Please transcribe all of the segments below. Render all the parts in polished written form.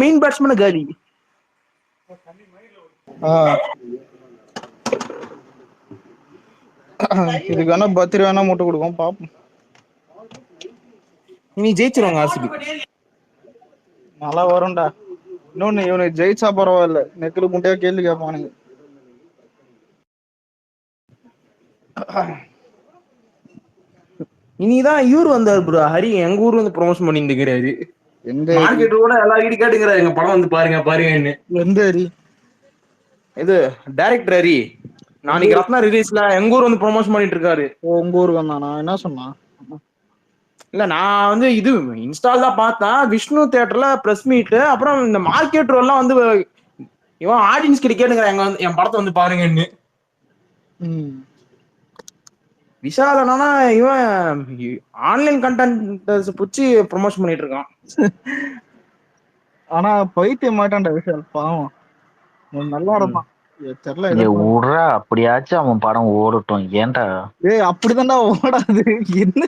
Main batsman காலி. இதுக்கு வேணா பத்திரி வேணா மூட்டை கொடுக்கும் பாப்போம். நீ ஜெயிச்சிருவாங்க ஆர்சிபி. நல்லா வரும்டா. இன்னொன்னு இவனுக்கு ஜெயிச்சா பரவாயில்ல, நெக்கில் முட்டையா கேள்வி கேட்பானுங்க. இனிதான் இவர் வந்தாரு ப்ரோ, ஹரி எங்க ஊர்ல இருந்து ப்ரொமோஷன் பண்ணிட்டு இருக்கிறாரு. எந்த மார்க்கெட் கூட எல்லா வீடு கேட்டுங்கிறாரு எங்க படம் வந்து பாருங்க பாருங்கன்னு. எந்த ஹரி? இது டைரக்டர் ஹரி. நாளைக்கு ரத்னா ரிலீஸ்ல எங்க ஊர் வந்து ப்ரொமோஷன் பண்ணிட்டு இருக்காரு. உங்க ஊருக்கு வந்தானா? என்ன சொன்னா? இல்ல நான் வந்து இது இன்ஸ்டால் தான் பார்த்தேன். விஷ்ணு தியேட்டர்ல பிரஸ் மீட், அப்புறம் இந்த மார்க்கெட் எல்லாம் வந்து இவன் ஆடியன்ஸ் கிட்ட கேட்டுங்கிறான் எங்க வந்து என் படத்தை வந்து பாருங்கன்னு. விஷால் என்னன்னா இவன் ஆன்லைன் கண்டென்ட் புடிச்சு ப்ரொமோஷன் பண்ணிட்டு இருக்கான். ஆனா பைத்தியம் மாட்டான்டா விஷால், பாவம். நல்லா இருப்பான் தெரியல. ஊர்ரா அப்படியாச்சும் அவன் படம் ஓடட்டும். ஏன்டா அப்படிதான்டா ஓடாது. என்ன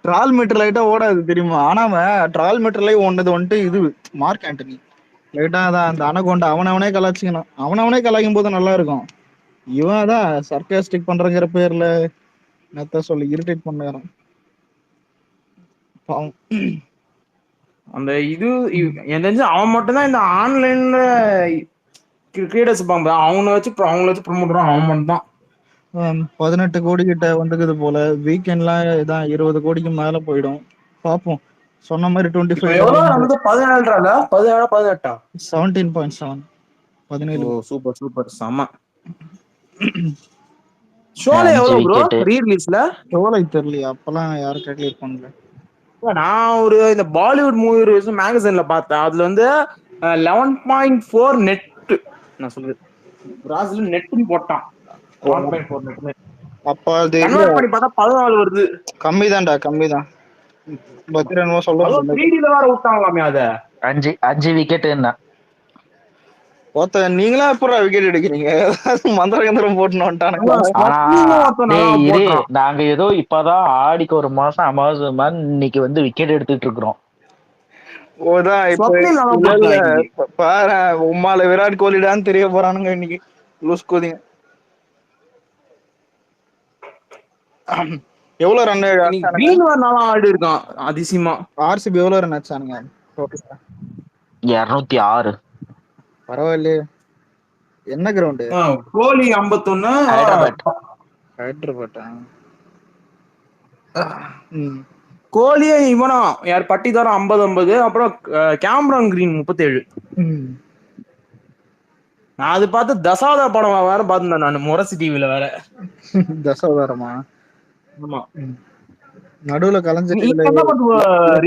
ட்ரால் மீட்டர் லைட்டா ஓடாது தெரியுமா? ஆனா அவன் ட்ரால் மீட்டர்ல ஒன்னது வந்துட்டு இது மார்க் ஆண்டனி லைட்டா தான் அந்த அனகொண்டா அவனவனே கலாச்சிக்கணும். அவனவனே கலாய்க்கும் போது நல்லா இருக்கும். இவன் தான் சர்க்காஸ்டிக் பண்றங்கிற பேர்ல நெத்த சொல்லி இரிட்டேட் பண்ணுறான் பாவம். அந்த இது எனக்கு தெரிஞ்சு அவன் மட்டும்தான் இந்த ஆன்லைன்ல கிரியேட்டர்ஸ் இருப்பாங்க, அவங்கள வச்சு ப்ரொமோட் அவன் மட்டும் தான். 18 கோடி கிட்ட வந்துக்குது போல. வீக்கெண்ட்லாம் இதான் 20 கோடிக்கு மேல போயிடும். பாப்போம். சொன்ன மாதிரி 25 17.7 17. சூப்பர் சூப்பர் செம. ஷோல எவ்வளவு ப்ரோ ரீரிலீஸ்ல? ஷோல தெரியலையா, அப்பெல்லாம் யாரும் கேட்கல பண்ணல. நான் ஒரு இந்த பாலிவுட் மூவி ரிவ்யூஸ் மேகசின்ல பார்த்தேன். அதுல வந்து 11.4 நெட் நான் சொல்றது பிராசில் நெட்னு போட்டான். 11.4 நெட். அப்ப அது கன்வர்ட் பண்ணி பார்த்தா 14 வருது. கம்மிதான்டா, கம்மிதான். பத்திரமா சொல்ல 3Dல வேற விட்டாங்களாமே அத. 5 விக்கெட் என்ன நீங்களா எப்படா விக்கெட் எடுக்கிறீங்க? மந்திர கந்திரம் போட்டுன்னு நாங்க ஏதோ இப்பதான் ஆடிக்கு ஒரு மாசம் அமாவாசை இன்னைக்கு வந்து விக்கெட் எடுத்துட்டு இருக்கிறோம். பாரு உம்மால விராட் கோலிடான்னு தெரிய போறானுங்க இன்னைக்கு. லூஸ் கோதிங்க. எவ்வளவு ரன் ஆடி இருக்கான் அதிசயமா. ஆர்சிபி எவ்வளவு ரன் அடிச்சானுங்க? 206. பரவாயில்லையே. என்ன கிரவுண்ட்? கோலி 51, ஹைதராபாத். கோலியே இவனா யார் பட்டிதாரம் 50, அப்புறம் கேமரான் கிரீன் 37. நான் அது பார்த்து தசாவதார படம் வேற பார்த்திருந்தேன் நான் முரசு டிவில வேற. தசாவதாரமா? ஆமா. நடுவுல கலைஞ்சிட்டு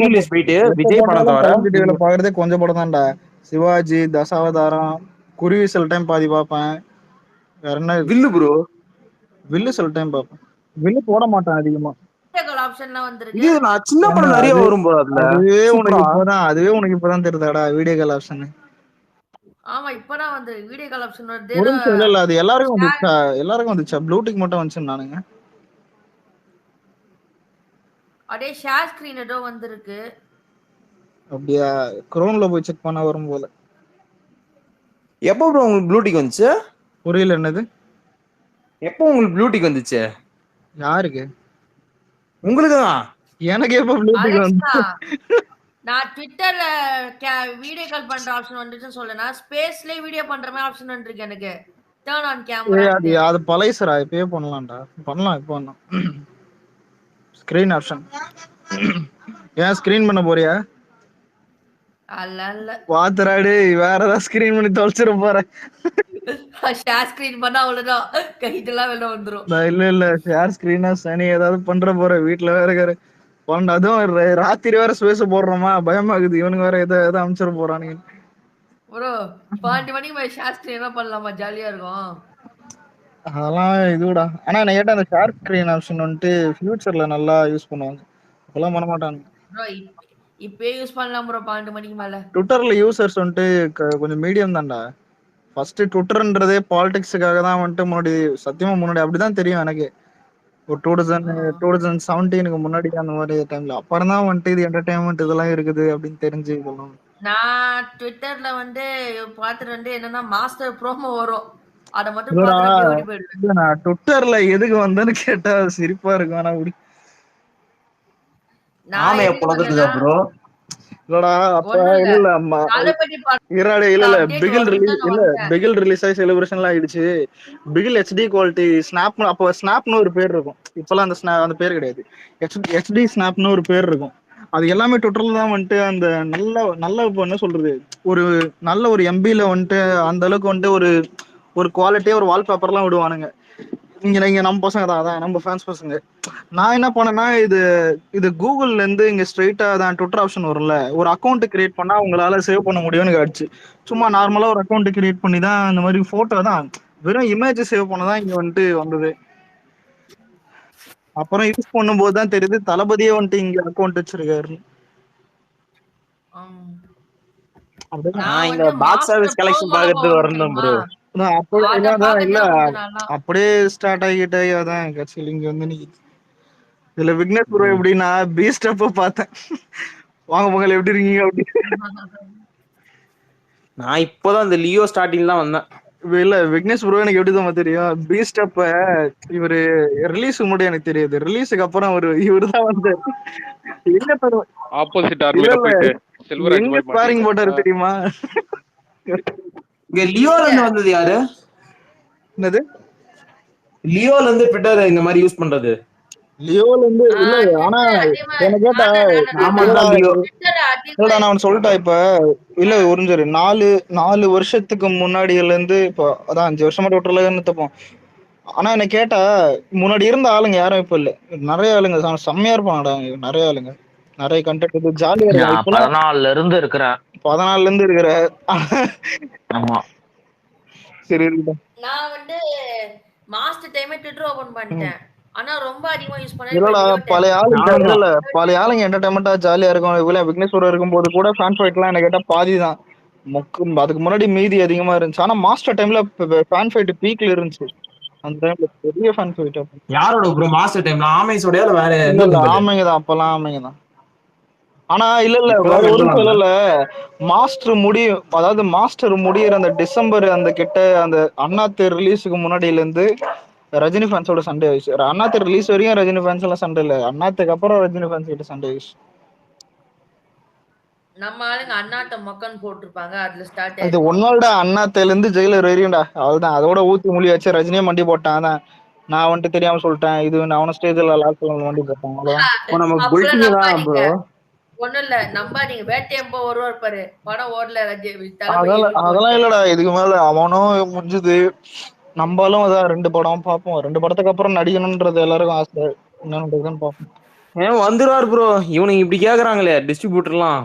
ரிலீஸ் போயிட்டு விஜய் படம் தவிர பாக்குறதே கொஞ்சம் படம் தான்டா. சிவாஜி, தசாவதாரம், குருவி சில டைம் பாதி பார்ப்பேன். வேற என்ன? வில்லு ப்ரோ. வில்லு சில டைம் பார்ப்பேன். வில்லு போட மாட்டேன் அதிகமா. இது நான் சின்ன படம் நிறைய வரும் போது அதுவே உனக்கு இப்பதான் தெரியுதாடா வீடியோ கால் ஆப்ஷன்? ஆமா இப்பதான் வந்து வீடியோ கால் ஆப்ஷன் வருது. ஒரு நிமிஷம் இல்ல அது எல்லாருக்கும் வந்துச்சா? எல்லாருக்கும் வந்துச்சா? ப்ளூடிக் மட்டும் வந்துச்சு நானுங்க. அப்படியே ஷேர் ஸ்கிரீன் ஏதோ வந்திருக்கு. அப்படியா? குரோம்ல போய் செக் பண்ணா வரும் போல. எப்போ ப்ரோ உங்களுக்கு ப்ளூடிக் வந்துச்சு? புரியல என்னது? எப்போ உங்களுக்கு ப்ளூடிக் வந்துச்சு? யாருக்கு? உங்களுக்கு தான். எனக்கு எப்போ ப்ளூடிக் வந்துச்சு? நான் ட்விட்டர்ல வீடியோ கால் பண்ற ஆப்ஷன் வந்துச்சுன்னு சொல்லனா, ஸ்பேஸ்லயே வீடியோ பண்ற மாதிரி ஆப்ஷன் வந்துருக்கு எனக்கு. Turn on camera. அது பழையசரா, இப்பயே பண்ணலாம்டா. பண்ணலாம் இப்போ பண்ணலாம். Screen option. ஏன் ஸ்கிரீன் பண்ண போறியா? அல்ல வாத்தராடி வேற ஏதாவது ஸ்கிரீன் பண்ணி தொலைச்சிட போறேன். ஷேர் ஸ்கிரீன் பண்ணா அவ்வளவுதான், கைட்டெல்லாம் வெளில வந்துரும். இல்ல ஷேர் ஸ்கிரீனா சனி ஏதாவது பண்ற போற. வீட்டுல வேற இருக்காரு. அதுவும் ராத்திரி வேற ஸ்பேஸ் போடுறோமா, பயமாகுது. இவனுக்கு வேற ஏதாவது அமைச்சிட போறானுங்க. ப்ரோ 12 மணிக்கு மேல ஷேர் ஸ்கிரீன் என்ன பண்ணலாமா? ஜாலியா இருக்கும் அதெல்லாம். இதுடா ஆனா நான் கேட்ட அந்த ஷேர் ஸ்கிரீன் ஆப்ஷன் வந்துட்டு ஃபியூச்சர்ல நல்லா யூஸ் பண்ணுவாங்க. அப்பெல்லாம் பண்ண மாட்டாங்க. இப்பயே யூஸ் பண்ணலாம் ப்ரோ 12 மணிக்கு மேல. ட்விட்டர்ல யூசர்ஸ் வந்துட்டு கொஞ்சம் மீடியம் தான்டா. ஃபர்ஸ்ட் ட்விட்டர்ன்றதே பாலிடிக்ஸுக்காக தான் வந்துட்டு முன்னாடி. சத்தியமா முன்னாடி அப்படிதான் தெரியும் எனக்கு. ஒரு 2017 முன்னாடி அந்த மாதிரி டைம்ல. அப்புறம் தான் வந்துட்டு இது என்டர்டைன்மெண்ட் இதெல்லாம் இருக்குது அப்படின்னு தெரிஞ்சு இதெல்லாம். நான் ட்விட்டர்ல வந்து பார்த்துட்டு வந்து என்னன்னா மாஸ்டர் ப்ரோமோ வரும். அத மட்டும் இல்லடா பார்த்துட்டு அப்படியே ஓடி போயிடுவேன். இல்ல நான் ட்விட்டர்ல எதுக்கு வந்தேன்னு கேட்டா சிரிப்பா இருக்கும். ஆனா நான் ஆமைய எதுக்கு புழக்கத்துக்கா வந்தேன்னா ப்ரோ? இல்லடா அப்ப ஒண்ணும் இல்ல. இல்ல தளபதி இராடே இல்ல அப்டேட் பிகில் வரும்னு ரிலீஸ் தான் நான் இல்ல வந்தேன். பிகில் ரிலீஸ் ஆகி செலிப்ரேஷன்லாம் ஆயிடுச்சு. பிகில் ஹெச்டி குவாலிட்டி ஸ்னாப் அப்போ ஸ்னாப்னு ஒரு பேர் இருக்கும். இப்பெல்லாம் அந்த பேர் கிடையாது. ஹெச்டி ஸ்னாப்னு ஒரு பேர் இருக்கும். அது எல்லாமே ட்விட்டர்ல தான் வந்துட்டு அந்த நல்ல நல்ல இப்போ என்ன சொல்றது ஒரு நல்ல ஒரு எம்பில வந்துட்டு அந்த அளவுக்கு வந்துட்டு ஒரு ஒரு குவாலிட்டியா ஒரு வால்பேப்பர்லாம் விடுவானுங்க. இங்க நம்ம பசங்க தான் அதான் நம்ம ஃபேன்ஸ் பசங்க. நான் என்ன பண்ணேன்னா இது கூகுள்ல இருந்து இங்க ஸ்ட்ரெயிட்டா தான் ட்விட்டர் ஆப்ஷன் வரும்ல, ஒரு அக்கௌண்ட் கிரியேட் பண்ணா உங்களால சேவ் பண்ண முடியும்னு ஆயிடுச்சு. சும்மா நார்மலா ஒரு அக்கௌண்ட் கிரியேட் பண்ணி தான் இந்த மாதிரி போட்டோ தான் வெறும் இமேஜ் சேவ் பண்ணதான் இங்க வந்துட்டு வந்தது. அப்புறம் யூஸ் பண்ணும்போது தான் தெரியுது தளபதியே வந்துட்டு இங்க அக்கௌண்ட் வச்சிருக்காரு. ஆம். அப்படிதான் நான் நான் இங்க வந்து பாக்ஸ் மாஸ்டர் ஆபீஸ் கலெக்ஷன் ப்ரோமோலாம் பாக்குறதுக்கு வரும் வரணும் தெரியுமா? ப்ரோ. அப்படியே அத இல்லாதான் இல்ல பார்க்கறதுக்காக வந்தேன் நான்லாம். அப்படியே ஸ்டார்ட் ஆகிட்டே அதான் கட்சியில் இங்க வந்து நீ இதுல விக்னேஷ் ப்ரோ எப்படின்னா பீஸ்ட் அப்ப பார்த்தேன். வாங்க பொங்கல் எப்படி இருக்கீங்க அப்படி. நான் இப்போதான் இந்த லியோ ஸ்டார்டிங் தான் வந்தேன். இல்ல விக்னேஷ் ப்ரோ எனக்கு எப்படி தான் தெரியும். பீஸ்ட் அப்ப இவரு ரிலீஸ் முன்னாடி எனக்கு தெரியாது. ரிலீஸுக்கு அப்புறம் இவரு தான் வந்தாரு. எங்க தரும் ஆப்போசிட் இல்ல ஆர்மில இல்ல போயிட்டு செல்வராஜ் எங்க போய் ஸ்பாரிங் போட்டாரு மாட்டிக்கிட்டாரு. தெரியுமா? இங்க லியோல எங்க? இருந்து வந்தது யாரு? என்னது லியோல இருந்து ட்விட்டர் இந்த மாதிரி யூஸ் பண்றது லியோல இருந்து இல்ல. ஆனா ட்விட்டர் அதிகமா என்ன கேட்டா நாம இல்லடா தான் லியோ. ட்விட்டர் அதிகமா இல்லடா நான் யூஸ் ஒண்ணு சொல்லிட்டா இப்ப இல்ல உறிஞ்சாரு 4 வருஷத்துக்கு முன்னாடில இருந்து இப்போ அதான் 5 வருஷமா ட்விட்டர்ல இருந்துப்போம். ஆனா என்ன கேட்டா முன்னாடி இருந்த ஆளுங்க யாரும் இப்ப இல்ல. நிறைய ஆளுங்க செம்மையா இருப்பாங்கடா. நிறைய ஆளுங்க நிறைய கண்டென்ட் இது ஜாலியா இருக்கும். நான் இப்பெல்லாம் 14ல இருந்து இருக்கிறேன். 14ல இருந்து இருக்கிற ஆமா. சரி இருக்கட்டும். நான் வந்து மாஸ்டர் டைமே ட்விட்டர் ஓபன் பண்ணிட்டேன். ஆனா ரொம்ப அதிகமா யூஸ் பண்ணது இப்ப இல்லடா லியோ டைம். பழைய ஆளுங்க நானும் இல்ல தான். இல்ல பழைய ஆளுங்க என்டர்டைன்மெண்டா ஜாலியா இருக்கும். இவ்வளவு விக்னேஸ்வரர் இருக்கும்போது கூட ஃபேன் ஃபைட் எல்லாம் என்ன கேட்டா பாதி தான். அதுக்கு முன்னாடி மீதி அதிகமா இருந்துச்சு. ஆனா மாஸ்டர் டைம்ல ஃபேன் ஃபைட் பீக்ல இருந்துச்சு. அந்த டைம்ல பெரிய ஃபேன் ஃபைட். யாரோட ப்ரோ மாஸ்டர் டைம்ல? ஆமைஸோடயா இல்ல வேற இல்ல எந்த இல்ல கும்பல்? ஆமைங்க தான் அப்பெல்லாம் ஆமைங்க தான். ஆனா இல்ல இல்ல வேற இப்பதான் ஒரு மெண்டல் நிமிஷம் ஆனேன். இல்ல மாஸ்டர் முடியும். அதாவது மாஸ்டர் முடியிற அந்த டிசம்பர் அந்த கிட்ட அந்த அண்ணாத்து ரிலீஸுக்கு முன்னாடியில இருந்து ரஜினி ஃபேன்ஸோட சண்டே ஆயிடுச்சு. அண்ணாத்து ரிலீஸ் வரையும் ரஜினி ஃபேன்ஸ் எல்லாம் சண்டை இல்ல. அண்ணாத்துக்கு அப்புறம் ரஜினி ஃபேன்ஸ் கிட்ட சண்டை ஆயிடுச்சு. நம்ம ஆளுங்க அண்ணாட்ட மொக்கன்னு போட்டிருப்பாங்க. அதுல ஸ்டார்ட் இது ஆயிருக்கும். ஒன்னோட அண்ணாத்துல இருந்து ஜெயிலர் வரையும்டா. அவ்வளவுதான். அதோட ஊத்தி மொழி வச்சு ரஜினியே மண்டி போட்டான். அதான் நான் வந்துட்டு தெரியாம சொல்லிட்டேன். இது அவன ஸ்டேஜ்ல லாஸ்ட் மண்டி போட்டான். அவ்வளவுதான். இப்போ நம்ம அப்பெல்லாம் புல்டிங் தான் நம்பாதீங்க. ப்ரோ. ஒண்ணும் இல்ல நம்பாதீங்க. வேட்டையம்போ வருவார் பாரு. படம் ஓடல தளபதி அதெல்லாம் இழுத்து அதெல்லாம் போட்டு. இல்லடா. இதுக்கு மேல அவனும் முடிஞ்சது. நம்மளும் அதான் 2 படம் பார்ப்போம். 2 படத்துக்கு அப்புறம் நடிக்கணும்ன்றது எல்லாருக்கும் ஆசை. என்னன்றதுன்னு பார்ப்போம். ஏன் வந்துருவாரு ப்ரோ. இவனுங்க இப்படி கேக்குறாங்களே டிஸ்ட்ரிபியூட்டர்லாம்.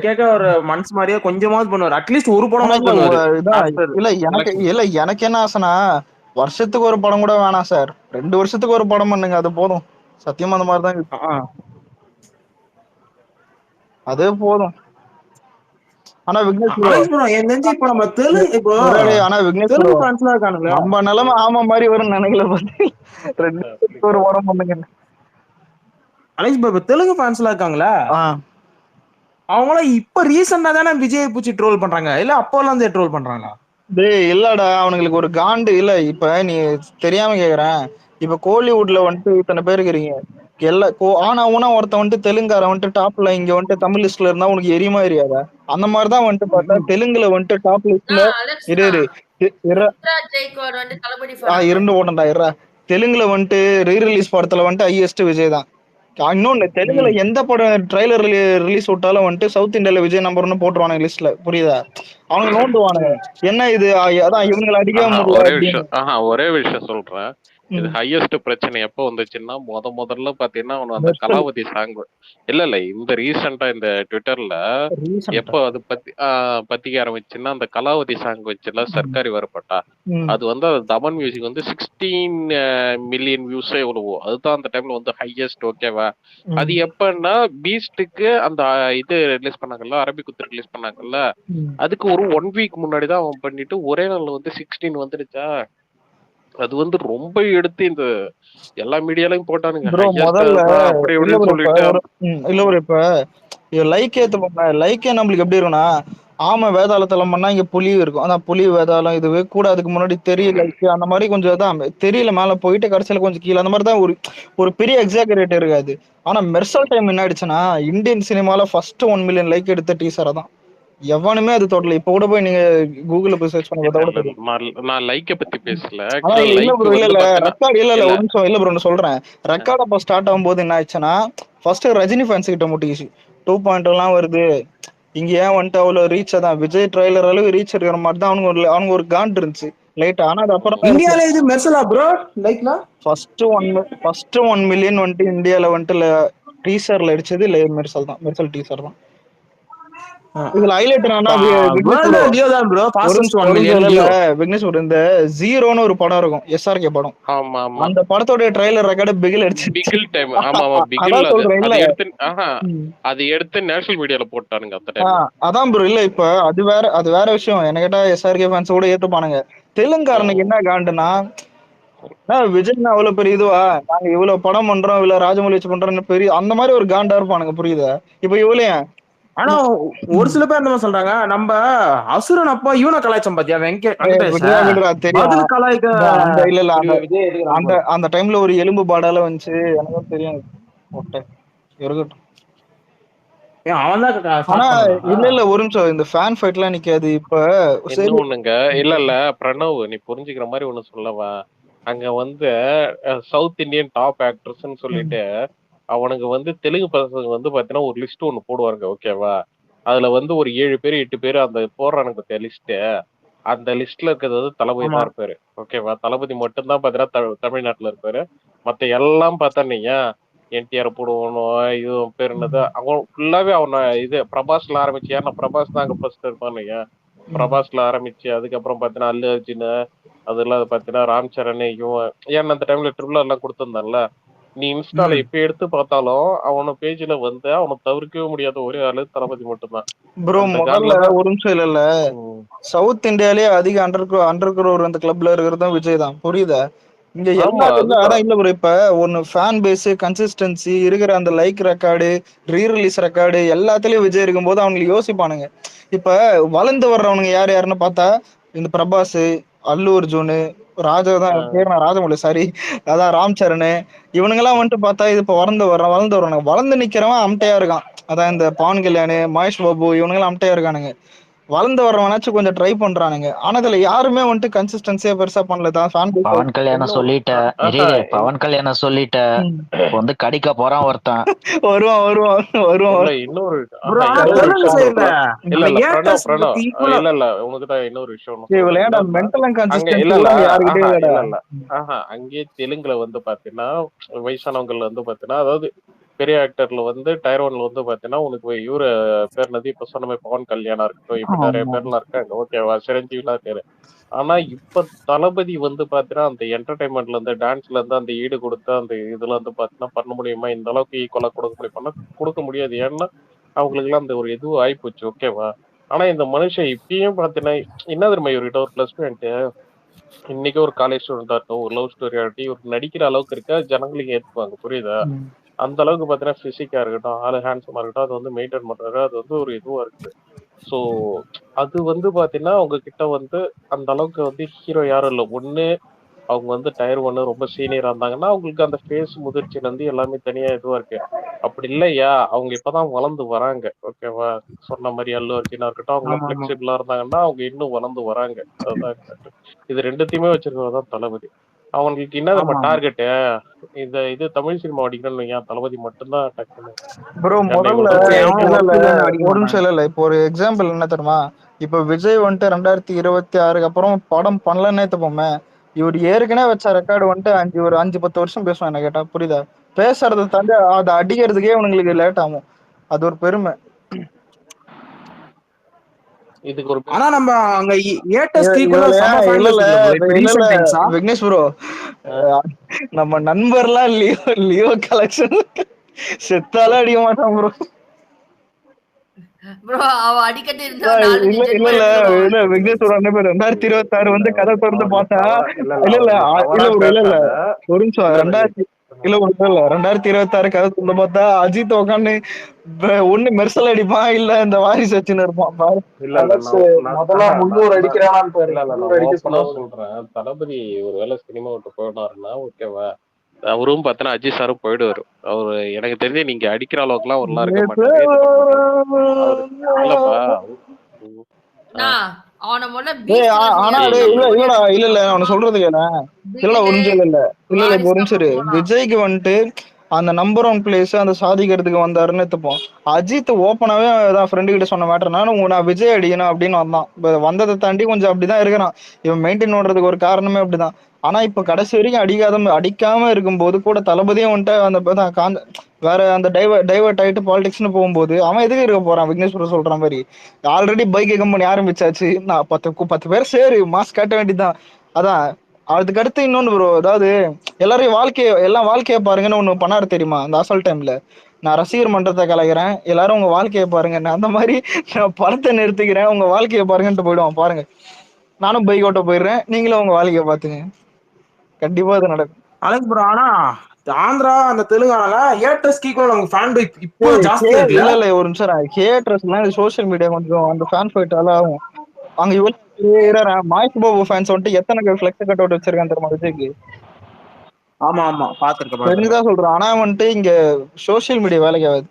கேட்க ஒரு மனசு மாதிரியே கொஞ்சமாவது பண்ணுவாரு. அட்லீஸ்ட் ஒரு ஆனா படமாவது இல்ல பண்ணுவாரு இதான் ஆஃப்டர் இல்ல எலெக்ஷன். எனக்கு என்ன ஆசைனா வருஷத்துக்கு ஒரு படம் கூட வேணாம் சார். 2 வருஷத்துக்கு ஒரு படம் பண்ணுங்க. அது போதும். சத்தியமா அந்த மாதிரி தான் இருக்கு. அதே போதும். ஆனா விக்னேஷ் ப்ரோ அலெக்ஸ் ப்ரோ என் தெரிஞ்சு இப்போ நம்ம தெலுங்கு இப்போ ஆனா விக்னேஷ் ப்ரோ தெலுங்கு ஃபேன்ஸ்லாம் இருக்கானுங்களே. நம்ம நிலைமை ஆமா மாதிரி வரும்னு நினைக்கல. பார்த்து 2 வருஷத்துக்கு ஒரு படம் பண்ணுங்க. அலெக்ஸ் ப்ரோ இப்போ தெலுங்கு ஃபேன்ஸ்லாம் இருக்காங்களே, அவங்களாம் இப்ப ரீசெண்டா தானே விஜய் பூச்சி ட்ரோல் பண்றாங்க, இல்ல அப்போலாம் இருந்தே ட்ரோல் பண்றாங்களா? டேய் இல்லடா அவனுங்களுக்கு ஒரு காண்டு இல்ல. இப்ப நீ தெரியாம கேக்குறேன். இப்ப கோலிவுட்ல வந்துட்டு இத்தனை பேர் இருக்கிறீங்க. ஆனா ஊனா ஒருத்தன் வந்துட்டு தெலுங்கார வந்துட்டு டாப்ல இங்க வந்துட்டு தமிழ் லிஸ்ட்ல இருந்தா உனக்கு எரியுமா எரியாதா? அந்த மாதிரிதான் வந்துட்டு பார்த்தா தெலுங்குல வந்துட்டு டாப் லிஸ்ட்ல அலெக்ஸ் இரு தான். இரு இரு ருத்ராஜ் ஜெய்க்வாட் வந்து தளபதி fan அவரு. இரண்டு ஓட்டம்டா இருடா. தெலுங்குல வந்துட்டு ரீ ரிலீஸ் படத்துல வந்துட்டு ஹையஸ்ட் விஜய் தான். இன்னொன்னு தெலுங்குல எந்த படம் ட்ரைலர் ரிலீஸ் விட்டாலும் வந்துட்டு சவுத் இந்தியால விஜய் நம்பர் 1 போட்டுருவானுங்க லிஸ்ட்ல. புரியுதா? அவனுங்க நோண்டுவானுங்க. என்ன இது அதான் இவங்களை அடிக்கவே முடியல அப்படின்னு. ஒரே விஷயம் சொல்றேன். இது ஹையஸ்ட் பிரச்சனை எப்ப வந்துச்சுன்னா முதல்ல பாத்தீங்கன்னா அவன் அந்த மெர்சல் கலாவதி சாங் இல்ல இந்த ரீசெண்டா இந்த ட்விட்டர்ல எப்போ அது பத்திக்க ஆரம்பிச்சுன்னா அந்த கலாவதி சாங் வச்சுல சர்க்காரி வரப்பட்டா அது வந்து தமன் மியூசிக் வந்து 16 மில்லியன் வியூஸே எவ்வளவோ அதுதான் அந்த டைம்ல வந்து ஹையஸ்ட். ஓகேவா? அது எப்பன்னா பீஸ்டுக்கு அந்த இது ரிலீஸ் பண்ணாங்கல்ல, அரபி குத்து ரிலீஸ் பண்ணாங்கல்ல, அதுக்கு ஒரு 1 வீக் முன்னாடிதான் அவன் பண்ணிட்டு ஒரே நாள்ல வந்து 16 வந்துடுச்சா. அது வந்து ரொம்ப எடுத்து இந்த எல்லா மீடியாலையும் போட்டானுங்க ப்ரோ ஹையஸ்ட் முதல்ல அப்படி இல்ல இப்படின்னு ப்ரோ சொல்லிட்டு. இல்ல ப்ரோ இப்ப லைக்கே லைக்கே நம்மளுக்கு எப்படி இருக்கும்னா, ஆமா வேதாளத்தெல்லாம் பண்ணா இங்க புலி இருக்கும். ஆனா புலி வேதாளம் இதுவே கூட அதுக்கு முன்னாடி தெரியல அந்த மாதிரி கொஞ்சம் தான் தெரியல மேல போயிட்டு கடைசியில கொஞ்சம் கீழே அந்த மாதிரி தான் ஒரு ஒரு பெரிய எக்ஸாகரேட் இருக்காது. ஆனா மெர்சல் டைம் என்ன ஆயிடுச்சுன்னா இந்தியன் சினிமால ஃபர்ஸ்ட் 1 மில்லியன் லைக் எடுத்த டீசரை தான் எவனுமே அது தொடல. இப்ப கூட போய் நீங்க கூகுள்ல போய் சர்ச் பண்ணி பார்த்தா கூட தெரியும். நான் லைக்க பத்தி பேசல. ஆனா ஆக்சுவலா இல்ல லைக் ப்ரோ இல்ல வந்து இல்ல பாத்தீங்கன்னா ரெக்கார்ட் இல்ல இல்ல ஒரு நிமிஷம் இல்ல ப்ரோ சொல்றேன். ரெக்கார்ட் அப்ப ஸ்டார்ட் ஆகும்போது என்ன ஆச்சுன்னா ஃபர்ஸ்ட் ரஜினி ஃபேன்ஸ் கிட்ட முட்டிச்சு 2.0 எல்லாம் வருது இங்க ஏன் வந்துட்டு அவ்வளவு ரீச் தான் விஜய் ட்ரைலர் அளவு ரீச் இருக்கிற மாதிரி தான் அவனுக்கு ஒரு காண்ட் இருந்துச்சு லைட். ஆனா அது அப்புறம் இந்தியால இது மெர்சலா ப்ரோ லைக்னா ஃபர்ஸ்ட் 1 மில்லியன் வந்துட்டு இந்தியால வந்துட்டு டீசர்ல அடிச்சது மெர்சல் தான். மெர்சல் டீசர் தான். இதுல ஹைலைட் என்னன்னா விக்னேஷ் வேர்ல்ட் ப்ரோ லியோ தான் ப்ரோ ஒரு ஃபாஸ்டஸ்ட் 1 ஒரு மில்லியன் இல்ல லியோ. விக்னேஷ் ப்ரோ இந்த ஜீரோன்னு ஒரு படம் இருக்கும் எஸ்ஆர்கே படம். ஆமா ஆமா அந்த படத்தோட ட்ரைலர் ரெக்கார்டு பிகில் அடிச்சு பிகில் டைம். ஆமா ஆமா பிகில். அதான் சொல்றேன் இல்ல அது எடுத்து அது எடுத்து நேஷனல் மீடியால போட்டானுங்க அந்த டைம். அதான் ப்ரோ இல்ல இப்ப அது வேற விஷயம். என்ன கேட்டா எஸ்ஆர்கே ஃபேன்ஸ் கூட ஏத்துப்பானுங்க. தெலுங்காரனுக்கு என்ன காண்டுனா விஜய் அவ்வளவு பெரிய இதுவா நாங்க இவ்வளவு படம் பண்றோம் இவ்வளவு ராஜமௌழி வச்சு பண்றோம்னு பெரிய அந்த மாதிரி ஒரு காண்டா இருப்பானுங்க புரியுதா. இப்ப இவ்வளவு ஆனா ஒரு சில பேர் என்ன சொல்றாங்க நம்ம அசுரன் அப்பா இவனை கலாய்ச்சம் பாத்தியா வெங்கடேஷ் பதில் கலாய்க்க அந்த இல்ல இல்ல அந்த விஜய் அந்த அந்த டைம்ல ஒரு எலும்பு பாடால வந்துச்சு எனக்கும் தெரியும் இருக்கட்டும். அவன் ஆனா தான் இல்ல இல்ல ஒரு நிமிஷம் இந்த ஃபேன் ஃபைட் எல்லாம் நிக்காது இப்ப என்ன ஒண்ணுங்க இல்ல பிரணவ் நீ புரிஞ்சுக்கிற மாதிரி ஒண்ணு சொல்லவா. அங்க வந்து சவுத் இந்தியன் டாப் ஆக்டர்ஸ்ன்னு சொல்லிட்டு அவனுக்கு வந்து தெலுங்கு பசங்க வந்து பாத்தீங்கன்னா ஒரு லிஸ்ட் ஒண்ணு போடுவாங்க ஓகேவா. அதுல வந்து ஒரு 7 பேர் 8 பேர் அந்த போடுறானுங்க லிஸ்ட். அந்த லிஸ்ட்ல இருக்கிறது வந்து தளபதி தான் இருப்பாரு ஓகேவா. தளபதி மட்டும்தான் பாத்தீங்கன்னா தமிழ்நாட்டுல இருப்பாரு. மத்த எல்லாம் பார்த்தா நீங்க என்டிஆர் போடுவோம் இது பேர் என்னது அவன் ஃபுல்லாவே அவனை இது பிரபாஸ்ல ஆரம்பிச்சு. ஏன்னா பிரபாஸ் தான் அங்க ஃபர்ஸ்ட் இருப்பானுங்க. பிரபாஸ்ல ஆரம்பிச்சு அதுக்கப்புறம் பாத்தீங்கன்னா அல்லு அர்ஜுன் அதெல்லாம் பாத்தீங்கன்னா ராம் சரண் இவன் ஏன்னா அந்த டைம்ல ட்ரிபிள் எல்லாம் கொடுத்திருந்தான்ல. நீ இன்ஸ்டால இப்ப எடுத்து பார்த்தாலும் அவன பேஜ்ல வந்து அவனை தவிர்க்கவே முடியாத ஒரே ஆளு தளபதி மட்டும்தான். ப்ரோ முதல்ல ஒரு நிமிஷம் இல்ல சவுத் இந்தியாலே அதிக அண்டர் குரோர் அந்த கிளப்ல இருக்கிறது விஜய் தான் புரியுதா. இங்க எல்லாத்துக்கும் அதான் இல்ல ப்ரோ. இப்ப ஒன்னு ஃபேன் பேஸ் கன்சிஸ்டன்சி இருக்கிற அந்த like record re release record எல்லாத்துலயும் விஜய் இருக்கும் போது அவங்களுக்கு யோசிப்பானுங்க. இப்ப வளர்ந்து வர்றவனுங்க யார் யாருன்னு பார்த்தா இந்த பிரபாஸ் அல்லு அர்ஜுன் ராஜமௌழி சாரி அதான் ராம் சரண் இவனுங்கெல்லாம் வந்துட்டு பார்த்தா இது இப்ப வளர்ந்து நிக்கிறவன் அம்டையா இருக்கான். அதான் இந்த பவன் கல்யாண் மகேஷ் பாபு இவனுங்கெல்லாம் அம்டையா இருக்கானுங்க. வளர்ந்து வர்றவனாச்சும் கொஞ்சம் ட்ரை பண்றானுங்க. ஆனா இதுல யாருமே வந்துட்டு கன்சிஸ்டன்சியா பெருசா பண்ணல தான். பவன் கல்யாணம் பவன் கல்யாணம் சொல்லிட்ட வந்து கடிக்க போறான் ஒருத்தன் வருவான் இன்னொரு உனக்குதான் இன்னொரு விஷயம் அங்கேயே தெலுங்குல வந்து பாத்தீங்கன்னா வயசானவங்கள்ல வந்து பாத்தீங்கன்னா அதாவது பெரிய ஆக்டர்ல வந்து டயர் 1ல வந்து பாத்தீங்கன்னா உனக்கு இவரு பேர் நதி இப்ப சொன்ன பவன் கல்யாணா இருக்கட்டும் இப்ப நிறைய பேர்லாம் இருக்காங்க ஓகேவா சிரஞ்சீவிலாம் இருக்காரு. ஆனா இப்ப தளபதி வந்து பாத்தீங்கன்னா அந்த என்டர்டைன்மெண்ட்ல இருந்து டான்ஸ்ல இருந்து அந்த ஈடு கொடுத்து அந்த இதுல வந்து பாத்தீங்கன்னா பண்ண முடியுமா இந்த அளவுக்கு ஈக்குவலா கொடுக்க முடியுமா கொடுக்க முடியாது. ஏன்னா அவங்களுக்கு எல்லாம் அந்த ஒரு இதுவும் ஆயிப்போச்சு ஓகேவா. ஆனா இந்த மனுஷன் இப்பயும் பாத்தீங்கன்னா என்ன தெரியுமா இவர்கிட்ட ஒரு பிளஸ் பாயிண்ட் இன்னைக்கு ஒரு காலேஜ் ஸ்டூடெண்டா இருக்கும் ஒரு லவ் ஸ்டோரி ஆகட்டும் இவர் நடிக்கிற அளவுக்கு இருக்க ஜனங்களுக்கு ஏத்துக்குவாங்க புரியுதா. அந்த அளவுக்கு பாத்தீங்கன்னா பிசிக்கா இருக்கட்டும் ஆளு ஹேண்ட்ஸமா இருக்கட்டும் அது வந்து மெயின்டைன் பண்றாரு. அது வந்து ஒரு இதுவா இருக்குது. ஸோ அது வந்து பாத்தீங்கன்னா அவங்க கிட்ட வந்து அந்த அளவுக்கு வந்து ஹீரோ யாரும் இல்லை. ஒண்ணு அவங்க வந்து டயர் 1 ரொம்ப சீனியரா இருந்தாங்கன்னா அவங்களுக்கு அந்த ஃபேஸ் முதிர்ச்சியில இருந்து எல்லாமே தனியா இதுவா இருக்கு. அப்படி இல்லையா அவங்க இப்பதான் வளர்ந்து வராங்க ஓகேவா. சொன்ன மாதிரி அல்லு அர்ஜுனா இருக்கட்டும் அவங்க பிளெக்சிபிளா இருந்தாங்கன்னா அவங்க இன்னும் வளர்ந்து வராங்க. அதுதான் இது ரெண்டுத்தையுமே வச்சிருக்கிறதான் தளபதி. அவங்களுக்கு என்ன நம்ம டார்கெட்டு இந்த இது தமிழ் சினிமா அடிக்கணும்னு ஏன் தளபதி மட்டும்தான் டக்குன்னு ப்ரோ முதல்ல ஒரு நிமிஷம் இல்ல இப்போ ஒரு எக்ஸாம்பிள் என்ன தெரியுமா. இப்ப விஜய் வந்துட்டு 2026 அப்புறம் படம் பண்ணலன்னே தப்போமே இவர் ஏற்கனவே வச்ச ரெக்கார்டு வந்துட்டு ஒரு 5-10 வருஷம் பேசுவான் என்ன கேட்டா புரியுதா. பேசுறதை தாண்டி அதை அடிக்கிறதுக்கே உங்களுக்கு லேட் ஆகும். அது ஒரு பெருமை. இதுக்கு ஒரு ஆனா நம்ம அங்க விக்னேஷ் ப்ரோ நம்ம நண்பர்லாம் லியோ கலெக்ஷன் செத்தாலும் அடிக்க மாட்டான் ப்ரோ. விக்னேஷ் ப்ரோ 2026 வந்து கதை திறந்து பார்த்தா இல்ல ஒரு நிமிஷம் இல்ல ஒண்ணு இல்ல 2026 கதை சொல்ல பார்த்தா அஜித் உட்காந்து ஒண்ணு மெர்சல் அடிப்பான் இல்ல இந்த வாரிசு வச்சுன்னு இருப்பான் பாரு. இல்ல இல்ல அலெக்ஸ் முதல்ல நான் 300 அடிக்கிறானான்னு பாரு. இல்ல இல்ல 300 நான் அடிக்க ஓப்பனா சொல்ல சொல்றேன். தளபதி ஒருவேளை சினிமா விட்டு போயிடாருன்னா ஓகேவா, அவரும் பார்த்தனா அஜித் சாரும் போயிடுவாரு. அவரு எனக்கு தெரிஞ்சு நீங்க அடிக்கிற அளவுக்கு எல்லாம் ஒருலாம் இருக்க மாட்டாரு, இது பண்ண மாட்டாரு அவரு. இல்லப்பா ம். அவன முதல்ல ஏய் பீஸ்ட் ஆனா டேய் இல்ல இல்லடா இல்ல இல்ல அவன சொல்றது கேள இல்லடா ஒரு நிமிஷம் இல்ல இல்ல இல்ல ஒரு நிமிஷம் இரு. விஜய்க்கு வந்துட்டு அந்த நம்பர் 1 பிளேஸ் அந்த சாதிக்கிறதுக்கு வந்தாருன்னு எடுத்துப்போம். அஜித் ஓப்பனாவே அதான் ஃப்ரெண்டு கிட்ட சொன்ன மேட்டர் நான் விஜய் அடிக்கணும் அப்படின்னு வந்தான். வந்ததை தாண்டி கொஞ்சம் அப்படிதான் இருக்கிறான். இவன் மெயின்டைன் பண்றதுக்கு ஒரு காரணமே அப்படிதான். ஆனா இப்ப கடைசி வரைக்கும் அடிக்காம இருக்கும்போது கூட தளபதியும் வந்துட்டு அந்த வேற அந்த டைவர்ட் ஆயிட்டு பாலிடிக்ஸ்னு போகும்போது அவன் எதுக்கு இருக்க போறான்? விக்னேஸ்வரர் சொல்ற மாதிரி ஆல்ரெடி பைக் கம்பெனி ஆரம்பிச்சாச்சு. நான் 10 பேர் சரி மாஸ்க் காட்ட வேண்டியதுதான். அதான் அதுக்கு அடுத்து இன்னொன்னு ப்ரோ, அதாவது எல்லாரையும் வாழ்க்கைய பாருங்கன்னு ஒண்ணு பண்ணாரு தெரியுமா அந்த அசல் டைம்ல? நான் ரசிகர் மன்றத்தை கலைக்கிறேன், எல்லாரும் உங்க வாழ்க்கைய பாருங்க. அந்த மாதிரி நான் படத்தை நிறுத்திக்கிறேன், உங்க வாழ்க்கைய பாருங்கன்ட்டு போயிடுவான் பாருங்க. நானும் பைக் ஓட்ட போயிடுறேன், நீங்களும் உங்க வாழ்க்கைய பாத்துங்க. கண்டிப்பா அது நடக்கும். Alex bro. ஆனா ஆந்திரா அந்த தெலுங்கானால ஏட்டர்ஸ் ஈக்குவல் நமக்கு ஃபேன் பைக் இப்போ ஜாஸ்தியா இருக்குல்ல? இல்ல இல்ல ஒரு நிமிஷம் ஹேட்டர்ஸ்லாம் சோஷியல் மீடியா கொஞ்சம் அந்த ஃபேன் ஃபைட்டால ஆகும். அங்க இவ்வளவு மாய்ஸ் பாபு ஃபேன்ஸ் வந்துட்டு எத்தனை ஃபிளெக்ஸ் கட் அவுட் வச்சிருக்கான் தெரியுமா விஜய்க்கு? ஆமா ஆமா பாத்துருக்கேன். தெரிஞ்சுதான் சொல்றேன். ஆனா வந்துட்டு இங்க சோசியல் மீடியா வேலைக்கு ஆகுது.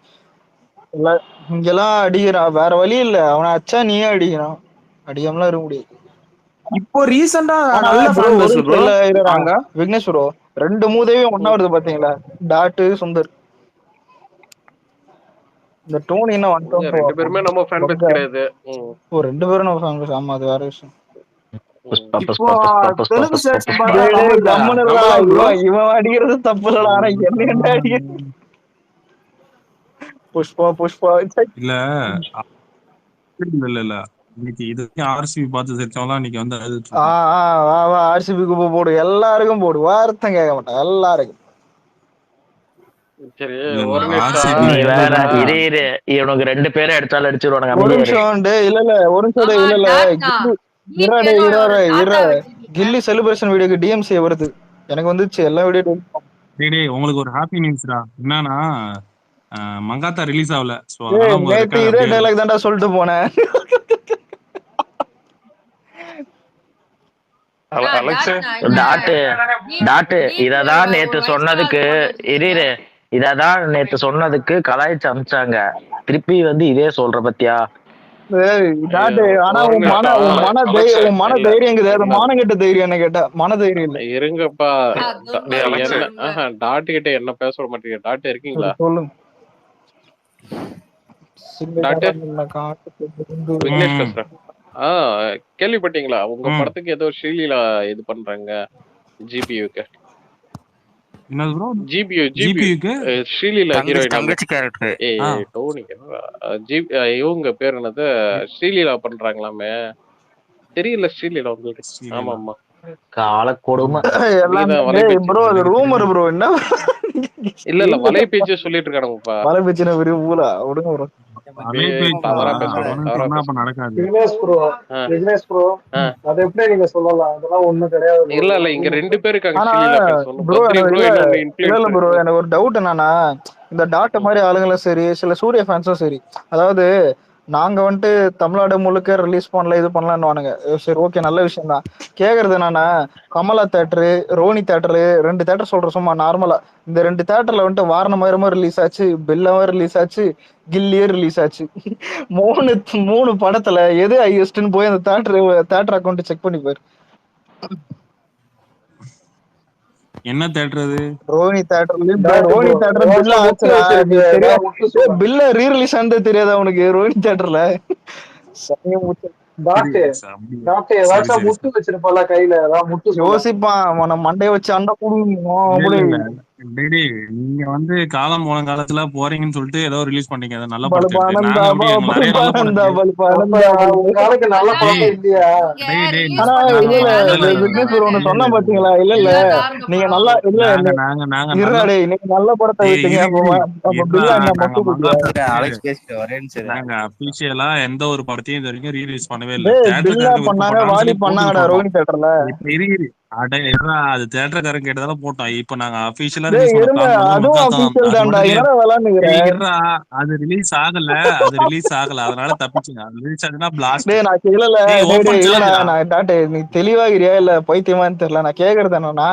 இல்ல இங்கெல்லாம் அடிக்கிறான், வேற வழி இல்ல. அவனை அச்சா நீயே அடிக்கிறான், அடிக்காமலாம் இருக்க முடியாது. இப்போ ரீசெண்டா ஆனா நல்ல bro, ஃபேன் ஒரு பேஸ் நிமிஷம் ப்ரோ இல்ல இருடா. அங்க. விக்னேஷ் ப்ரோ 2 மூதேவியும் ஒண்ணா வருது பாத்தீங்களா? டாட்டு சுந்தர். இந்த டோனி என்ன இங்க ரெண்டு பேருமே நம்ம ஃபேன் பேஸ் கிடையாது. ஓ 2 பேரும் நம்ம ஃபேன் பேஸ். ஆமா அது வேற விஷயம். புஷ்பா இப்போ புஷ்பா புஷ்பா புஷ்பா தெலுங்கு புஷ்பா ஸ்டேட்ஸ் புஷ்பா. பார்த்தா தமிழ்ல கம்மனுடா, நம்மதான் ப்ரோ. இவன் அடிக்கிறது தப்பு இல்லடா. ஆனா என்ன என்ன அடிக்கிறது? புஷ்பா புஷ்பா இல்ல இல்ல இல்ல இன்னைக்கு இது ஆர்சிபி பார்த்து தெரிச்சவங்களாம் இன்னைக்கு வந்து அழுதுட்டு இருக்காங்க. ஆர்சிபிக்கு போடு, எல்லாருக்கும் போடு, வார்த்தை கேட்க மாட்டான் எல்லாருக்கும். சரி இல்ல, ஒரு இல்ல, நிமிஷம் RCB நீ வேற வந்து இரு இவனுக்கு 2 பேரும் அடிச்சாலும் அடிச்சிருவானுங்க. ஒரு அமைதியா இரு. நிமிஷம் இல்ல இல்ல ஒரு நிமிஷம் இல்ல இல்ல கில்லி செலிப்ரேஷன் வீடியோக்கு டிஎம்சி வருது. எனக்கு வந்துச்சு எல்லா வீடியோ. டேய் உங்களுக்கு ஒரு ஹாப்பி நியூஸ்டா. என்னன்னா மங்காத்தா ரிலீஸ் ஆகல. சோ அதனால உங்க நேத்து ரெக்கார்ட் இதே அப்படியே இருக்கு. டைலாக் தான்டா சொல்லிட்டு போனேன். அலெக்ஸ் டாட்டு இததான் நேத்து சொன்னதுக்கு இரு இததான் நேத்து சொன்னதுக்கு கலாய்ச்சி அமிச்சாங்க. திருப்பி வந்து இதே சொல்ற பத்தியா? ஆனா உன் மன தைரியம் கிடையாது. மானங்கிட்ட தைரியம் என்ன கேட்டா மன தைரியம் இல்ல. இருங்கப்பா. டாட்டு கிட்ட என்ன பேச விட மாட்டீங்க? டாட்டு இருக்கீங்களா? சொல்லுங்க. விக்னேஷ் பேசுறேன். கேள்விப்பட்டீங்களா உங்க படத்துக்கு ஏதோ ஸ்ரீலீலா இது பண்றாங்க ஜிபியூக்கு? என்னது ப்ரோ? ஜிபியூக்கு ஸ்ரீலீலா ஹீரோயின் தங்கச்சி கேரக்டர். டோனி இவங்க பேர் என்னது ஸ்ரீலீலா பண்றாங்களாமே. தெரியல ஸ்ரீலீலா உங்களுக்கு? ஆமா ஆமா கால கொடுமை. இல்ல இல்ல வலை பேச்சு சொல்லிட்டு இருக்கானுங்கப்பா. வலை பேச்சு விரும்புலா விடுங்க. இல்ல இல்ல இங்க 2 பேர் இருக்காங்க. எனக்கு ஒரு டவுட் என்னன்னா, இந்த டாட் மாதிரி ஆளுங்களும் சரி சில சூர்யா ஃபேன்ஸும் சரி, அதாவது நாங்க வந்துட்டு தமிழ்நாடு முழுக்க ரிலீஸ் பண்ணல இது பண்ணலான்னு. சரி ஓகே நல்ல விஷயம் தான். கேக்குறது என்னன்னா, Kamala theatre, Rohini theatre 2 theatre சொல்ற சும்மா நார்மலா இந்த 2 தேட்டர்ல வந்துட்டு வாரணமாயிரமா ரிலீஸ் ஆச்சு, பெல்லாவும் ரிலீஸ் ஆச்சு, கில்லியே ரிலீஸ் ஆச்சு. 3 படத்துல எது ஹையஸ்ட்னு போய் அந்த தேட்டர் அக்கௌண்ட் செக் பண்ணி போயிரு. என்ன தேட்டர் அது? ரோனி தேட்டர் பில்ல ஆச்சுடா. பில்ல ரீ ரிலீஸ் ஆனதே தெரியாதா உனக்கு? ரோனி தேட்டர்ல யோசிப்பான் மண்டைய வச்சு அண்டை நீங்க வந்து காலம் போன காலத்துல போறீங்கன்னு சொல்லிட்டு ஏதோ ரிலீஸ் பண்ணீங்க. அதை நல்ல சொன்ன பாத்தீங்களா? இல்ல இல்ல நீங்க நல்லா இல்ல நீங்க நல்ல படத்தை அபிஷியலா எந்த ஒரு படத்தையும் இது வரைக்கும் ரீலீஸ் பண்ணவே இல்லை. பண்ணாங்க, வாலி பண்ணாங்கடா ரோஹினி தியேட்டர்ல. அது தியேட்டர்காரன் கேட்டதால போட்டோம். இப்ப நாங்க அபிஷியலா டேய் ரிலீஸ் பண்ண எருமை, பிளான் பண்ணது அதுவும் மங்காத்தா தான். அபிஷியல் அது தான்டா, மட்டும் என்னடா விளாண்டுங்கிற? அது ரிலீஸ் ஆகல. அதனால தப்பிச்சுங்க. அது ரிலீஸ் ஆகுதுன்னா பிளாஸ்ட். டேய் நான் கேளல. டேய் ஓபன் இல்லடா, சேலஞ்சுடா. நான் டாட்டே நீ தெளிவாகிறியா இல்ல பைத்தியமான்னு தெரியல. நான் கேக்குறது என்னன்னா,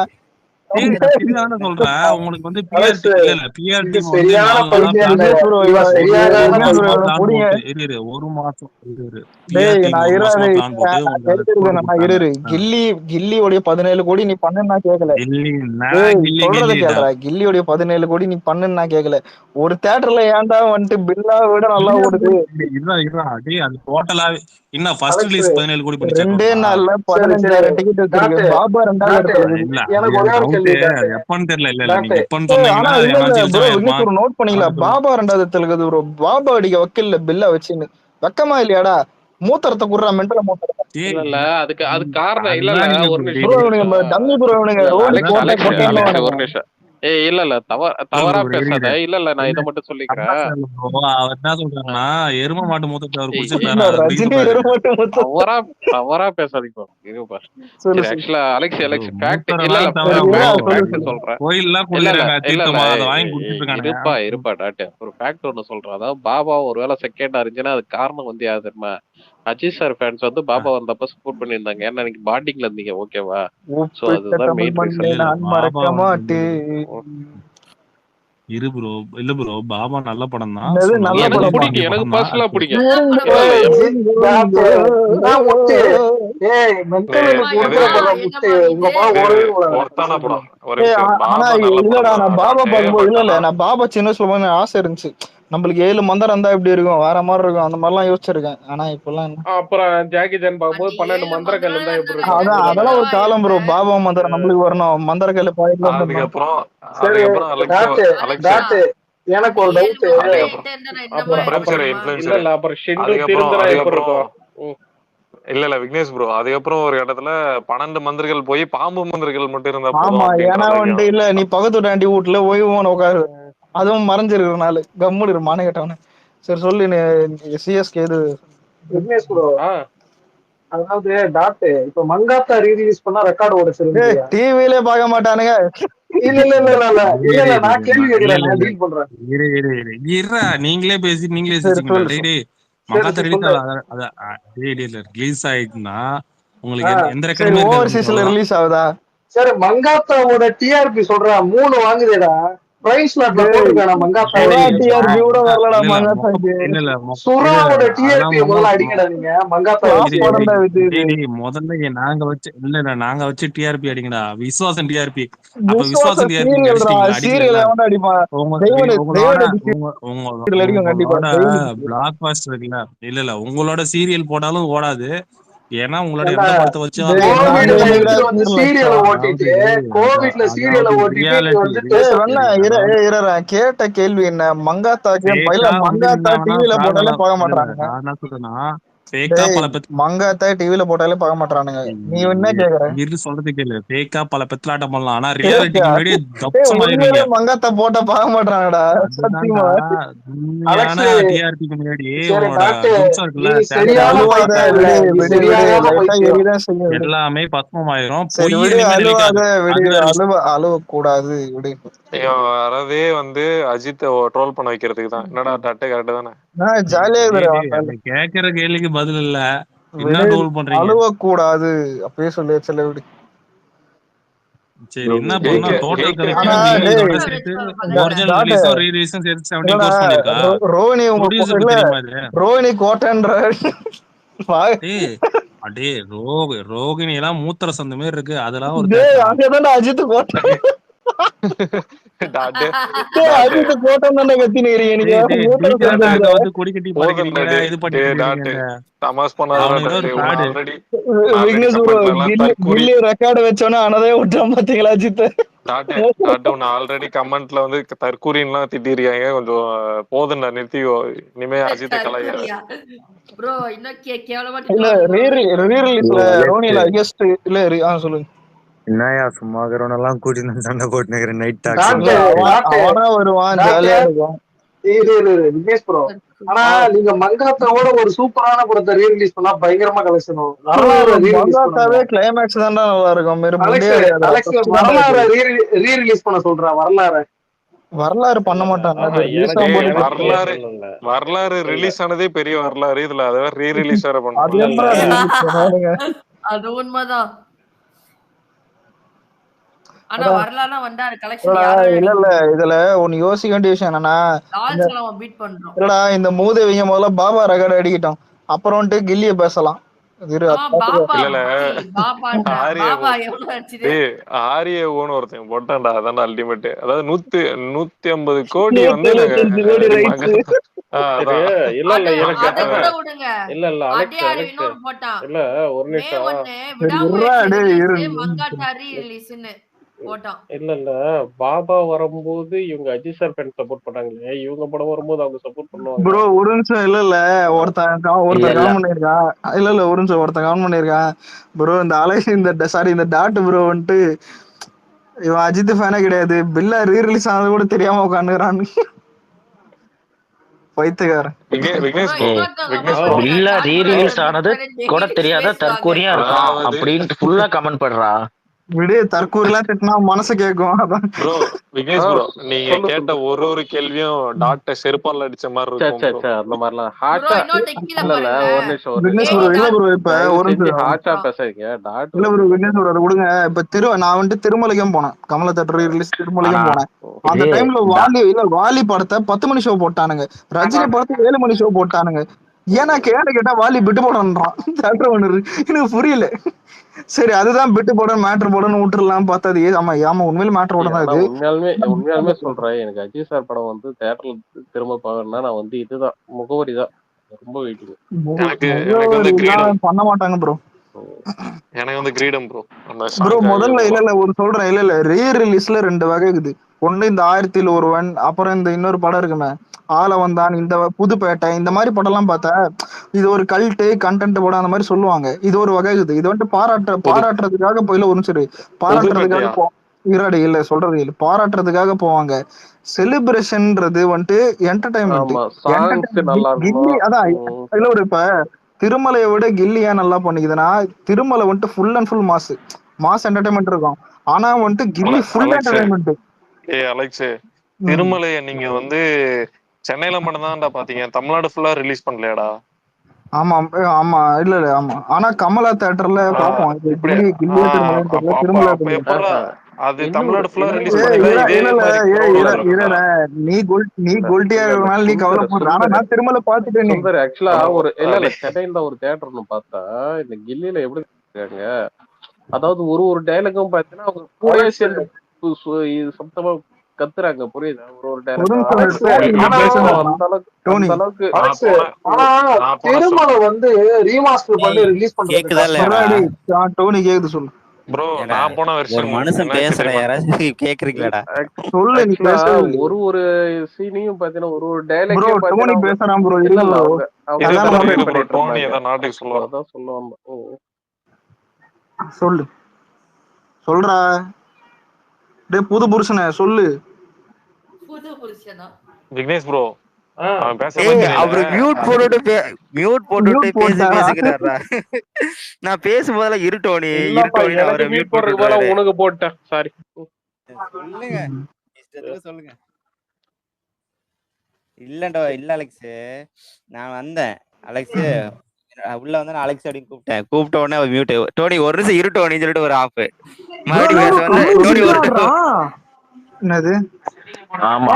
நான் தெளிவான சொல்றேன். உங்களுக்கு வந்து பிஆர்டி இல்ல பிஆர்டி வந்து சரியான 4 நாளா பைத்தியம். பிளான் சரியான போட்டு இரு 1 மாசம் இரு டேய் பிஆர்டிக்கு நான் 1 மாசமா இருடா, பிளான் போட்டு நான் உங்களுக்கு அதை கேக்குறது போட்டு என்னன்னா கொடுத்தாங்க. கில்லியோடைய 17 கோடி நீ பண்ணுன்னு நான் கேட்கல. கில்லி டேய் சொல்றத கில்லிடா. கேளுடா, கில்லியோடைய 17 கோடி நீ பண்ணுன்னு நான் கேட்கல. ஒரு தியேட்டர்ல ஏன்டா வந்துட்டு பில்லா விட நல்லா ஓடுது. டேய் அது டோட்டலாவே இன்னும் ஃபர்ஸ்ட் ரிலீஸ் 17 கோடி பண்ணி செக் 2 பண்ணுடா. நாள்ல 15,000 டிக்கெட் வச்சிருக்கு. பாபா 2வது இடத்துல இருக்குது. இல்ல எனக்கு அது ஒரே ஒரு டவுட். கேள்வி அது எப்பன்னு தெரியல. இல்ல நீங்க டாக்டர். எப்பன்னு ஆனா சொன்னீங்கன்னா இல்ல எவனாச்சும் ப்ரோ, இழுச்சவன் விக்னேஷ் இருப்பான். நோட் பண்ணீங்களா? பாபா 2வது இடத்துல இருக்குது ப்ரோ. பாபா அடிக்க வக்கீல்ல பில்ல வச்சுன்னு வெக்கமா இல்லையாடா? மூத்தரத்தை குடுறா, மென்டல மூத்தரத்தை. இல்ல அதுக்கு காரணம் இல்ல அதுதான் நீங்க ஒரு ப்ரோ நிமிஷம் இவனுங்க டம்மி ப்ரோ, இவனுங்க இல்ல ரோனி அலெக்ஸ் கோட்டை அலெக்ஸ் கொட்டைன்னு அலெக்ஸ் வானுங்க. ஒரு நிமிஷம். இல்ல தவறா பேசாத. இல்ல நான் இதை மட்டும் சொல்லிக்கிறேன். அவர் என்ன சொல்றாருன்னா எரும மாட்டு மூத்தத்தை அவர் குடிச்சிருந்தாரு. நான் அதை ரஜினி குடிக்க எருமாட்டு மூத்த. தவறா பேசாதீங்க. இருப்பா. சொல்லு சரி சொல்லு. ஆக்சுவலா அலெக்ஸ் ஃபேக்ட் மூத்தரெல்லாம் தவிர bro, ஃபேக்ட் சொல்றேன். கோயில்லாம் குடிக்கிறாங்க தீர்த்தமா அதை வாங்கி குடிச்சிட்டு இருக்கானுங்க. இருப்பா டாக்டர் ஒரு ஃபேக்ட் ஒன்னு சொல்றேன். அதாவது பாபா ஒருவேளை செகண்டா இருந்துச்சுன்னா அது காரணம் வந்து யாரு தெரியுமா? அஜித் சார் ஃபேன்ஸ் வந்து பாபா வந்தப்ப சப்போர்ட் பண்ணியிருந்தாங்க. ஏன்னா நீங்க பாண்டிங்ல இருந்தீங்க. ஓகேவா? சோ உப்பிட்ட அதுதான் தமிழ் மெயின் மண்ணை ரீசன். நான் பாபா மறக்க வந்து மாட்டேன். இரு ப்ரோ, இல்ல ப்ரோ, பாபா நல்ல படம் தான். என்னது நல்ல எனக்கு படமா? பிடிக்கும். எனக்கு பர்சனலா பிடிக்கும். ஆனா இல்லடா, நான் பாபா பார்க்கும்போது இல்ல நான் பாபா சின்ன சொல்லும்போது ஆசை இருந்துச்சு. நம்மளுக்கு 7 மந்திரம் இருந்தா எப்படி இருக்கும், வேற மாதிரி இருக்கும், அந்த மாதிரிலாம் யோசிச்சிருக்கேன். ஆனா இப்பெல்லாம் அப்புறம் ஜாக்கி ஜான் பார்க்கும்போது 12 மந்திர கல் இருந்தா எப்படி இருக்கும்? அதான் அதெல்லாம் ஒரு காலம் ப்ரோ. பாபா மந்திரம் நம்மளுக்கு வரணும், மந்திர கையில பாயிட்டு எனக்கு ஒரு டவுட். இல்ல அப்புறம் ஷிண்டு திருந்தரா எப்படி இருக்கும்? இல்ல விக்னேஷ் ப்ரோ, அதுக்கப்புறம் ஒரு இடத்துல 12 மந்திரிகள் போய் பாம்பு மந்திரிகள் மட்டும் இருந்தா ஆமா, ஏன்னா வந்துட்டு இல்ல நீ பக்கத்து டாண்டி வீட்டுல ஓய்வுன்னு உட்காரு, அதுவும் மறைஞ்சிருக்கிறனால கம்முனு இரு மானே கேட்டவனே. சரி சொல்லு, சிஎஸ்கே இது விக்னேஷ் ப்ரோ. அதாவது டாட் இப்ப மங்காத்தா ரீரிலீஸ் பண்ணா ரெக்கார்டு ஓட சொல்லுங்க. டிவிலே பார்க்க மாட்டானுங்க. இல்ல நான் கேள்வி கேக்குறேன், நான் டீல் பண்றேன். நீங்களே பேசி நீங்களே சிரிச்சீங்களா? மங்காத்தா ரிலீஸ் ஆயிடுச்சுன்னா உங்களுக்கு எந்த ரெக்கார்டுமே ஓவர்சீஸ்ல ரிலீஸ் ஆகுதா? சரி மங்காத்தாவோட டிஆர்பி சொல்றா 3 வாங்குதேடா. பிரைஸ் ஸ்லாட்ல போட்டுருக்கானா மங்காத்தா டிஆர்பி கூட வரலடா மங்காத்தாக்கு. சுறாவோட டிஆர்பி முதல்ல அடிங்கடா நீங்க. மங்காத்தா முதல்ல நாங்க வச்சு டிஆர்பி அடிங்கடா. விசுவாசம் டிஆர்பி. அப்ப விசுவாசம் டிஆர்பி சீரியல் எவன்டா அடிப்பான்? பிளாக் பாஸ்டர் இருக்குல்ல, இல்ல உங்களோட சீரியல் போட்டாலும் ஓடாது. ஏன்னா உங்களோட எந்த படத்தை வச்சு கேட்ட கேள்வி என்ன? மங்காத்தாக்கு மங்காத்தா டிவில போட்டாலே பார்க்க மாட்டாங்க. நான் சொல்றேன்னா மங்காத்தா டிவில போட்டாலே பார்க்க மாட்டானுங்க. நீ என்ன கேக்குற? சொல்றது கேளு. ஃபேக்கா பல பெத்தலாட்டம் பண்ணலாம். ஆனா ரியாலிட்டிக்கு முன்னாடி தப்சமாயிருவீங்க. மங்காத்தா போட்டா பார்க்க மாட்டாங்கடா. சத்தியமா டிஆர்பிக்கு முன்னாடி எல்லாமே பத்மமாயிரும். அழுவ கூடாது. வரதே வந்து அஜித் ட்ரோல் பண்ண வைக்கிறதுக்கு தான். என்னடா டாட்டே கரெக்ட் தானே? ஜாலியா கேக்குற கேள்விக்கு பதில் இல்ல. என்ன ட்ரோல் பண்றீங்க? அழுவ கூடாது அப்படியே சொல்லி சில விடு. சரி என்ன பண்ணா டோட்டல் கலெக்ஷன் சேர்த்து ஒரிஜினல் ரிலீஸும் ரீ-ரிலீஸும் சேர்த்து 70 கோர்ஸ் பண்ணிருக்கா. ரோஹினி கோட்டன்ற அடே ரோகிணி எல்லாம் மூத்திர சந்த மாதிரி இருக்கு. அதெல்லாம் ஒரு அங்கதான் அஜித் கோட்டை. அஜித் கோட்டை தானே கத்தினுக்கிறீங்க நீங்க. கொடி கட்டி படிக்கிறீங்க. இது பண்ணிட்டு ரெக்கார்டு வச்சோன்னா அனதே விட்டோம் பாத்தீங்களா அஜித்? ஆல்ரெடி கமெண்ட்ல வந்து தற்கூரின்லாம் திட்டிருக்காங்க. கொஞ்சம் போதுண்டா நிறுத்திக்கோ. இனிமே அஜித் கலாயா ப்ரோ இன்னும் கேவலமா ரீரிலீஸ்ல ரோனில ஹையஸ்ட் இல்ல சொல்லுங்க. என்னயா சும்மா இருக்கிறவனெல்லாம் கூட்டிட்டு சண்டை போட்டுக்கிறேன். நைட் அவனா வருவான், ஜாலியா இருக்கும். விக்னேஷ் ப்ரோ, ஆனா நீங்க மங்காத்தாவோட ஒரு சூப்பரான படத்தை ரீ ரிலீஸ் பண்ணா பயங்கரமா கலெக்ஷன் வரும். வரலாறு ரீ ரிலீஸ் மங்காத்தாவே பண்ணுங்க. கிளைமேக்ஸ் தான்டா நல்லா இருக்கும். மாரி அலெக்ஸ் முண்டே கிடையாது. அலெக்ஸ் வரலாறு ரீ ரிலீஸ் பண்ண சொல்றேன். வரலாறு பண்ண மாட்டாங்க. அது ரிலீஸ் ஆகும்போது வரலாறு ரிலீஸ் ஆனதே பெரிய வரலாறு. இதுல அதை ரீ ரிலீஸ் வேற அது பண்ணுவாங்க. என்ன ரிலீஸ் பண்ணுவாங்க? அது உண்மைதான். ஆனா வரலாறுலாம் வந்தா அது கலெக்ஷன் இல்லடா, யாரும் இல்ல இல்ல இதுல ஒன்னு யோசிக்க வேண்டிய விஷயம் என்னன்னா, லால் சலாம பீட் பண்றோம். இல்லடா இந்த மூதேவிங்க முதல்ல பாபா ரெக்கார்டு அடிக்கட்டும், அப்புறம் வந்துட்டு கில்லிய பேசலாம். இரு, அது பாப்பா இல்ல பாபா எவ்வளவு அடிச்சது? ஆரியன்னு ஒருத்தன் போட்டான்டா. அதான் அல்டிமேட். அதாவது 150 கோடி வந்து 175 கோடி ரைட்ஸ். இல்ல இல்ல எனக்கு அத கூட விடுங்க. இல்ல இல்ல அடியார் இன்னொன்னு போட்டான். இல்ல ஒரு மே நிமிஷம் 1 இருடா, விடாமுயற்சி டேய், இரு. ரிலீஸ் மங்காத்தாரி ரிலீஸ்னு போட்டான். இல்ல இல்ல பாபா வரும்போது இவங்க அஜித் சார் ஃபேன் சப்போர்ட் பண்ணாங்களே, இவங்க படம் வரும்போது அவங்க சப்போர்ட் பண்ணுவாங்க. ப்ரோ ஒரு நிமிஷம். இல்ல இல்ல ஒருத்தன் கமெண்ட் பண்ணிருக்கான். இல்ல இல்ல ஒரு நிமிஷம். ஒருத்தன் கமெண்ட் பண்ணிருக்கான். ப்ரோ இந்த இந்த சாரி இந்த டாட் ப்ரோ வந்துட்டு இவன் அஜித் ஃபேனே கிடையாது, பில்லா ரீ ரிலீஸ் ஆனது கூட தெரியாம உட்காந்துக்கிறான். பைத்தியக்காரன். இல்ல ரீ ரிலீஸ் ஆனது கூட தெரியாத தற்கூரியா இருக்கான் அப்படின்னு ஃபுல்லா கமெண்ட் பண்றா. விடு, தற்கூரிலாம் திட்டினா மனசு கேட்கும். ப்ரோ விக்னேஷ் ப்ரோ, நீங்க கேட்ட ஒரு கேள்வியும் டாக்ட செருப்பால அடிச்ச மாதிரி இருக்கும். அந்த மாதிரிலாம் விக்னேஷ் ப்ரோ இல்ல ப்ரோ, இப்ப ஒரு இல்ல ப்ரோ விக்னேஷ் ப்ரோ அதை விடுங்க. இப்ப நான் வந்துட்டு திருமலைக்கும் போனேன். கமல தேட்டர் ரிலீஸ் திருமலைக்கும் போனேன். அந்த டைம்ல வாலி படத்தை 10 மணி ஷோ போட்டானுங்க, ரஜினி படத்தை 7 மணி ஷோ போட்டானுங்க. ஏன்னா கேட்டா வாலி பிட்டு போடன்றான். தேட்டர் ஒண்ணு எனக்கு புரியல. சரி அதுதான் பிட்டு போட மேட்டர் போடன்னு விட்டுறலாம் பார்த்தா அது ஆமா உண்மையில மேட்டர் போட தான் இது. உண்மையாலுமே சொல்றேன், எனக்கு அஜித் சார் படம் வந்து தேட்டர்ல திரும்ப பாக்கணும்னா நான் வந்து இதுதான் முகவரி தான் ரொம்ப வெயிட்டிங். பண்ண மாட்டாங்க ப்ரோ. எனக்கு வந்து கிரீடம் ப்ரோ. ப்ரோ முதல்ல இல்ல ஒரு சொல்றேன். இல்ல ரீ ரிலீஸ்ல 2 வகை இருக்குது. ஒண்ணு இந்த 1000ல் ஒருவன், அப்புறம் இந்த இன்னொரு படம் இருக்குமே ஆள வந்தான், இந்த புதுப்பேட்டை, இந்த மாதிரி படம் எல்லாம் பார்த்தா இது ஒரு கல்ட்டு கண்டென்ட் படம் அந்த மாதிரி சொல்லுவாங்க. இது ஒரு வகை இருக்குது. இது வந்துட்டு பாராட்டுறதுக்காக போயில ஒரு சரி பாராட்டுறதுக்காக இராடி இல்ல சொல்றது இல்ல, பாராட்டுறதுக்காக போவாங்க. செலிப்ரேஷன்ன்றது வந்துட்டு என்டர்டைன்மெண்ட். அதான் இல்ல ஒரு இப்ப திருமலையை விட கில்லியா நல்லா பண்ணிக்குதுன்னா, திருமலை வந்துட்டு full and full mass entertainment இருக்கும். ஆனா வந்துட்டு கில்லி ஃபுல் என்டர்டைன்மெண்ட். அலெக்ஸ், திருமலையை நீங்க வந்து சென்னையில மட்டும் தான்டா பாத்தீங்க, தமிழ்நாடு ஃபுல்லா ரிலீஸ் பண்ணலையாடா? ஆமா ஆமா இல்ல ஆமா. ஆனா கமலா தியேட்டர்ல பாப்போம். அது தமிழ்நாடு ஃபுல்லா ரிலீஸ் நீ கோல்டியா இருக்கறனால நீ கவலைப்படுற. ஆனா நான் திருமலை பாத்துட்டேன். ஆக்சுவலா ஒரு இல்ல சென்னையில ஒரு தியேட்டர்னு பார்த்தா இந்த கில்லியில எப்படி இருக்காங்க, அதாவது ஒரு டயலாகும் பாத்தீங்கன்னா அவங்க கூடயே சேர்ந்து சத்தமா கத்துறாங்க. புரியுதா? ஒரு திருமலை வந்து ரீமாஸ்டர் பண்ணி ரிலீஸ் பண்றது. டோனி கேக்குது சொல்லு ப்ரோ. நான் போன வருஷம் ஒரு மனுஷன் பேசுற யாராவது கேக்குறீங்களாடா? சொல்லு நீ பேச. ஒரு சீனையும் பாத்தீங்கன்னா ஒரு டயலாக் ப்ரோ டோனி பேசறான் ப்ரோ. இல்ல அவங்க டோனி ஏதோ நாட்டுக்கு சொல்லுவாங்க. சொல்லு சொல்றா டேய் புது புருஷனே சொல்லு. புது புருஷனா விக்னேஷ் ப்ரோ அவரு மியூட் போட்டுட்டு பேசுகிறாரா? நான் பேசும்போதெல்லாம் இருட்டோனி அவரை மியூட் போடுறதுக்கு உனக்கு போட்டேன். சாரி சொல்லுங்க, இஷ்டத்துக்கு சொல்லுங்க. இல்ல அலெக்ஸ், நான் வந்தேன். அலெக்ஸ் உள்ள வந்து அலெக்ஸ் அப்படின்னு கூப்பிட்ட உடனே ஒரு மியூட். டோனி ஒரு நிமிஷம் இரு டோனின்னு சொல்லிட்டு ஒரு ஆஃப். மறுபடியும் பேச வந்து டோனி ஒரு என்னது? ஆமா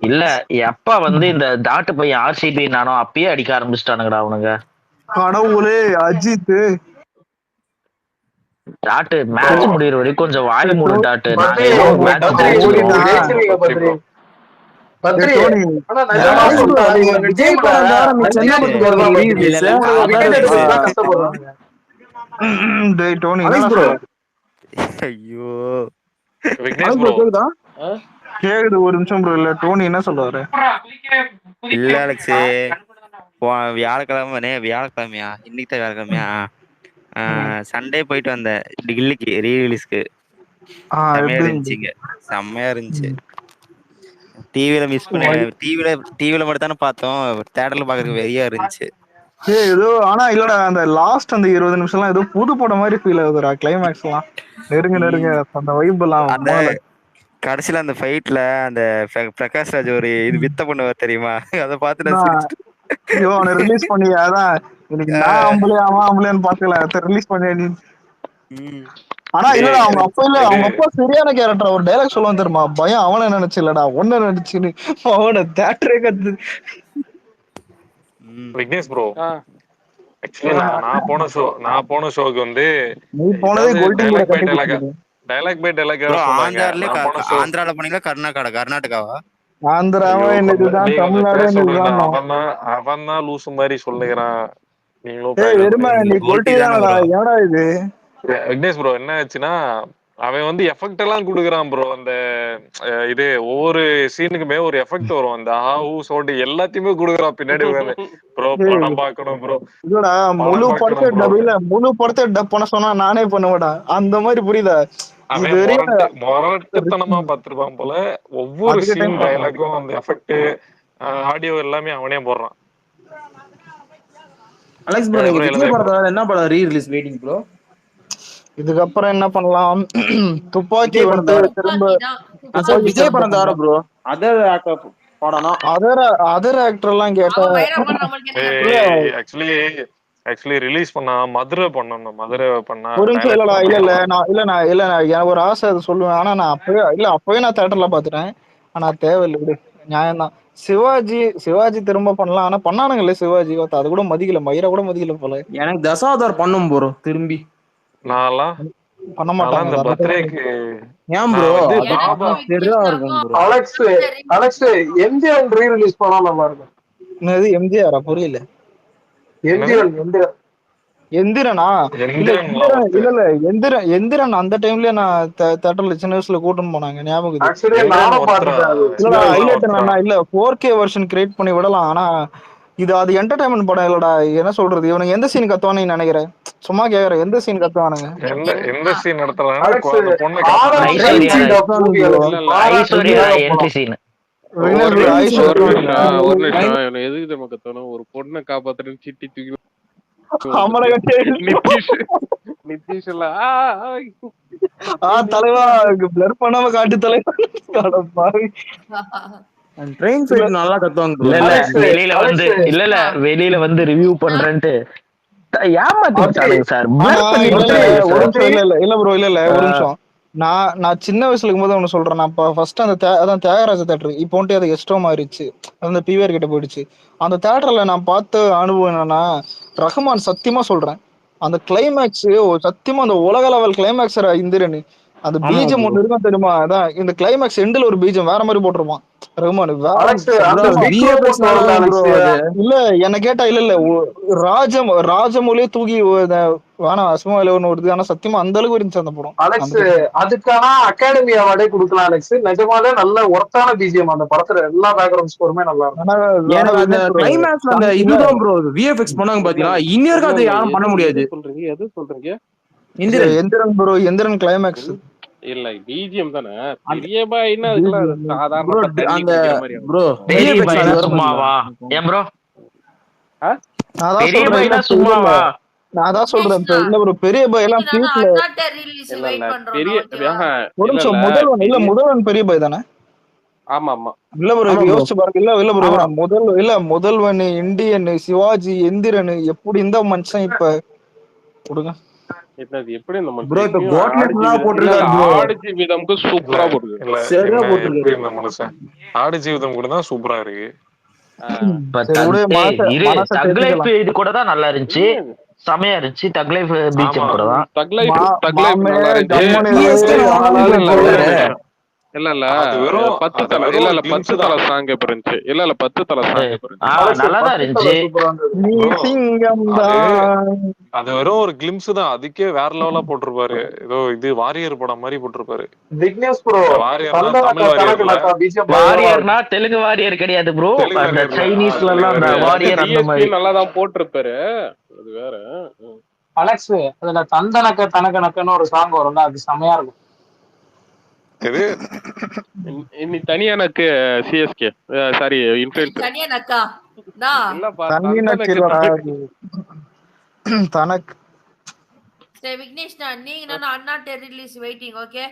இல்ல எப்ப வந்து இந்த டாட்டு பையன் ஆர்சிபி நானோ அப்பயே அடிக்க ஆரம்பிச்சிட்டானுங்கடா அவனுங்க. கடவுளே அஜித் டாட்டு மேட்ச் முடியற வரைக்கும் கொஞ்சம் வாய் மூடு டாட்டு. ஐயோ கேக்குது ஒரு நிமிஷம் ப்ரோ. இல்ல டோனி என்ன சொல்லுவாரு? இல்ல அலெக்ஸ், வியாழக்கிழமையா இன்னைக்கு தான் வியாழக்கிழமையா சண்டே போயிட்டு வந்தேன் கில்லிக்கு ரீ ரிலீஸ்க்கு. செம்மையா எப்படி இருந்துச்சுங்க. செம்மையா இருந்துச்சு. டிவில மிஸ் பண்ண டிவில மட்டும் தானே பார்த்தோம். தியேட்டர்ல பாக்குறதுக்கு வெறியா இருந்துச்சு. ஏதோ ஆனா இல்லடா அந்த லாஸ்ட் அந்த 20 நிமிஷம்லாம் ஏதோ புது படம் மாதிரி ஃபீல் ஆகுதுடா. கிளைமேக்ஸ் எல்லாம் நெருங்க அந்த வைப் எல்லாம் அந்த கடைசியில அந்த ஃபைட்ல அந்த பிரகாஷ் ராஜ் ஒரு இது வித்த பண்ணுவார் தெரியுமா? அதை பார்த்து நான் சிரிச்சிட்டு ஐயோ அவனை ரிலீஸ் பண்ணி அதான் இன்னைக்கு நான் ஆம்பளையான்னு பாக்கல ரிலீஸ் பண்ணி. ஆனா இல்லடா அவங்க அப்பா சரியான கேரக்டர். ஒரு டைலாக் சொல்லுவான் தெரியுமா, பயம் அவனை நினைச்சு இல்லடா ஒன்ன நினைச்சுன்னு அவனை தியேட்டரே கத்து. விக்னேஷ் ப்ரோ ஆக்சுவலி நான் போன ஷோக்கு வந்து நீ போனதே கோல்டன் கூட டைலாக் பை டைலாக் ஆந்திரால போனீங்களா கர்நாடகாவா? ஆந்திராவா என்னதுதான் தமிழ்நாடு என்னதுதான் அவன் தான் லூசு மாதிரி சொல்லுகிறான். நீங்களும் நீ சொல்லிட்டீதானடா ஏடா இது விக்னேஷ் ப்ரோ என்ன ஆச்சுன்னா அவன் வந்து எஃபெக்ட் எல்லாம் குடுக்குறான் ப்ரோ. அந்த இது ஒவ்வொரு சீனுக்குமே ஒரு எஃபெக்ட் வரும். அந்த ஆஹூ சோட்டு எல்லாத்தையுமே குடுக்குறான் பின்னாடி ப்ரோ. படம் பாக்கணும் ப்ரோ. இல்லடா முழு படத்தை டப் பண்ண சொன்னா நானே பண்ணுவேடா அந்த மாதிரி. புரியுதா? மொரட்டுத்தனமா பாத்துருப்பான் போல. ஒவ்வொரு சீன் டயலாக்கும் அந்த எஃபெக்ட் ஆடியோ எல்லாமே அவனே போடுறான். அலெக்ஸ் ப்ரோ நீங்க விஜய் படத்துல என்ன படம் ரீ ரிலீஸ் வெயிட்டிங் ப்ரோ? இதுக்கப்புறம் என்ன பண்ணலாம்? துப்பாக்கி வந்து திரும்ப விஜய் படம் தவிர ப்ரோ அதர் ஆக்டர் படம்னா அதர் ஆக்டர் எல்லாம் கேட்டா ஆக்சுவலி ரிலீஸ் பண்ணா மதுரை பண்ணணும். மதுரை பண்ணா ஒரு நிமிஷம் இல்ல ஒரு ஆசை அதை சொல்லுவேன். ஆனா நான் அப்பவே நான் தியேட்டர்ல பாத்துட்டேன். ஆனா தேவையில்லை விடு, நியாயம்தான். சிவாஜி திரும்ப பண்ணலாம். ஆனா பண்ணானுங்கல்ல சிவாஜி அது கூட மதிக்கல, மயிரை கூட மதிக்கல போல. எனக்கு தசாவதார் பண்ணும் ப்ரோ திரும்பி. பண்ண மாட்டாங்க ஏன் ப்ரோ? சரியா இருக்கும் bro. Alex MGR re release பண்ணா நல்லா இருக்கும். என்னது எம்ஜிஆரா? புரியல. எந்திரனா? இல்ல எந்திரன் அந்த டைம்லயே நான் தியேட்டர்ல சின்ன வயசுல கூட்டின்னு போனாங்க, ஞாபகம். இல்ல 4K வெர்ஷன் கிரியேட் பண்ணி விடலாம். ஆனா இது அது என்டர்டைன்மெண்ட் படம் இல்லடா. என்ன சொல்றது, இவனுக்கு எந்த சீன் கத்துவானு நினைக்கிறேன்? சும்மா கேக்குறேன், எந்த சீன் கத்துவானுங்க? எந்த சீன் நடத்துறாங்க? ஒரு பொண்ணை காப்பாத்துறேன்னு சிட்டி தூக்கி தலைவா பிளர் பண்ணாம காட்டு தலைவா. ட்ரெயின் ஃபைட் நல்லா கத்துவாங்க. வெளியில வந்து ரிவ்யூ பண்றேன்ட்டு ஏமாத்திட்டானுங்க சார். இல்ல ப்ரோ இல்ல ஒரு நிமிஷம். நான் சின்ன வயசுல இருக்கும்போது ஒண்ணு சொல்றேன். நான் ஃபர்ஸ்ட் அந்த அதான் தியாகராஜ தியேட்டர் இப்போ அது எஸ்டோ மாறிடுச்சு, அந்த பிவிஆர் கிட்ட போயிடுச்சு. அந்த தியேட்டர்ல நான் பார்த்த அனுபவம் என்னன்னா, ரஹ்மான் சத்தியமா சொல்றேன், அந்த கிளைமேக்ஸ் சத்தியமா அந்த உலக லெவல் கிளைமேக்ஸ் இந்திரன். அந்த பீஜம் ஒண்ணு இருக்கும் தெரியுமா? அதான் இந்த கிளைமேக்ஸ் எண்டில் ஒரு பீஜம் வேற மாதிரி போட்டிருப்பான் ரஹ்மான். இல்ல என்ன கேட்டா இல்ல ராஜமொழியே தூக்கி வேணாம் அசுமாவில ஒண்ணு வருது. ஆனா சத்தியமா அந்த அளவுக்கு இருந்துச்சு அந்த படம். அலெக்ஸ் அதுக்கான அகாடமி அவார்டே கொடுக்கலாம் அலெக்ஸ். நிஜமாலே நல்ல ஒர்த்தான பிஜிஎம் அந்த படத்துல. எல்லா பேக்ரவுண்ட் ஸ்கோருமே நல்லா இருக்கும். இதுதான் ப்ரோ விஎஃப்எக்ஸ் பண்ணாங்க பாத்தீங்களா, இன்னொரு அது யாரும் பண்ண முடியாது. எது சொல்றீங்க? எந்திரன் ப்ரோ, எந்திரன் கிளைமேக்ஸ் இல்ல பிஜிஎம் தானே. பெரியபா என்ன அதுக்குலாம் சாதாரண தண்ணி குடிக்கிற மாதிரி ப்ரோ. சும்மாவா ஏன் ப்ரோ? சும்மாவா? நான் அதான் சொல்றேன். இல்ல ஒரு பெரிய பாய் எல்லாம் முதல்வன் பெரிய பாய் தானே? ஆமா ஆமா. இல்ல ப்ரோ யோசிச்சு பாருங்க. இல்ல முதல்வன், இந்தியன், சிவாஜி, எந்திரன், எப்படி இந்த மனுஷன் இப்ப கொடுங்க. எப்படி இந்த ஆடு ஜீவிதம்க்கு சூப்பரா போட்டுருக்கு. ஆடு ஜீவிதம் கூட தான் சூப்பரா இருக்கு. இது கூட தான் நல்லா இருந்துச்சு, செமையா இருந்துச்சு. தக் லைஃப் பீச்சம் கூட தான். இல்ல 10 தலை இல்ல 10 தலை சாங் எப்ப இருந்துச்சு? இல்ல 10 தலை சாங் எப்ப இருந்துச்சு? நல்லாதான் இருந்துச்சு. அது வெறும் ஒரு கிளிம்ஸ் தான். அதுக்கே வேற லெவலா போட்டிருப்பாரு. ஏதோ இது வாரியர் படம் மாதிரி போட்டிருப்பாரு. விக்னேஷ் ப்ரோ வாரியர்னா தெலுங்கு வாரியர் கிடையாது ப்ரோ. அந்த சைனீஸ்ல எல்லாம் அந்த வாரியர் அந்த மாதிரி நல்லா தான் போட்டிருப்பாரு. அது வேற. அலெக்ஸ் அதுல தந்தனக்க தனக்கனக்கன்னு ஒரு சாங் வரும்ல, அது செமையா இருக்கும். எது நீ தனியா எனக்கு சிஎஸ்கே சாரி இன்ஃபுளுசர் தனியா நக்கா நான் இல்லப்பா தண்ணி நக்கிலடா தனக்கு. சரி விக்னேஷ் நீங்க நான் அண்ணா ரிலீஸ் வெயிட்டிங். ஓகே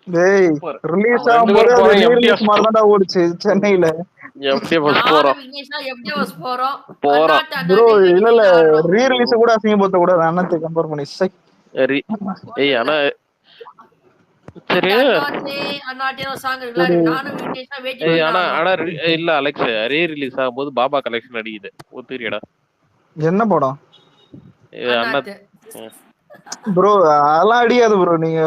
டேய் ரிலீஸ் ரெண்டு ஆகும்போது பேரும் அது போறோம் ரீ ரிலீஸ் எஃப்டிஎஸ் மாதிரி தான்டா ஓடுச்சு சென்னையில. எஃப்டிஎஸ் நானும் போறோம் விக்னேஷ் FDOS போறோம். போறோம் ப்ரோ இல்ல இல்ல ஆடுறோம். ரீ ரிலீஸ் கூட அசிங்கப்படுத்த கூடாது அண்ணத்தை கம்பேர் பண்ணி. ஏய் ஆனா சரி அண்ணாட்டே ஒரு சாங் இருக்குல்ல, நானும் விக்னேஷ் வெயிட்டிங் ஏய் ஆனா ஆடுறோம். ஆனா இல்ல அலெக்ஸ் ரீ ரிலீஸ் ஆகும்போது பாபா கலெக்ஷன் அடிக்குது ஒத்துறியடா. என்ன படம் அண்ணா அண்ணாத்து ப்ரோ? அதெல்லாம் அடிக்காது ப்ரோ. நீங்க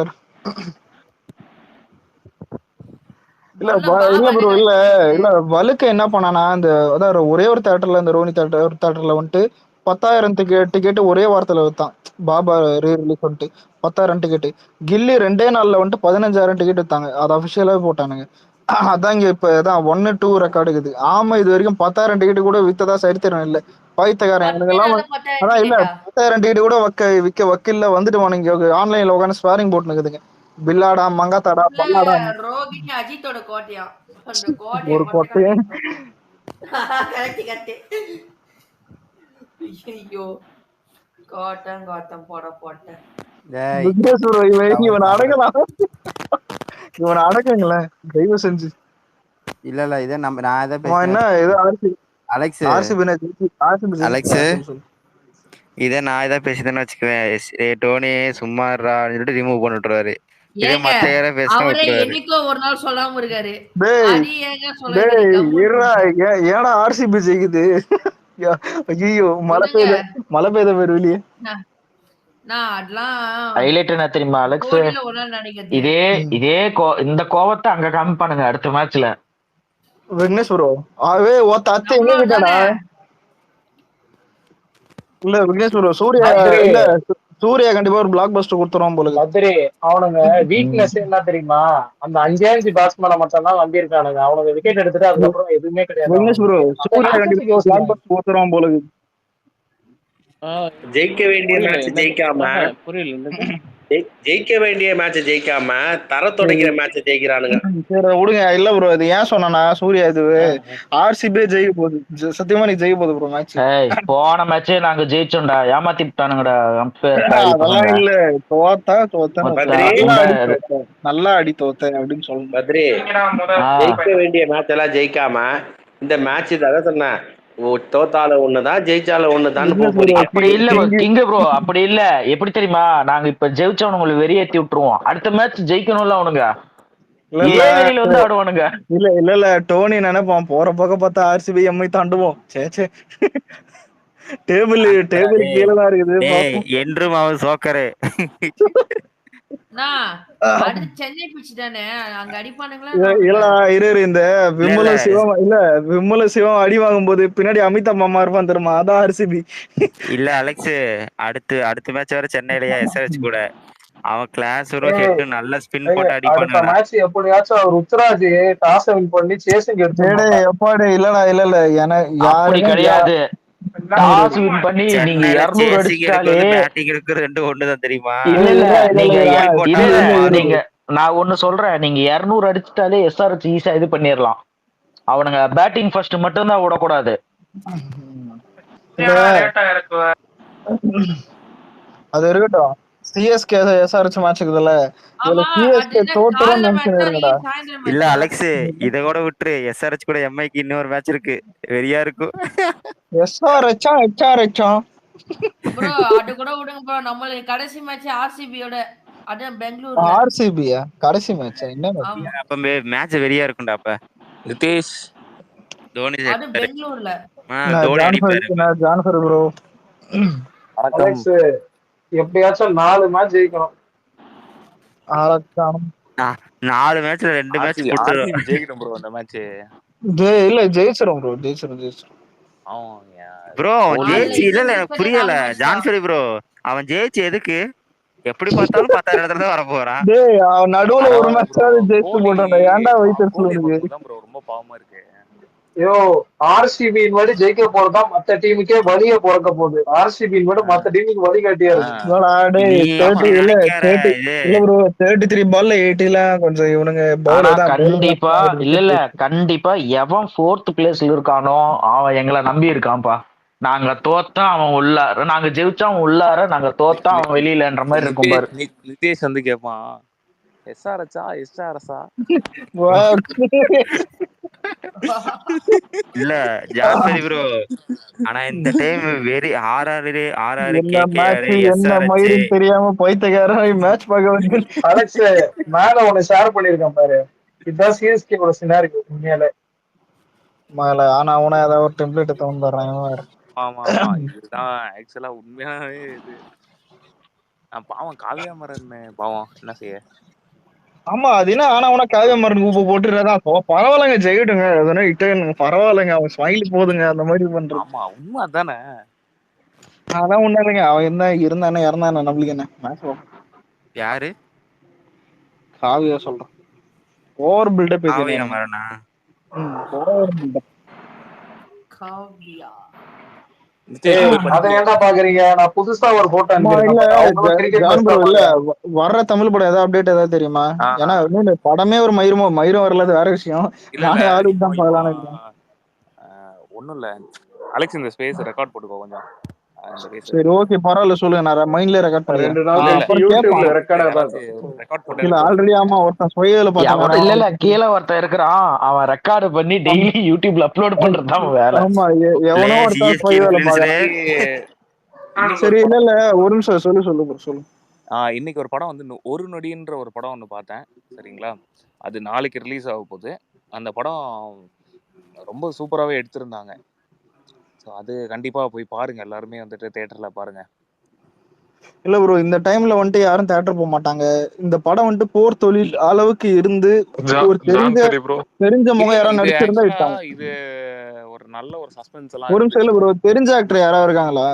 இல்ல இல்ல ப்ரோ இல்ல இல்ல வலுக்க என்ன பண்ணானா இந்த அதாவது ஒரே ஒரு தியேட்டர்ல இந்த ரோனி தியேட்டர்ல வந்துட்டு 10,000 டிக்கெட் ஒரே வாரத்துல வித்தான். பாபா ரீ ரிலீஸ் வந்துட்டு 10,000 டிக்கெட். கில்லி 2 நாள்ல வந்துட்டு 15,000 டிக்கெட் வித்தாங்க. அது அபிஷியலாவே போட்டானுங்க. அதான் இங்க இப்ப இதான் 1-2 ரெக்கார்டு இருக்குது. ஆமா இது வரைக்கும் 10,000 டிக்கெட் கூட வித்ததா சரித்திரம் இல்ல. பைத்தக்காரன் எனக்கு எல்லாம் அதான் இல்ல 10,000 டிக்கெட் கூட விக்க வக்கீல்ல வந்துட்டு வாங்க ஆன்லைன்ல உட்காந்து ஸ்பாரிங் போட்டுனுக்குதுங்க. பில்லாடா மங்காத்தாடா பல்லாடா ரோகிணி அஜித்தோட கோட்டையா அந்த ஒரு கோட்டையே. ஐயோ கோட்டம் போட போட்டேன். இவன் அடங்கலாம். இவன் அடக்குங்களேன் தயவு செஞ்சு. இல்ல இதை நான் எதை என்ன அலெக்ஸ் இதை நான் எதாவது பேசுறேன்னு வச்சுக்குவேன். டோனி சும்மாறா சொல்லிட்டு ரிமூவ் பண்ணி விட்டுருவாரு. இதே மத்த யாரும் பேசினா விட்டுருவாரு. என்னைக்கோ ஒரு நாள் சொல்லாம இருக்காரு. ஏடா ஆர்சிபி ஜெயிக்குது. ஐயோ மழை பெய்த பேர் வெளியே. ஹைலைட் என்ன தெரியுமா அலெக்ஸ்? இந்த கோவத்தை அங்க காமிப்பானுங்க அடுத்த மேட்ச்ல. விக்னேஷ் ப்ரோ அவே அத்தை எங்க கிட்டடா? இல்ல விக்னேஷ் ப்ரோ சூர்யா கண்டிப்பா ஒரு பிளாக் பஸ்டர் கொடுத்துருவான் போல. மதுரை அவனுங்க வீக்னஸ் என்ன தெரியுமா? அந்த 5 பேட்ஸ்மேனை மட்டும் தான் வந்திருக்கானுங்க. அவனுங்க விக்கெட் எடுத்துட்டு அதுக்கப்புறம் எதுவுமே கிடையாது. விக்னேஷ் ப்ரோ சூர்யா கண்டிப்பா பிளாக் பஸ்டர் கொடுத்துருவான் போல. ஜெயிக்க வேண்டிய மேட்ச் ஜெயிக்காம ஜெயிக்க வேண்டிய மேட்ச் ஜெயிக்காம தர துடைக்கிற மேட்ச் ஜெயிக்கிறானுங்க. சரி விடுங்க. இல்ல ப்ரோ இது ஏன் சொன்னா சூர்யா இது ஆர்சிபி ஜெயிக்க போகுது. சத்தியமா நீ ஜெயிக்க போகுது ப்ரோ மேட்ச். போன மேட்சே நாங்க ஜெயிச்சோம்டா. ஏமாத்திட்டானுங்கடா. அதெல்லாம் இல்ல தோத்தா நல்லா அடி தோத்தேன் அப்படின்னு சொல்லுங்க. பத்ரி ஜெயிக்க வேண்டிய மேட்ச் எல்லாம் ஜெயிக்காம இந்த மேட்ச் அதான் சொன்னேன். தோத்தால ஒண்ணுதான் ஜெயிச்சால ஒண்ணுதான். அப்படி இல்ல கிங் ப்ரோ அப்படி இல்ல. எப்படி தெரியுமா? நாங்க இப்ப ஜெயிச்சவனுங்களை வெறியேத்தி விட்டுருவோம். அடுத்த மேட்ச் ஜெயிக்கணும்ல அவனுங்க வந்து ஆடுவானுங்க. இல்ல டோனி நினைப்பான் போற பக்கம் பார்த்தா ஆர்சிபி எம்ஐ தாண்டுவோம். சே டேபிள் கீழே தான் இருக்குது என்றும் அவன் சோக்கரு. சென்னை பிச்சு தானே அங்க அடிப்பானுங்களா? இல்ல இந்த விமல சிவம் அடி வாங்கும் போது பின்னாடி அமிதா மாமா இருப்பான் தெரியுமா? அதான் ஆர்சிபி. இல்ல அலெக்ஸ் அடுத்த மேட்ச் வர சென்னையிலயா எஸ்ஆர்எச் கூட அவன் கிளாஸ் ஹெட் நல்ல ஸ்பின் போட்டு அடிப்பானுங்க. மேட்ச் எப்படியாச்சும் அவர் ருத்ராஜ் டாஸ் வின் பண்ணி சேசிங் எடுத்து எப்பாடி இல்ல யாரு கிடையாது. டாஸ் வின் பண்ணி நீங்க 200 அடிச்சாலே பேட்டிங் எடுக்கிறது ரெண்டு ஒண்ணுதான் தெரியுமா? நீங்க நான் ஒண்ணு சொல்றேன். நீங்க 200 அடிச்சிட்டாலே எஸ்ஆர்எச் ஈஸியா இது பண்ணிடலாம். அவனுங்க பேட்டிங் ஃபர்ஸ்ட் மட்டும் தான் விடக்கூடாது. அது இருக்கட்டும். சிஎஸ்கே எஸ்ஆர்எச் மேட்ச் இருக்குதுல்ல, இதுல சிஎஸ்கே தோத்துரும் நினைச்சுறீங்கடா. இல்ல அலெக்ஸ் இத கூட விட்டுரு. எஸ்ஆர்எச் கூட எம்ஐக்கு இன்னொரு மேட்ச் இருக்கு. வெறியா இருக்கும். எஸ்ஆர்எச் ஹெச்ஆர்எச் ப்ரோ அது கூட விடுங்க ப்ரோ. நம்ம கடைசி மேட்ச் ஆர்சிபியோட அது பெங்களூர். ஆர்சிபியா கடைசி மேட்ச்? என்ன அப்ப மேட்ச் வெறியா இருக்கும்டா. அப்ப நிதேஷ் தோனி அது பெங்களூர்ல தோனி அடிப்பாரு. ஜான்ஃபர் ப்ரோ அலெக்ஸ் எப்படியாச்சும் 4 மேட்ச் ஜெயிக்கணும். 4 மேட்ச்ல 2 மேட்ச் ஜெயிக்கணும் ப்ரோ அந்த மேட்ச். இல்ல ஜெயிச்சிரும் ப்ரோ. ப்ரோ ஜெயிச்சு இல்ல எனக்கு புரியல ஜான்ஃபரி ப்ரோ. அவன் ஜெயிச்சு எதுக்கு? எப்படி பார்த்தாலும் 10,000 இடத்துல தான் வர போறான். டேய் அவன் நடுவுல ஒரு மேட்ச் ஜெயிச்சு போட்டான்டா. ஏன்டா வெயிட்டர்ஸ் சொல்லுங்க ப்ரோ ரொம்ப பாவமா இருக்கு. ஐயோ ஆர்சிபியின் வாடி ஜெயிக்க போறதுதான் மத்த டீமுக்கே வழிய பிறக்க போகுது. ஆர்சிபியின் வாடி மத்த டீமுக்கு வழிகாட்டியா இருக்கு. இல்லடா, டேய், நீ 30 இல்ல நினைக்கிற 30 இது இல்ல ப்ரோ, 33 பால்ல 80 கொஞ்சம் இவனுங்க ஆனா பவுலர் தான் கண்டிப்பா கண்டிப்பா எவன் 4th பிளேஸ்ல இருக்கானோ அவன் எங்களை நம்பி இருக்கான்ப்பா. நாங்க தோத்தா அவன் உள்ளார, நாங்க ஜெயிச்சா அவன் உள்ளார, நாங்க தோத்தா அவன் வெளியிலன்ற மாதிரி இருக்கும் பாரு. நிதேஷ் வந்து கேட்பான் எஸ்ஆர்எச்சா எஸ்ஆர்எஸ்ஆ இல்ல ஜாஃபரி ப்ரோ. ஆனா இந்த டைம் வெரி ஆர்ஆர் என்ன கேகேஆர் மேட்ச் என்ன எஸ்ஆர்எச் மயிரும் தெரியாம பைத்தியக்காரன் மேட்ச் பார்க்க வந்து அலெக்ஸ் மேல உன்னை ஷேர் பண்ணிருக்கேன் பாரு. இதுதான் சிஎஸ்கே சினாரியோ உண்மையில. மேல ஆனா அவனை ஏதாவது ஒரு டெம்ப்ளேட் தந்துடுறான். ஆமா இதுதான் ஆக்சுவலா உண்மையாவே இது. பாவம் காவியா மரன் பாவம் என்ன செய்ய. ஆமா அது என்ன, ஆனா அவனை காவிய மரன் கூப்ப போட்டுறதான் பரவாயில்லங்க, ஜெயிட்டுங்க அதனா இட்டுங்க பரவாயில்லைங்க, அவன் ஸ்மைல் போதுங்க அந்த மாதிரி பண்றது. ஆமா உண்மை அதானே. அதான் ஒண்ணு இல்லைங்க, அவன் என்ன இருந்தானே இறந்தானே நம்மளுக்கு என்ன மேட்ச். யாரு காவியா சொல்றான் ஓவர் பில்டப் காவியா எதுனே மரனா? Over buildup. காவ்யா அதை ஏன்டா பாக்குறீங்க? நான் புதுசா ஒரு போட்டோ இல்ல வர்ற தமிழ் படம் ஏதாவது அப்டேட் ஏதாவது தெரியுமா? ஏன்னா இன்னும் படமே ஒரு மயிரும் வரல, வேற விஷயம். நான் யாருக்கு தான் பார்க்கலான்னு இருக்கேன். ஒண்ணும் இல்ல அலெக்ஸ் இந்த ஸ்பேஸ் ரெக்கார்ட் போட்டுக்கோ கொஞ்சம். சரி ஓகே பரவாயில்ல, சொல்லுங்க, நான் மைண்ட்ல ரெக்கார்ட் பண்ணிக்கிறேன். ஆல்ரெடி ஆமா ஒருத்தன் சுயல பார்த்தேன். இல்ல கீழே ஒருத்தன் இருக்கிறான், அவன் ரெக்கார்டு பண்ணி டெய்லி யூடியூப்ல அப்லோட் பண்றதுதான் வேலை. ஆமா எவனோ ஒருத்தன் சுயல பாக்குறான். சரி இல்ல ஒரு நிமிஷம் சொல்லு. இன்னைக்கு ஒரு படம் வந்து ஒரு நொடின்ற ஒரு படம் ஒன்று பார்த்தேன். சரிங்களா, அது நாளைக்கு ரிலீஸ் ஆக போகுது. அந்த படம் ரொம்ப சூப்பராகவே எடுத்திருந்தாங்க. ஸோ அது கண்டிப்பா போய் பாருங்க, எல்லாருமே வந்துட்டு தியேட்டர்ல பாருங்க. இல்ல ப்ரோ, இந்த டைம்ல வந்துட்டு யாரும் தியேட்டர் போக மாட்டாங்க. இந்த படம் வந்துட்டு போர் தொழில் அளவுக்கு இருந்து ஒரு தெரிஞ்ச முகம் யாராவது நடிச்சிருந்தா விட்டாங்க. இது ஒரு நல்ல ஒரு சஸ்பென்ஸ் எல்லாம். ஒரு நிமிஷம் இல்ல ப்ரோ, தெரிஞ்ச ஆக்டர் யாராவது இருக்காங்களா?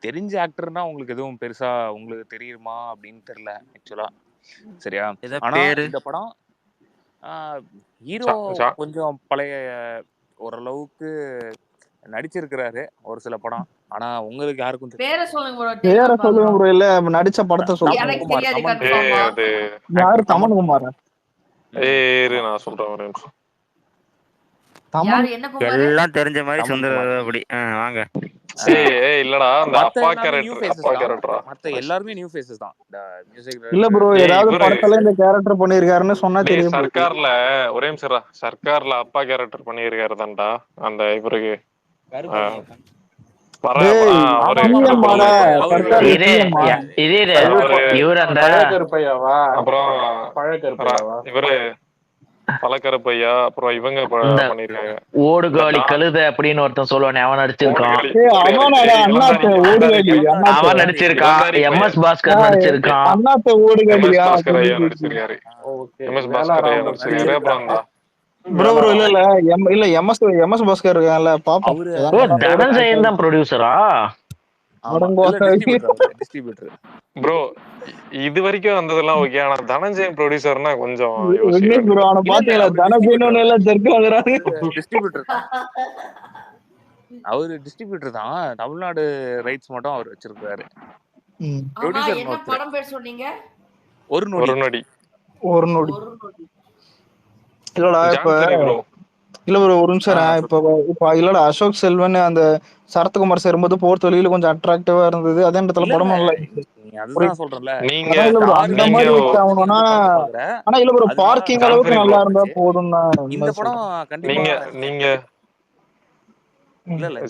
தெரிஞ்ச ஆக்டர்னா உங்களுக்கு எதுவும் பெருசா உங்களுக்கு தெரியுமா அப்படின்னு தெரியல ஆக்சுவலா. சரியா, ஆனா இந்த படம் ஹீரோ கொஞ்சம் பழைய ஓரளவுக்கு நடிச்சிருக்கிறாரு ஒரு சில படம். ஆனா உங்களுக்கு யாருக்கும் பேரை சொல்லுங்க ப்ரோ. இல்ல நடிச்ச படத்தை சொல்லுங்க. யாரு? தமன்குமார். நான் சொல்றேன் எல்லாம் தெரிஞ்ச மாதிரி சுந்தர அப்படி வாங்க. இல்லடா அந்த அப்பா கேரக்டர் மத்த எல்லாரும் நியூ ஃபேஸஸ் தான். இல்ல ப்ரோ, ஏதாவது படத்துல இந்த கேரக்டர் பண்ணிருக்காருன்னு சொன்னா தெரியும். சர்க்கார்ல ஒரே நிமிஷம், சர்க்கார்ல அப்பா கேரக்டர் பண்ணிருக்காரு தான்டா அந்த இவருக்கு. பழக்கருப்பையா, அப்புறம் இவங்க பண்ணிருக்காங்க ஓடுகாலி கழுத அப்படின்னு ஒருத்தன் சொல்லுவானே, அவன் நடிச்சிருக்கான். அவன் நடிச்சிருக்கான். எம்எஸ் பாஸ்கர் நடிச்சிருக்கான். ப்ரோ இல்ல எம்எஸ் பாஸ்கர் இருக்கான்ல பாப்போம். தனஞ்சயன் தான் ப்ரொடியூசரா? ப்ரோ இது வரைக்கும் வந்ததெல்லாம் ஓகே, ஆனா தனஞ்சயன் ப்ரொடியூசர்னா கொஞ்சம் அவரு டிஸ்ட்ரிபியூட்டர் தான். தமிழ்நாடு ரைட்ஸ் மட்டும் அவர் வச்சிருக்காரு. என்ன படம் பேர் சொன்னீங்க? ஒரு நொடி. இல்லடா இல்ல ப்ரோ ஒரு நிமிஷம், இப்ப இல்லடா அசோக் செல்வன் அந்த சரத்குமார் சேரும்போது போர் தொழில கொஞ்சம் அட்ராக்டிவா இருந்தது. அதே இடத்துல படம் நல்லா ஆனா இல்ல ப்ரோ, பார்க்கிங் அளவுக்கு நல்லா இருந்தா போதும் தான். நீங்க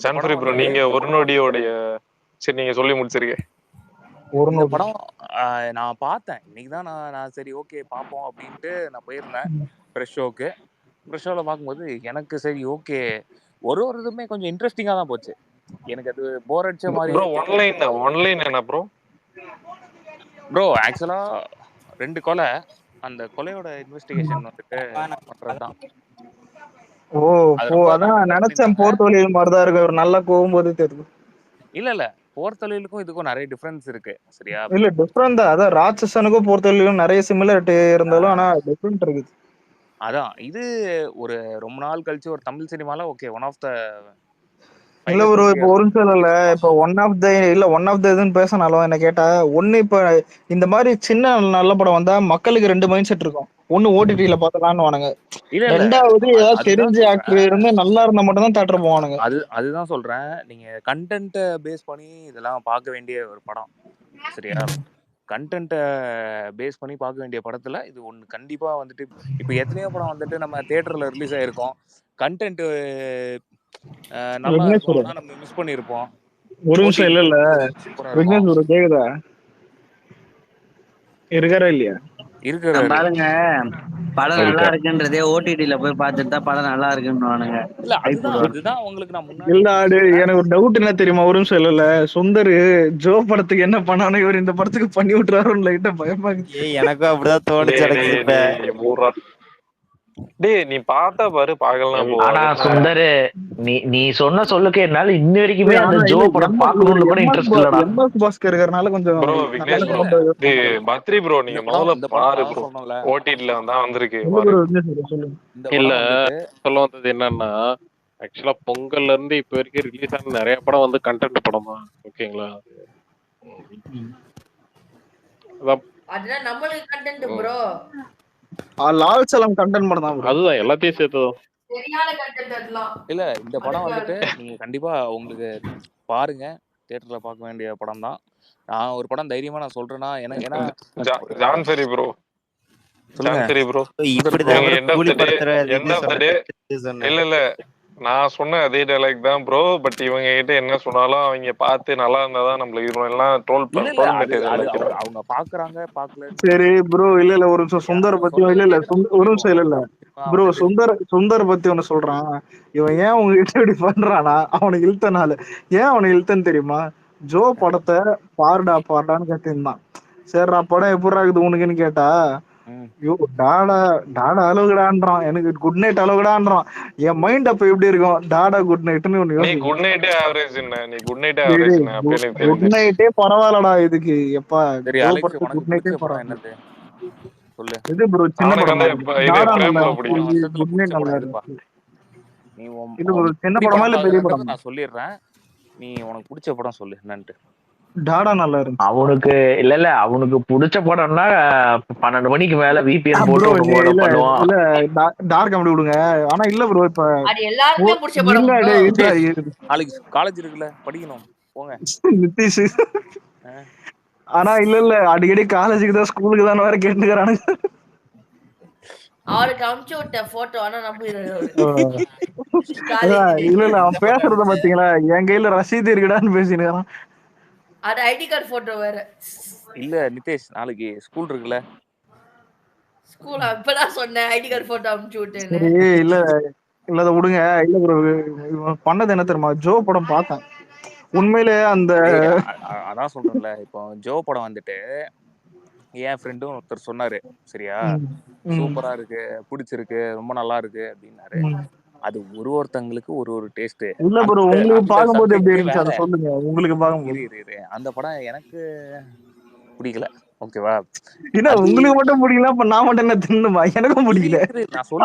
ஜான்ஃபரி ப்ரோ, நீங்க ஒரு நொடியோடைய சரி நீங்க சொல்லி முடிச்சிருக்கீங்க. இந்த படம் நான் பார்த்தேன் இன்னைக்குதான். நான் சரி ஓகே பாப்போம் அப்படின்ட்டு நான் போயிருந்தேன் ஃப்ரெஷ் ஷோக்கு. ஃப்ரெஷ் ஷோவில் பார்க்கும்போது எனக்கு சரி ஓகே ஒரு இதுவுமே கொஞ்சம் இன்ட்ரெஸ்டிங்காக தான் போச்சு. எனக்கு அது போர் அடிச்ச மாதிரி. ஒன்லைன் என்ன ப்ரோ ஆக்சுவலா 2 கொலை, அந்த கொலையோட இன்வெஸ்டிகேஷன் வந்துட்டு பண்றதுதான். அதான் நினைச்சேன் போர் தொழில் மாதிரிதான் இருக்கு. ஒரு நல்லா போகும்போது தெரியுது. இல்ல போர் தொழிலுக்கும் இதுக்கும் நிறைய டிஃபரன்ஸ் இருக்கு. சரியா, இல்ல டிஃபரண்ட் தான். அதான் ராட்சசனுக்கும் போர் தொழிலுக்கும் நிறைய சிமிலாரிட்டி இருந்தாலும் ஆனா டிஃபரண்ட் இருக்குது. அதான் இது ஒரு ரொம்ப நாள் கழிச்சு ஒரு தமிழ் சினிமால ஓகே ஒன் ஆஃப் த இல்ல ப்ரோ இப்போ ஒரு நிமிஷம் இல்ல இப்போ ஒன் ஆஃப் த இதுன்னு பேசினாலும் என்ன கேட்டா ஒண்ணு இப்ப இந்த மாதிரி சின்ன நல்ல படம் வந்தா மக்களுக்கு 2 மைண்ட் செட் இருக்கும். ஒண்ணு ஓடிடில பார்த்தலாம்னு வானுங்க, இல்ல இல்ல ரெண்டாவது ஏதாவது அதுதான் தெரிஞ்ச ஆக்டர் சொல்றேன். இருந்து நல்லா இருந்தா மட்டும் தான் தியேட்டர் போவானுங்க. அதுதான் சொல்றேன். நீங்க கண்டென்ட் பேஸ் பண்ணி இதெல்லாம் பார்க்க வேண்டிய ஒரு படம் சரியா? கண்டென்ட்டை பேஸ் பண்ணி பார்க்க வேண்டிய படத்துல இது ஒண்ணு கண்டிப்பா வந்துட்டு இப்ப எத்தனையோ படம் வந்துட்டு நம்ம தியேட்டர்ல ரிலீஸ் ஆயிருக்கோம். கண்டென்ட் நல்லா விக்னேஷ் இருக்கும், ப்ரோ ஆனா நம்ம மிஸ் பண்ணியிருப்போம். ஒரு நிமிஷம் இல்ல இல்ல சூப்பரா இருக்கும். விக்னேஷ் ப்ரோ கேக்குதா? இருக்காரா இல்லையா? இருக்கிறாரு. பாருங்க படம் நல்லா இருக்குன்றதே ஓடிடில போய் பார்த்துட்டு தான் படம் நல்லா இருக்குன்னு இல்ல அதுதான் உங்களுக்கு நான் முன்னாடி இல்ல ஆடு எனக்கு ஒரு டவுட் என்ன தெரியுமா? ஒரு நிமிஷம் இல்ல சுந்தர் ஜோ படத்துக்கு என்ன பண்ணானோ இவர் இந்த படத்துக்கு பண்ணி விட்டுறாருன்னு லைட்டா பயமா இருக்கு. எனக்கும் அப்படிதான் தோணுச்சு எனக்கு இப்ப. டேய் நீ பார்த்தா பாரு, பார்க்கலாம் போ. ஆனா சுந்தர் நீ சொன்ன சொல்லுக்கு என்னால இன்ன வரைக்குமே அந்த ஜோ படம் பார்க்கணும்னு கூட இன்ட்ரெஸ்ட் இல்லடா. எம்எஸ் பாஸ்கர் இருக்கறனால கொஞ்சம் ப்ரோ விக்னேஷ் ப்ரோ டேய் பத்ரி ப்ரோ நீங்க முதல்ல பாரு ப்ரோ, ஓடிடில தான் வந்திருக்கு பாரு. இல்ல சொல்ல வந்தது என்னன்னா ஆக்சுவலா பொங்கல்ல இருந்து இப்ப வரைக்கும் ரிலீஸ் ஆன நிறைய படம் வந்து கண்டென்ட் படம் தான். ஓகேங்களா? அதுதான் நம்மளுக்கு கண்டென்ட் ப்ரோ. லால் சலம் கண்டென்ட் படம் தான் ப்ரோ. அதுதான் எல்லாத்தையும் சேர்த்ததும். சரியான கண்டென்ட் அதெல்லாம். இல்ல இந்த படம் வந்துட்டு நீங்க கண்டிப்பா உங்களுக்கு பாருங்க, தியேட்டர்ல பார்க்க வேண்டிய படம் தான். நான் ஒரு படம் தைரியமா நான் சொல்றேன்னா ஏன்னா ஜான் ஃபெரி ப்ரோ இல்ல நான் சொன்ன அதே டைலாக் தான் ப்ரோ. பட் இவங்க கிட்ட என்ன சொன்னாலும் அவங்க பார்த்து நல்லா இருந்தாதான் நம்மளுக்கு எல்லாம் ட்ரோல் அவங்க பாக்குறாங்க பாக்கல. சரி ப்ரோ இல்ல ஒரு நிமிஷம் சுந்தர பத்தி இல்ல ஒரு நிமிஷம் இல்ல ப்ரோ சுந்தர பத்தி ஒண்ணு சொல்றான். இவன் ஏன் உங்ககிட்ட இப்படி பண்றானா? அவனுக்கு இழுத்தனால ஏன் அவனுக்கு இழுத்தன்னு தெரியுமா? ஜோ படத்தை பாருடான்னு கேட்டிருந்தான். சரிடா படம் எப்படி இருக்குது உனக்குன்னு கேட்டா ஐயோ டாடா அளவுடான்றான், எனக்கு குட் நைட் அளவுடான்றான். என் மைண்ட் அப்ப எப்படி இருக்கும்? டாடா குட் நைட்னு ஒண்ணு யோசிக்கும். குட் நைட்டே பரவாயில்லடா இதுக்கு. எப்பா குட் நைட்டே பரவாயில்ல. இது ப்ரோ சின்ன படம் குட் நைட் நல்லா இருக்கு. இது ஒரு சின்ன படமா இல்ல பெரிய படம்? நான் சொல்லிடுறேன், நீ உனக்கு பிடிச்ச படம் சொல்லு என்னன்ட்டு. டாடா நல்லா இருக்கு. அவனுக்கு இல்ல அவனுக்கு பிடிச்ச படம்னா 12 மணிக்கு மேல விபிஎன் போட்டு பண்ணுவான். இல்ல டார்க் அப்படி விடுங்க. ஆனா இல்ல ப்ரோ இப்ப அது எல்லாருக்கும் பிடிச்ச படம். நாளைக்கு காலேஜ் இருக்குல்ல, படிக்கணும் போங்க நிதிஷ். ஆனா இல்ல அடிக்கடி காலேஜுக்கு தான் ஸ்கூலுக்கு தான் வேற கேட்டுக்கிறானுங்க. அவருக்கு அனுப்பிச்சு விட்ட போட்டோ ஆனா நம்பிடுறாரு. இல்ல அவன் பேசுறத பாத்தீங்களா? என் கையில ரசீது இருக்குடான்னு பேசினுக்கிறான். அது ஐடி கார்டு போட்டோ வேற. இல்ல நிதேஷ் நாளைக்கு ஸ்கூல் இருக்குல்ல. ஸ்கூல் அப்பதான் சொன்னேன் ஐடி கார்டு போட்டோ அனுப்பிச்சு விட்டேன்னு. சரி இல்ல விடுங்க. இல்ல ப்ரோ பண்ணது என்ன தெரியுமா? ஜோ படம் பார்த்தேன் உண்மையிலே அந்த அதான் சொல்றேன்ல. இப்போ ஜோ படம் வந்துட்டு என் ஃப்ரெண்டும் ஒருத்தர் சொன்னாரு சரியா, சூப்பரா இருக்கு, பிடிச்சிருக்கு, ரொம்ப நல்லா இருக்கு அப்படின்னாரு. அது ஒருத்தங்களுக்கு ஒரு டேஸ்ட். இல்ல ப்ரோ உங்களுக்கு பாக்கும்போது எப்படி இருந்துச்சு அத சொல்லுங்க. உங்களுக்கு பாக்கும்போது அந்த படம் எனக்கு பிடிக்கல. ஓகேவா? இல்ல உங்களுக்கு மட்டும் பிடிக்கல, அப்ப நான் மட்டும் என்ன தின்னுமா? எனக்கும் பிடிக்கல.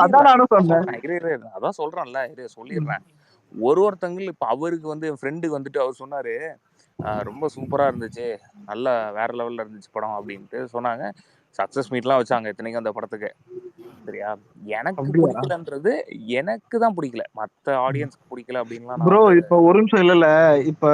அதான் நானும் சொன்னேன். அதான் சொல்றேன்ல சொல்லிடுறேன். ஒருத்தங்களுக்கு இப்ப அவருக்கு வந்து என் ஃப்ரெண்டுக்கு வந்துட்டு அவர் சொன்னாரு ரொம்ப சூப்பரா இருந்துச்சு, நல்லா வேற லெவல்ல இருந்துச்சு படம் அப்படின்ட்டு சொன்னாங்க. சக்சஸ் மீட்லாம் வச்சாங்க இத்தனைக்கும் அந்த படத்துக்கு சரியா. எனக்கு பிடிக்கலன்றது எனக்கு தான் பிடிக்கல, மத்த ஆடியன்ஸ்க்கு பிடிக்கல அப்படின்லாம். ப்ரோ இப்ப ஒரு நிமிஷம் இல்ல இப்ப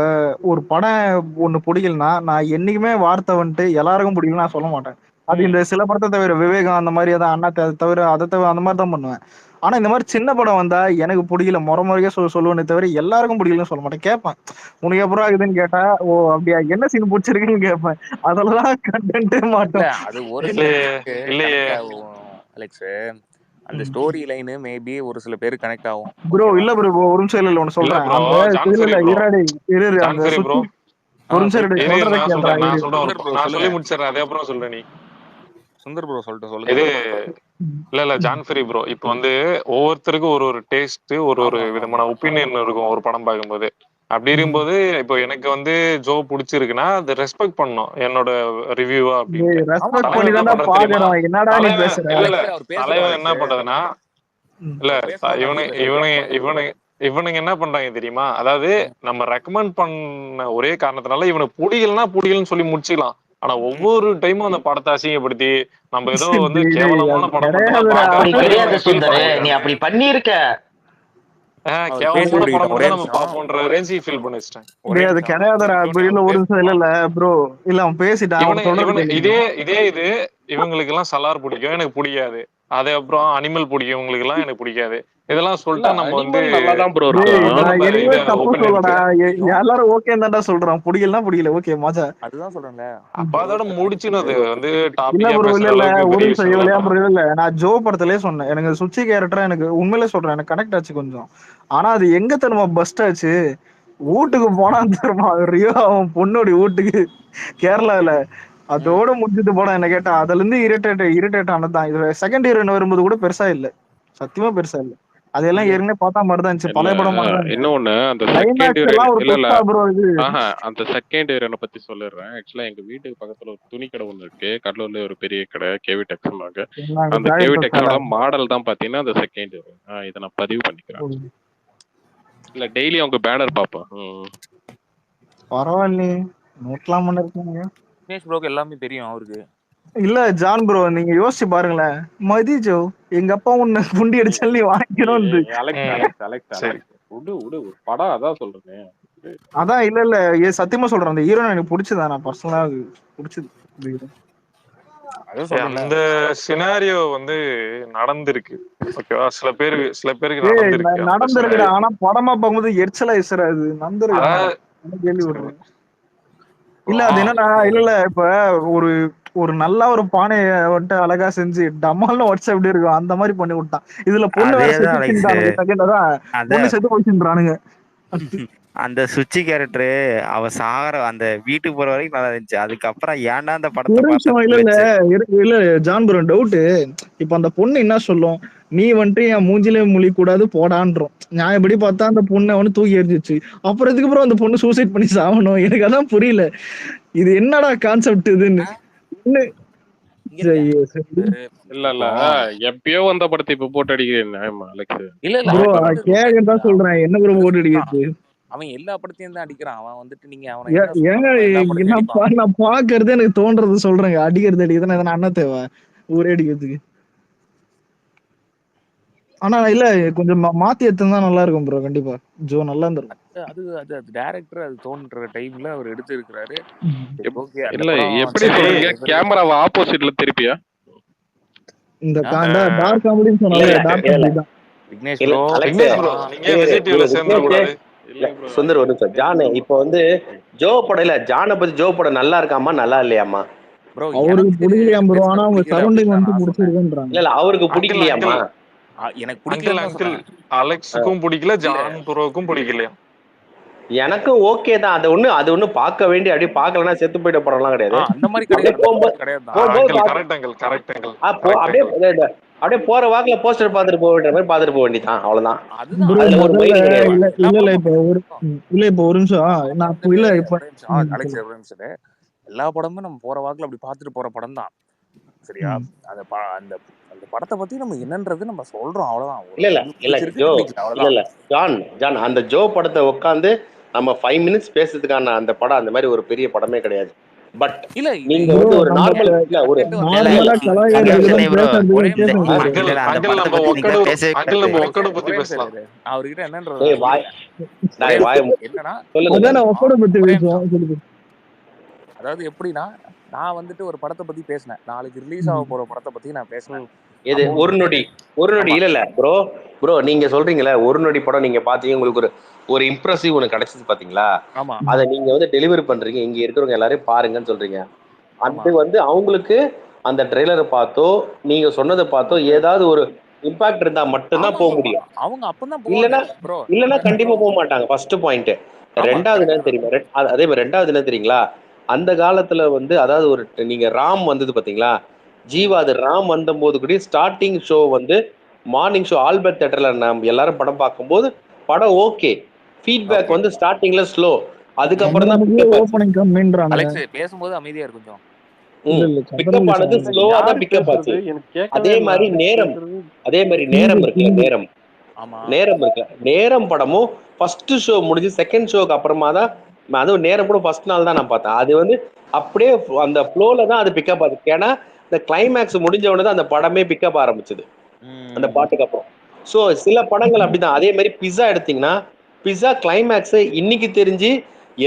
ஒரு படம் ஒண்ணு பிடிக்கலன்னா நான் என்னைக்குமே வார்த்தை வந்துட்டு எல்லாருக்கும் பிடிக்கல நான் சொல்ல மாட்டேன். அது இந்த சில படத்தை தவிர விவேகம் அந்த மாதிரி ஏதாவது அண்ணா தவிர அதை தவிர அந்த மாதிரி தான் பண்ணுவேன். ஆனா இந்த மாதிரி சின்ன படம் வந்தா எனக்கு பிடிக்கல முறையே சொல்லுவேனே தவிர எல்லாருக்கும் பிடிக்கலன்னு சொல்ல மாட்டேன். கேட்பேன் உனக்கு எப்பறம் ஆகுதுன்னு கேட்டா ஓ அப்படியா என்ன சீன் பிடிச்சிருக்குன்னு கேட்பேன். அதெல்லாம் கண்டென்ட்டே மாட்டேன். அது ஒரு அலெக்ஸ் அந்த ஸ்டோரி லைன் மேபி ஒரு சில பேர் கனெக்ட் ஆகும் ப்ரோ. இல்ல ப்ரோ ஒரு நிமிஷம் இல்ல ஒன்னு சொல்றேன். சுந்தர் ப்ரோ சொல்லிட்டு சொல்லுங்க. இல்ல ஜான்ஃபெரி ப்ரோ இப்ப வந்து ஒவ்வொருத்தருக்கும் ஒரு டேஸ்ட், ஒரு விதமான ஒப்பீனியன் இருக்கும் ஒரு படம் பார்க்கும்போது. அப்படி இருக்கும்போது இப்போ எனக்கு வந்து ஜோ பிடிச்சிருக்குன்னா அது ரெஸ்பெக்ட் பண்ணணும் என்னோட ரிவ்யூவா அப்படின்ட்டு. ரெஸ்பெக்ட் தலைவன் பண்ணி என்ன தான்டா பண்றது தெரியுமா? பாக்குறோம். என்னடா நீ தலைவன் பேசுற? இல்ல இல்ல அவர் பேசட்டும் தலைவன் என்ன அலெக்ஸ். பண்றதுன்னா இல்ல அவர் பேசணும், இவனுங்க என்ன பண்றாங்க தெரியுமா? அதாவது நம்ம ரெக்கமெண்ட் பண்ண ஒரே காரணத்தினால இவனுக்கு பிடிக்கலன்னு சொல்லி முடிச்சுக்கலாம். ஆனா ஒவ்வொரு டைமும் அந்த படத்தை அசிங்கப்படுத்தி நம்ம ஏதோ வந்து டேய், கேவலமான அது படம் மட்டும் தான் கிடையாதுடா. அப்படி பாக்குறோம்னு சொல்லி கிடையாது இவனுங்க ஃபீல் சுந்தரு, பண்ண நீ அப்படி பண்ணிருக்க. அவர் பேசி கேவலமான படம் முடிக்கட்டும், மட்டும் ஒரே தான் நம்ம நிமிஷம் பார்ப்போன்ற ரேஞ்சி ஃபீல் பண்ணி வச்சிட்டேன். ஒரே டேய், அது நிமிஷம். கிடையாதுடா. டோனி இல்ல அவர் ஒரு நிமிஷம். இல்ல ப்ரோ, இல்ல அவன் பேசிட்டான். அவர் சொல்றது கேளுங்க. இது இவங்களுக்கு எல்லாம் சலார் பிடிக்கும், எனக்கு பிடிக்காது. அது அப்புறம் அனிமல் பிடிக்கும், இவங்களுக்கு எல்லாம் எனக்கு பிடிக்காது. இதெல்லாம் சொல்லிட்டா நம்ம வந்து அனிமல் நல்லா தான் ப்ரோ டேய், இருக்கும். இதுதான் நான் நம்ம எதுவுமே இது தப்பு சொல்லடா. ஒப்பீனியன்ஸ். எல்லாரும் ஓகே தான்டா சொல்றான். பிடிக்கலனா பிடிக்கல. ஓகே மஜா. அதுதான் சொல்றேன்ல. அப்ப அதோட முடிச்சுனது வந்து இல்ல டாபிக்கா ப்ரோ, பேசுற இல்ல அளவுக்கு ஒரு பெரிய நிமிஷம். விஷயம் இல்லையா இல்ல. ப்ரோ, இல்ல நான் ஜோ படத்திலே சொன்னேன். எனக்கு சுச்சி கேரக்டர் எனக்கு உண்மையிலே சொல்றேன், எனக்கு கனெக்ட் ஆச்சு கொஞ்சம். ஆனா அது எங்க தெரியுமா பஸ்ட் ஆச்சு? வீட்டுக்கு போனான் தெரியுமா ரியோ, அவன் பொண்ணோட வீட்டுக்கு கேரளால. அதோட முடிஞ்சிட்டு போனா என்ன கேட்டா, அதுல இருந்து இரிட்டேட் ஆனதுதான். இது செகண்ட் ஹீரோயின் வரும்போது கூட பெருசா இல்ல, சத்தியமா பெருசா இல்ல. அதெல்லாம் ஏற்கனவே பார்த்தா மாதிரி தான் இருந்துச்சு, இல்ல பழைய படம் மாதிரி தான் இருந்துச்சு. இன்னொன்னு அந்த செகண்ட் கிளைமேக்ஸ் ஹீரோயின் எல்லாம் ஒரு இல்ல கொஸ்டா ப்ரோ இது. அந்த செகண்ட் ஹீரோயினை பத்தி சொல்லிடுறேன். ஆக்சுவலா எங்க வீட்டுக்கு பக்கத்துல ஒரு துணி கடை ஒண்ணு இருக்கு, கடலூர்ல ஒரு பெரிய கடை, கேவி டெக்ஸ்னாங்க. நாங்க அந்த ஜாய் கேவி பஸ்டால. டெக்ஸோட மாடல் தான் பாத்தீங்கன்னா அந்த செகண்ட் ஹீரோயின். இதை நான் பதிவு பண்ணிக்கிறேன். இல்ல டெய்லி அவங்க பேனர் பாப்பேன். பரவாயில்லையே, நோட்லாம் பண்ண இருக்காங்க. தினேஷ் ப்ரோக்கு எல்லாமே தெரியும் அவருக்கு. இல்ல ஜான் ப்ரோ, நீங்க யோசிச்சு பாருங்களேன். மதி ஜோ, எங்க அப்பா உன்னை குண்டி அடிச்சாலும் நீ வாங்கிக்கணும். ஒரு படம் அதான் சொல்றேன். அதான் இல்ல சத்தியமா சொல்றேன், அந்த ஹீரோயின் எனக்கு பிடிச்சதா, நான் பர்சனலா பிடிச்சது. அந்த சினாரியோ வந்து நடந்திருக்கு. ஓகேவா? சில பேருக்கு நடந்திருக்கு. நடந்திருக்குடா. ஆனா படமா பார்க்கும்போது எரிச்சலா இசராது நடந்திருக்கு. கேள்விப்படுறேன். இல்ல அது என்னன்னா, இல்ல இப்ப ஒரு ஒரு நல்ல ஒரு பானைய வந்துட்டு அழகா செஞ்சு டமால்னு உடச்சு எப்படி இருக்கும், அந்த மாதிரி பண்ணி விட்டான். இதுல பொண்ணு வேற அதேதான் அலெக்ஸ். பொண்ணு செத்து போச்சுன்றானுங்க. அந்த சுச்சி கேரக்டர் அவ சாகர அந்த வீட்டுக்கு போற வரைக்கும் நல்லா இருந்துச்சு. அதுக்கப்புறம் ஏன்டா அந்த படத்தை ஒரு நிமிஷம். பார்த்தா இல்ல ஜான் ப்ரோ, டவுட். இப்ப அந்த பொண்ணு என்ன சொல்லும், நீ வந்துட்டு என் மூஞ்சிலே முழி கூடாது போடான்றோம். நியாயப்படி பார்த்தா அந்த பொண்ணை வந்து தூக்கி எரிஞ்சிச்சு. அப்புறம் இதுக்கப்புறம் அந்த பொண்ணு சூசைட் பண்ணி சாகணும். எனக்கு அதான் புரியல, இது என்னடா கான்செப்ட் இதுன்னு. இல்ல எப்பயோ வந்த படத்தை இப்ப போட்டு அடிக்கிறேன் அலெக்ஸ். இல்ல கேட்கதான் சொல்றேன், என்ன ப்ரோ போட்டு அடிக்கிறது? அவன் எல்லா படத்தையும் தான் அடிக்கிறான். அவன் வந்துட்டு நீங்க ஏங்க நான் பாக்குறது எனக்கு தோன்றது சொல்றேங்க. அடிக்கிறது அண்ணா தேவை ஊரே அடிக்கிறதுக்கு. ஆனா இல்ல கொஞ்சம் மாத்தி எடுத்துதான் நல்லா இருக்கும் ப்ரோ. கண்டிப்பா ஜோ நல்லா இருந்திருக்கும். அது டைரக்டர் அது தோன்ற டைம்ல அவர் எடுத்து இருக்காரு. இல்ல எப்படி சொல்றீங்க, கேமராவை ஆப்போசிட்ல திருப்பியா? இந்த டார்க் காமெடின்னு சொன்னாலே டார்க் காமெடி தான். விக்னேஷ் ப்ரோ, சுந்தர் ஒரு நிமிஷம். ஜான் இப்போ வந்து ஜோ படம் இல்ல, ஜானை பத்தி ஜோ படம் நல்லா இருக்காமா நல்லா இல்லையாமா? அவருக்கு பிடிக்கலையா ப்ரோ, ஆனா அவங்க சரௌண்டிங் வந்து பிடிச்சிருக்குன்றாங்க. இல்ல அவருக்கு பிடிக்கலையாமா? எனக்கு பிடிக்கல. அலெக்ஸுக்கும் பிடிக்கல, ஜான் ப்ரோக்கும் பிடிக்கலையா? எனக்கும் ஓகே தான். அது ஒண்ணு பார்க்க வேண்டிய, அப்படியே பார்க்கலன்னா செத்து போயிட்ட படம்லாம் கிடையாது. அந்த மாதிரி கிடையாது. அப்படியே போற வாக்குல போஸ்டர் பாத்துட்டு போக வேண்டிய மாதிரி பாத்துட்டு போக வேண்டியதான், அவ்வளவுதான். இல்ல இப்ப ஒரு நிமிஷம். எல்லா படமும் நம்ம போற வாக்குல அப்படி பாத்துட்டு போற படம் தான், சரியா? அந்த படத்தை பத்தி நம்ம என்னன்றது நம்ம சொல்றோம், அவ்வளவுதான். இல்ல ஜான், அந்த ஜோ படத்தை உட்காந்து நம்ம 5 minutes பேசுறதுக்கான அந்த படம் அந்த மாதிரி ஒரு பெரிய படமே கிடையாது. பட் இல்ல நீங்க வந்து ஒரு நார்மல் அவர்கிட்ட என்னன்றது அதாவது எப்படின்னா, நான் வந்துட்டு ஒரு படத்தை பத்தி பேசினேன், நாளைக்கு ரிலீஸ் ஆக போற படத்தை பத்தி நான் பேசினேன். இது ஒரு நொடி இல்ல ப்ரோ நீங்க சொல்றீங்களா, ஒரு நொடி படம் நீங்க பாத்தீங்க, உங்களுக்கு ஒரு இம்ப்ரெசிவ் ஒண்ணு கிடைச்சது பாத்தீங்களா? அதை நீங்க வந்து டெலிவரி பண்றீங்க, இங்க இருக்கிறவங்க எல்லாரையும் பாருங்கன்னு சொல்றீங்க. அது வந்து அவங்களுக்கு அந்த ட்ரெய்லரை பார்த்தோ நீங்க சொன்னதை பார்த்தோ ஏதாவது ஒரு இம்பாக்ட் இருந்தா மட்டும்தான் போக முடியும். அவங்க அப்பதான் இல்லன்னா கண்டிப்பா போக மாட்டாங்க. First point. ரெண்டாவது என்ன தெரியுமா, அதே மாதிரி ரெண்டாவது என்ன தெரியுங்களா, அந்த காலத்துல வந்து அதாவது ஒரு நீங்க ராம் வந்தது பாத்தீங்களா, ஜீவா அது ராம் வந்த போது கூட ஸ்டார்டிங் ஷோ வந்து மார்னிங் ஷோ ஆல்பர்ட் தியேட்டர்ல நம்ம எல்லாரும் படம் பார்க்கும்போது படம் ஓகே, ஃபீட்பேக் வந்து ஸ்டார்டிங்ல ஸ்லோ, அதுக்கப்புறம் தான் பிக்கப் ஆச்சு. ஓபனிங் கம்மின்றாங்க. அலெக்ஸ் பேசும்போது அமைதியா இரு கொஞ்சம். பிக்கப் ஆனது ஸ்லோவா தான் பிக்கப் ஆச்சு. அதே மாதிரி நேரம் இருக்குல்ல, நேரம் ஆமா நேரம் படமும் ஃபர்ஸ்ட் ஷோ முடிஞ்சு செகண்ட் ஷோக்கு அப்புறமா தான், அதுவும் நேரம் கூட ஃபர்ஸ்ட் நாள் தான் நான் பார்த்தேன். அது வந்து அப்படியே அந்த ஃப்ளோல தான் அது பிக்கப் ஆச்சு. ஏன்னா இந்த கிளைமேக்ஸ் முடிஞ்ச உடனே தான் அந்த படமே பிக்கப் ஆரம்பிச்சது அந்த பாட்டுக்கு அப்புறம். ஸோ சில படங்கள் அப்படிதான். அதே மாதிரி பிஸா எடுத்தீங்கன்னா, பிஸா கிளைமேக்ஸ் இன்னைக்கு தெரிஞ்சு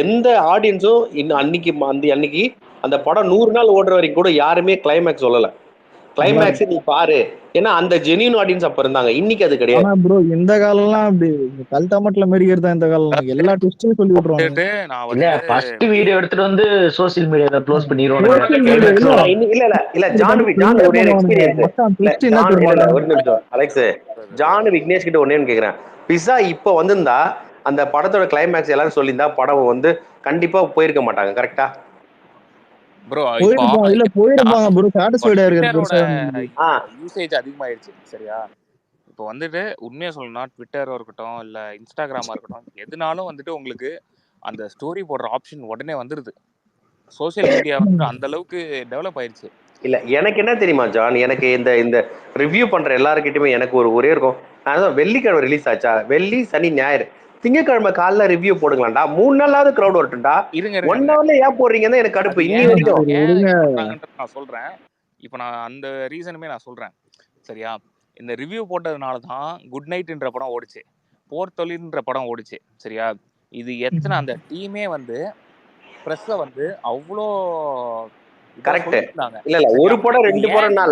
எந்த ஆடியன்ஸும் அன்னைக்கு அந்த படம் 100 நாள் ஓடுற வரைக்கும் கூட யாருமே கிளைமேக்ஸ் சொல்லல. கிளைமேக்ஸ் நீ பாரு, ஏன்னா அந்த ஜெனியூன் ஆடியன்ஸ் அப்ப இருந்தாங்க. இன்னைக்கு அது கிடையாது. ஆனா ப்ரோ இந்த காலம்லாம் அப்படி கல்டாமட்ல மெரிக்கிறதா இந்த காலம். எல்லா ட்விஸ்டையும் சொல்லி விட்டுருவாங்க. இல்ல ஃபர்ஸ்ட் வீடியோ எடுத்துட்டு வந்து சோசியல் மீடியால க்ளோஸ் பண்ணிடுவாங்க. இல்ல ஜான் ஒரே எக்ஸ்பீரியன்ஸ். ஒரு நிமிஷம் அலெக்ஸ், ஜான் விக்னேஷ் கிட்ட ஒன்னே கேக்குறேன். பிஸா இப்ப வந்திருந்தா அந்த படத்தோட கிளைமேக்ஸ் எல்லாரும் சொல்லியிருந்தா படம் வந்து கண்டிப்பா போயிருக்க மாட்டாங்க. கரெக்டா ப்ரோ? போயிருப்பாங்க ப்ரோ. சாட்டிஸ்ஃபைடா இருக்கு. யூசேஜ் அதிகமாயிருச்சு சரியா? இப்போ வந்துட்டு உண்மையா சொல்லணும்னா ட்விட்டரா இருக்கட்டும் இல்ல இன்ஸ்டாகிராமா இருக்கட்டும், எதுனாலும் வந்துட்டு உங்களுக்கு அந்த ஸ்டோரி போடுற ஆப்ஷன் உடனே வந்துருது. சோசியல் மீடியா வந்து அந்த அளவுக்கு டெவலப் ஆயிருச்சு. இல்ல எனக்கு என்ன தெரியுமா ஜான், எனக்கு இந்த ரிவ்யூ பண்ற எல்லாருக்கிட்டுமே எனக்கு ஒரே இருக்கும். நான் வெள்ளிக்கிழமை ரிலீஸ் ஆச்சா, வெள்ளி சனி ஞாயிறு திங்கக்கிழமை காலைல ரிவ்யூ போடுங்களாண்டா, 3 நாளாவது கிரௌட் வரட்டும்டா. 1 ஹவர்ல ஏன் போடுறீங்கன்னு எனக்கு கடுப்பு இன்னி வரைக்கும். நான் சொல்றேன், இப்போ நான் அந்த ரீசனுமே நான் சொல்றேன் சரியா? இந்த ரிவ்யூ போட்டதுனால தான் குட் நைட்ன்ற படம் ஓடிச்சு, போர் தொழில்ன்ற படம் ஓடிச்சு சரியா? இது எத்தனை அந்த டீமே வந்து பிரஸ்ஸ வந்து அவ்வளோ கரெக்ட். இல்ல ஒரு படம் 2 படம்னால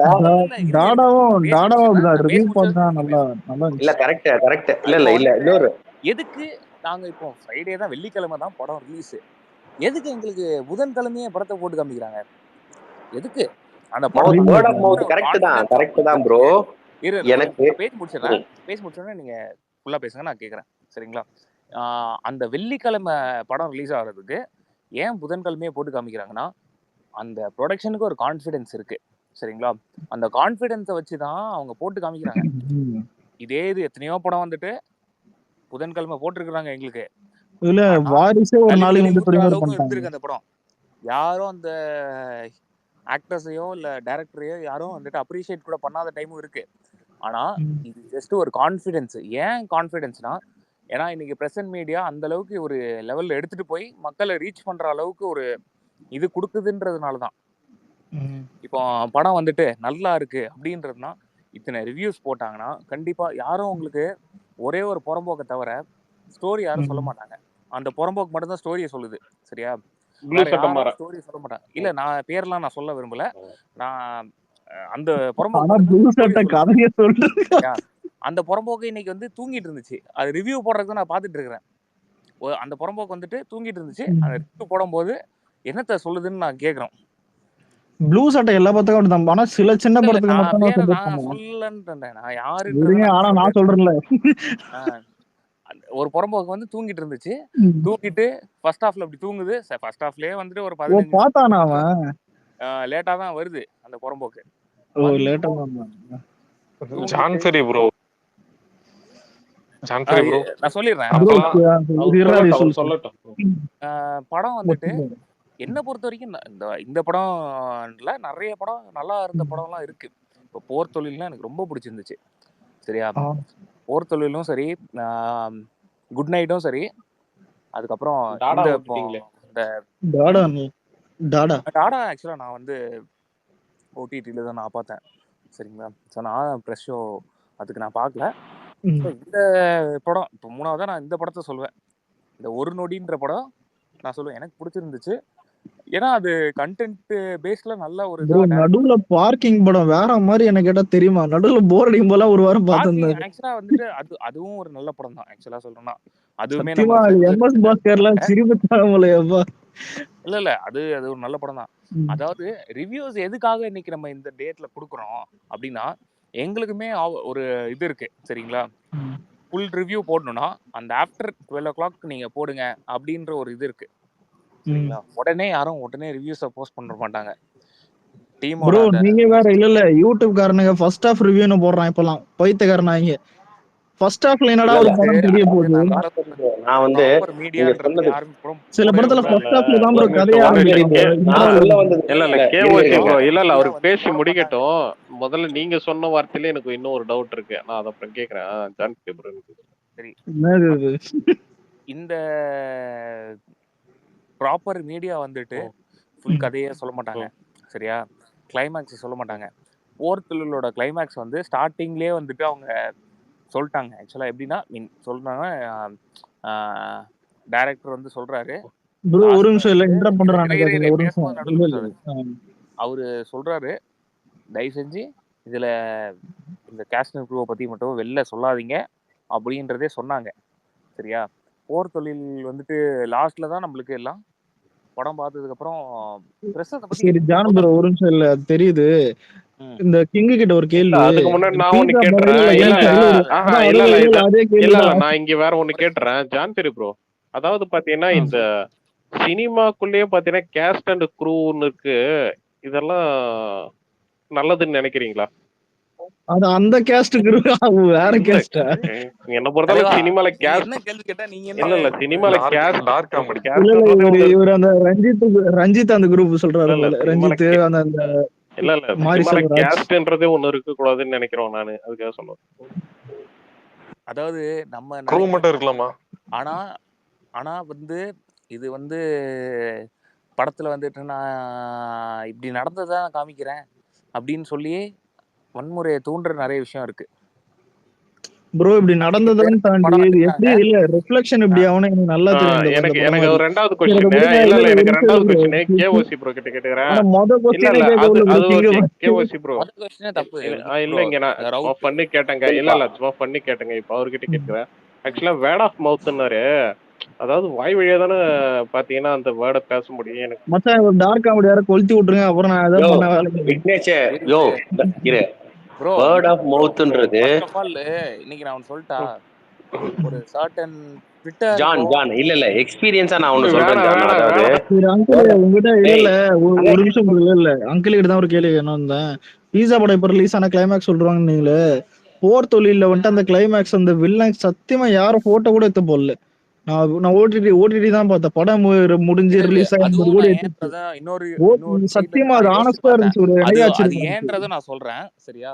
இல்ல கரெக்ட். இல்ல இன்னொரு எதுக்கு நாங்க இப்போ ஃப்ரைடே தான், வெள்ளிக்கிழமை தான் படம் ரிலீஸ், எதுக்கு எங்களுக்கு புதன்கிழமையே படத்தை போட்டு காமிக்கிறாங்க? எதுக்கு அந்த படம் கரெக்ட் தான் ப்ரோ. எனக்கு பேசி முடிச்சிடுறேன், நீங்க ஃபுல்லா பேசுங்க, நான் கேக்குறேன் சரிங்களா? அந்த வெள்ளிக்கிழமை படம் ரிலீஸ் ஆகிறதுக்கு ஏன் புதன்கிழமையே போட்டு காமிக்கிறாங்கன்னா, அந்த ப்ரொடக்ஷனுக்கு ஒரு கான்ஃபிடன்ஸ் இருக்கு சரிங்களா? அந்த கான்ஃபிடன்ஸை வச்சுதான் அவங்க போட்டு காமிக்கிறாங்க. இதே இது எத்தனையோ படம் வந்துட்டு புதன்கிழமை போட்டிருக்கிறாங்க எங்களுக்கு. இல்ல வாரிசே ஒரு நாளைக்கு வந்து பிரீமியர் பண்ணிட்டாங்க அந்த படம். யாரும் அந்த ஆக்டர்ஸையோ இல்ல டைரக்டரையோ யாரும் வந்துட்டு அப்ரிஷியேட் கூட பண்ணாத டைமும் இருக்கு. ஆனா இது ஜஸ்ட் ஒரு கான்ஃபிடன்ஸ். ஏன் கான்ஃபிடன்ஸ்னா, ஏன்னா இன்னைக்கு பிரசன்ட் மீடியா அந்த அளவுக்கு ஒரு லெவல்ல எடுத்துட்டு போய் மக்களை ரீச் பண்ற அளவுக்கு ஒரு இது கொடுக்குதுன்றதுனால தான். இப்போ படம் வந்துட்டு நல்லா இருக்கு அப்படின்றதுனா இத்தனை ரிவ்யூஸ் போட்டாங்கன்னா கண்டிப்பா யாரும் உங்களுக்கு ஒரே ஒரு புறம்போக்கை தவிர ஸ்டோரி யாரும் சொல்ல மாட்டாங்க. அந்த புறம்போக்கு மட்டும் தான் ஸ்டோரியை சொல்லுது சரியா? ஸ்டோரி சொல்ல மாட்டாங்க. இல்ல நான் பேர்லாம் நான் சொல்ல விரும்பல. நான் அந்த அந்த புறம்போக்கு இன்னைக்கு வந்து தூங்கிட்டு இருந்துச்சு. அது ரிவ்யூ போடுறதுக்கு நான் பாத்துட்டு இருக்கிறேன். அந்த புறம்போக்கு வந்துட்டு தூங்கிட்டு இருந்துச்சு. அந்த ரிவ்யூ போடும்போது என்னத்த சொல்லுதுன்னு நான் கேக்குறேன். ப்ளூ சட்டை எல்லா படத்துக்கும் அப்படிதான். ஆனா சில சின்ன படத்துக்கு மட்டும் நான் சொல்லலன்றேன். நான் யாரு ஆனா நான் சொல்றேன்ல, ஒரு புறம்போக்கு வந்து தூங்கிட்டு இருந்துச்சு. தூங்கிட்டு ஃபர்ஸ்ட் ஹாஃப்ல அப்படி தூங்குது. ஃபர்ஸ்ட் ஹாஃப்லயே வந்துட்டு ஒரு 15 பார்த்தானா அவன் லேட்டா தான் வருது அந்த புறம்போக்கு. லேட்டா சான்சரி ப்ரோ நான் சொல்லிடுறேன். படம் வந்துட்டு என்ன பொறுத்த வரைக்கும் இந்த படம்ல நிறைய படம் நல்லா இருந்த படம்லாம் இருக்கு. இப்போ போர் தொழில்லாம் எனக்கு ரொம்ப பிடிச்சிருந்துச்சு சரியா? போர் தொழிலும் சரி, குட் நைட்டும் சரி, அதுக்கப்புறம் டாடா ஆக்சுவலா நான் வந்து ஓடிடில தான் நான் பார்த்தேன் சரிங்களா? ஸோ நான் ப்ரெஷ் ஷோ அதுக்கு நான் பார்க்கல. இந்த படம் இப்போ 3ஆவதா நான் இந்த படத்தை சொல்லுவேன். இந்த ஒரு நொடின்ற படம் நான் சொல்லுவேன், எனக்கு பிடிச்சிருந்துச்சு. ஏன்னா அது கண்டென்ட் பேஸ்ல நல்ல ஒரு நடுவுல பார்க்கிங் படம் வேற மாதிரி எனக்கு கேட்டா தெரியுமா? நடுவுல போர் அடிக்கும் போல ஒரு வாரம் பார்த்தேன். ஆக்சுவலா வந்துட்டு அதுவும் ஒரு நல்ல படம் தான் ஆக்சுவலா சொல்லணும்னா. அதுவுமே எம்எஸ் பாஸ்கர்லாம் சிரிப்பு தாங்கலையப்பா. இல்ல அது ஒரு நல்ல படம் தான். அதாவது ரிவ்யூஸ் எதுக்காக இன்னைக்கு நம்ம இந்த டேட்ல கொடுக்குறோம் அப்படின்னா, எங்களுக்குமே ஒரு இது இருக்கு சரிங்களா? ஃபுல் ரிவ்யூ போடணும்னா அந்த ஆஃப்டர் 12 o'clock நீங்க போடுங்க அப்படின்ற ஒரு இது இருக்கு சரிங்களா? உடனே ரிவ்யூஸை போஸ்ட் பண்ண மாட்டாங்க. நீங்க வேற இல்ல யூடியூப் காரனுங்க ஃபர்ஸ்ட் ஆஃப் ரிவ்யூன்னு போடுறான் இப்பலாம் பைத்தியக்காரனாங்க. ஃபர்ஸ்ட் ஹாஃப்ல என்னடா ஒரு படம் தெரிய போகுது. நான் வந்து நீங்க சொன்னது சில படத்துல ஃபர்ஸ்ட் ஹாஃப்ல தான் ப்ரோ ஒரு கதையே நிமிஷம் ஆரம்பிக்குது. நான் சொல்ல வந்தது இல்ல இல்ல கேஓசி ப்ரோ இல்ல அவரு பேசி முடிக்கட்டும். முதல்ல நீங்க சொன்ன வார்த்தையில எனக்கு இன்னும் ஒரு டவுட் இருக்கு. நான் அதை அப்புறம் கேக்குறேன். ஜான்சி ப்ரோ சரி என்னது இது? இந்த ப்ராப்பர் மீடியா வந்துட்டு ஃபுல் கதையே சொல்ல மாட்டாங்க சரியா, கிளைமேக்ஸ் சொல்ல மாட்டாங்க. போர்த்தொழிலோட கிளைமேக்ஸ் வந்து ஸ்டார்டிங்லேயே வந்துட்டு அவங்க சொல்லிட்டாங்க. ஆக்சுவலாக எப்படின்னா மீன் சொல்றாங்க, டைரக்டர் வந்து சொல்றாரு ப்ரோ ஒரு நிமிஷம் இல்ல இன்டரப்ட் பண்றானே கேக்குங்க ஒரு நிமிஷம். பேசும்போது இல்ல நடுவில் இல்ல. அவரு சொல்றாரு, தயவு செஞ்சு இதுல இந்த காஷ்மீர் குரூவை பத்தி மட்டும் வெளில சொல்லாதீங்க அப்படின்றதே சொன்னாங்க சரியா. போர் தொழில் வந்துட்டு லாஸ்ட்ல தான் நம்மளுக்கு எல்லாம் படம் பார்த்ததுக்கு அப்புறம் சரி ஜான் ப்ரோ ஒரு நிமிஷம் இல்ல அது தெரியுது. இந்த கிங் கிட்ட ஒரு கேள்வி. அதுக்கு முன்னாடி நான் ஒண்ணு கேட்டுறேன். இல்ல நான் இங்க வேற ஒண்ணு கேட்டுறேன். ஜான்சரி ப்ரோ, அதாவது பாத்தீங்கன்னா இந்த சினிமாக்குள்ளேயே பாத்தீங்கன்னா கேஸ்ட் அண்ட் க்ரூன்னு இருக்கு. இதெல்லாம் நல்லதுன்னு நினைக்கிறீங்களா? அது அந்த கேஸ்டுக்கு வேற கேஸ்ட். என்ன பொறுத்தவரை சினிமால கேஸ்ட் என்ன கேள்வி கேட்டா நீங்க இல்ல சினிமால கேஸ்ட் டார்க் காமெடி இவர் அந்த ரஞ்சித் அந்த குரூப் சொல்றாரு போல. ரஞ்சித் அந்த இல்ல சினிமால கேஸ்ட்ன்றதே ஒண்ணு இருக்க கூடாதுன்னு நினைக்கிறோம் நானு. அதுக்காக சொல்லுவேன். அதாவது நம்ம க்ரூ மட்டும் இருக்கலாமா? ஆனா ஆனா வந்து இது வந்து படத்துல வந்துட்டு நான் இப்படி நடந்ததா காமிக்கிறேன் அப்படின்னு சொல்லி வன்முறையை தூண்டுற நிறைய விஷயம் இருக்கு ப்ரோ. இப்படி நடந்ததுன்னு தாண்டி எப்படி இல்ல ரிஃப்ளெக்ஷன் இப்படி ஆவணும் எனக்கு நல்லா தெரியும். எனக்கு ஒரு ரெண்டாவது क्वेश्चन இல்ல எனக்கு ரெண்டாவது क्वेश्चन கேஓசி ப்ரோ கிட்ட கேக்குறேன். ஆனா மொத क्वेश्चन அது கேஓசி ப்ரோ மொத क्वेश्चனே தப்பு. இல்லங்க நான் ஸ்வாப் பண்ணி கேட்டேங்க. இல்ல ஸ்வாப் பண்ணி கேட்டேங்க. இப்போ அவர்கிட்ட கேக்குறேன். ஆக்சுவலா வேர்ட் ஆஃப் மவுத்னாரு, அதாவது வாய் வழியா தானே பாத்தீங்கன்னா அந்த வேர்டை பேச முடியும். எனக்கு மச்சான் ஒரு டார்க் காமெடி யார கொளுத்தி விட்டுருங்க அப்புறம் நான் எதை பண்ண வேலை விக்னேஷ் யோ இரு வேர்ட் ஆஃப் மவுத்ன்றது இன்னைக்கு நான் சொல்லிட்டா ஒரு சர்டன் ட்விட்டர் ஜான் இல்ல எக்ஸ்பீரியன்ஸா நான் ஒன்னு சொல்றேன் ஜான். அதாவது அங்கிள் உங்ககிட்ட இல்ல ஒரு நிமிஷம் இல்ல அங்கிள் கிட்ட தான் ஒரு கேள்வி என்ன வந்தேன். பீஸா படம் இப்ப ரிலீஸ் ஆன கிளைமேக்ஸ் சொல்றாங்க நீங்களே. போர் தொழில வந்துட்டு அந்த கிளைமேக்ஸ் அந்த வில்லன் சத்தியமா யாரும் போட்டோ கூட எடுத்து போடல. நான் ஓடிடி தான் பார்த்தேன். படம் முடிஞ்சு ரிலீஸ் ஆகி சத்தியமா அது ஆனஸ்டா இருந்துச்சு. ஒரு அது ஏன்றதை நான் சொல்றேன் சரியா.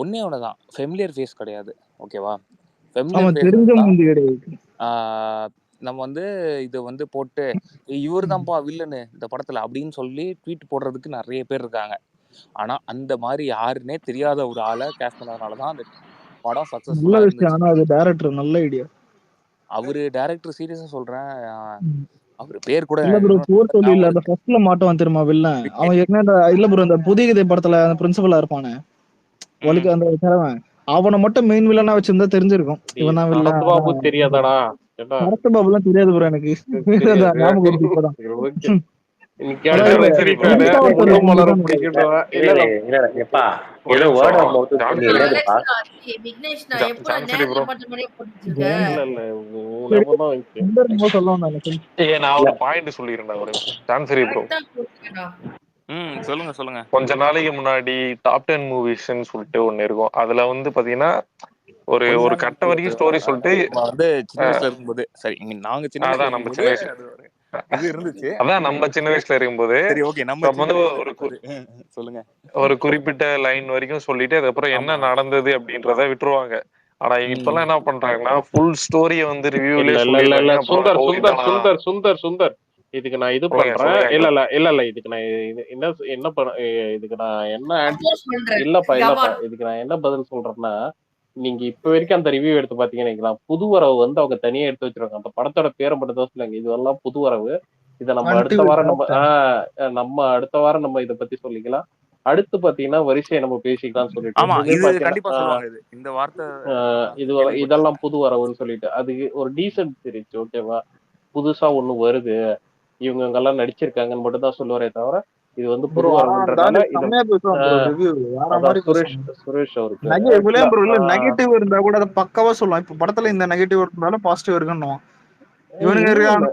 ஒன்னே ஒண்ணுதான், ஃபெமிலியர் ஃபேஸ் கிடையாது ஓகேவா. நம்ம வந்து இது வந்து போட்டு இவர் தான்ப்பா வில்லனு இந்த படத்துல அப்படின்னு சொல்லி ட்வீட் போடுறதுக்கு நிறைய பேர் இருக்காங்க. ஆனா அந்த மாதிரி யாருன்னே தெரியாத ஒரு ஆளை கேஸ்ட் பண்ணதுனாலதான் அந்த படம் சக்சஸ்ஃபுல்லா இருந்துச்சு. ஆனா அது டைரக்டர் நல்ல ஐடியா. அவரு டைரக்டர் சீரியஸா சொல்றேன். அவரு பேர் கூட இல்ல ப்ரோ. போர் தொழில் அந்த ஃபர்ஸ்ட்ல மாட்டுவான் தெரியுமா வில்லன். அவன் என்ன இல்ல ப்ரோ இந்த புதிய கதை படத்துல அந்த பிரின்சிபலா இருப்பானே வலிக்கு அந்த கிழவன், அவனை மட்டும் மெயின் வில்லனா வச்சிருந்தா தெரிஞ்சிருக்கும் இவன் தான் வில்லன். பாபு தெரியாதாடா? சரத் பாபு எல்லாம் தெரியாது ப்ரோ எனக்கு. ஞாபகம் இப்பதான் சொல்லுங்க. கொஞ்ச நாளைக்கு முன்னாடி டாப் 10 மூவிஸ்ன்னு சொல்லிட்டு ஒண்ணு இருக்கும். அதுல வந்து பாத்தீங்கன்னா ஒரு கட்ட வரைக்கும் ஸ்டோரி சொல்லிட்டு வந்து சின்ன வயசுல இருக்கும்போது சரி நாங்க சின்ன வயசுல நம்ம சின்ன வயசு இது இருந்துச்சு. அதான் நம்ம சின்ன வயசுல இருக்கும்போது சரி ஓகே நம்ம வந்து சொல்லுங்க ஒரு குறிப்பிட்ட லைன் வரைக்கும் சொல்லிட்டு அதுக்கப்புறம் என்ன நடந்தது அப்படின்றத விட்டுருவாங்க. ஆனா இப்பெல்லாம் என்ன பண்றாங்கன்னா ஃபுல் ஸ்டோரிய வந்து ரிவ்யூல சொல்லிடுறாங்க. சுந்தர் இதுக்கு நான் இது பண்றேன். இல்ல இதுக்கு நான் இதுக்கு நான் என்ன இல்லப்பா இதுக்கு நான் என்ன பதில் சொல்றேன்னா, நீங்க இப்ப வரைக்கும் அந்த ரிவ்யூ எடுத்து பாத்தீங்கன்னா புது வரவு வந்து அவங்க தனியா எடுத்து வச்சிருக்காங்க. அந்த படத்தோட பேரை மட்டும் தான் சொல்லுங்க. இதெல்லாம் புது வரவு. இதை நம்ம அடுத்த வாரம் அடுத்த வாரம் நம்ம இதை பத்தி சொல்லிக்கலாம். அடுத்து பாத்தீங்கன்னா வரிசையை நம்ம பேசிக்கலாம்னு சொல்லிட்டு இந்த வார்த்தை இதெல்லாம் புது வரவுன்னு சொல்லிட்டு அது ஒரு டீசன்ட் சீரிஸ் ஓகேவா. புதுசா ஒண்ணு வருது, இவங்க எல்லாம் நடிச்சிருக்காங்கன்னு மட்டும் தான் சொல்லுவாரே தவிர இது வந்து புது வரவுன்றதால சுரேஷ் அவருக்கு நெகட்டிவ் இருந்தா கூட அதை பக்காவா சொல்லலாம். இப்ப படத்துல இந்த நெகட்டிவ் இருந்தாலும் பாசிட்டிவ் இருக்குன்னு இவனுங்க இருக்கான்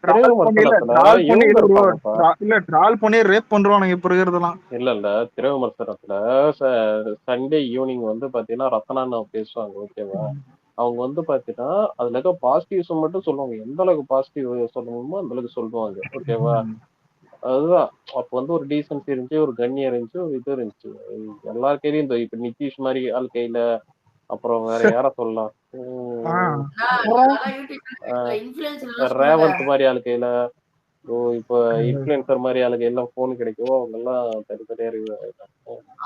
ட்ரால் பண்ணி இல்ல ட்ரால் பண்ணி ரேப் பண்றானுங்க இப்ப இருக்கிறதெல்லாம். இல்ல திரை விமர்சனத்துல சண்டே ஈவினிங் வந்து பாத்தீங்கன்னா ரத்னா பேசுவாங்க, ஓகேவா? அவங்க வந்து பாத்தீங்கன்னா அதுல இருக்க பாசிட்டிவ்ஸ் மட்டும் சொல்லுவாங்க, எந்த அளவுக்கு பாசிட்டிவ் சொல்லணுமோ அந்த அளவுக்கு சொல்லுவாங்க, ஓகேவா? அதுதான் அப்ப வந்து ஒரு டீசன்சி இருந்துச்சு, ஒரு கண்ணியம் இருந்துச்சு, ஒரு இது இருந்துச்சு. எல்லார் கையிலயும் இந்த இப்ப நிதிஷ் மாதிரி ஆள் கையில, அப்புறம் வேற யார சொல்லலாம், ரேவந்த் மாதிரி ஆள் கையில, இப்ப இன்ஃபுளுசர் மாதிரி ஆளுக்கு எல்லாம் போன் கிடைக்கும், அவங்க எல்லாம் தனித்தனியா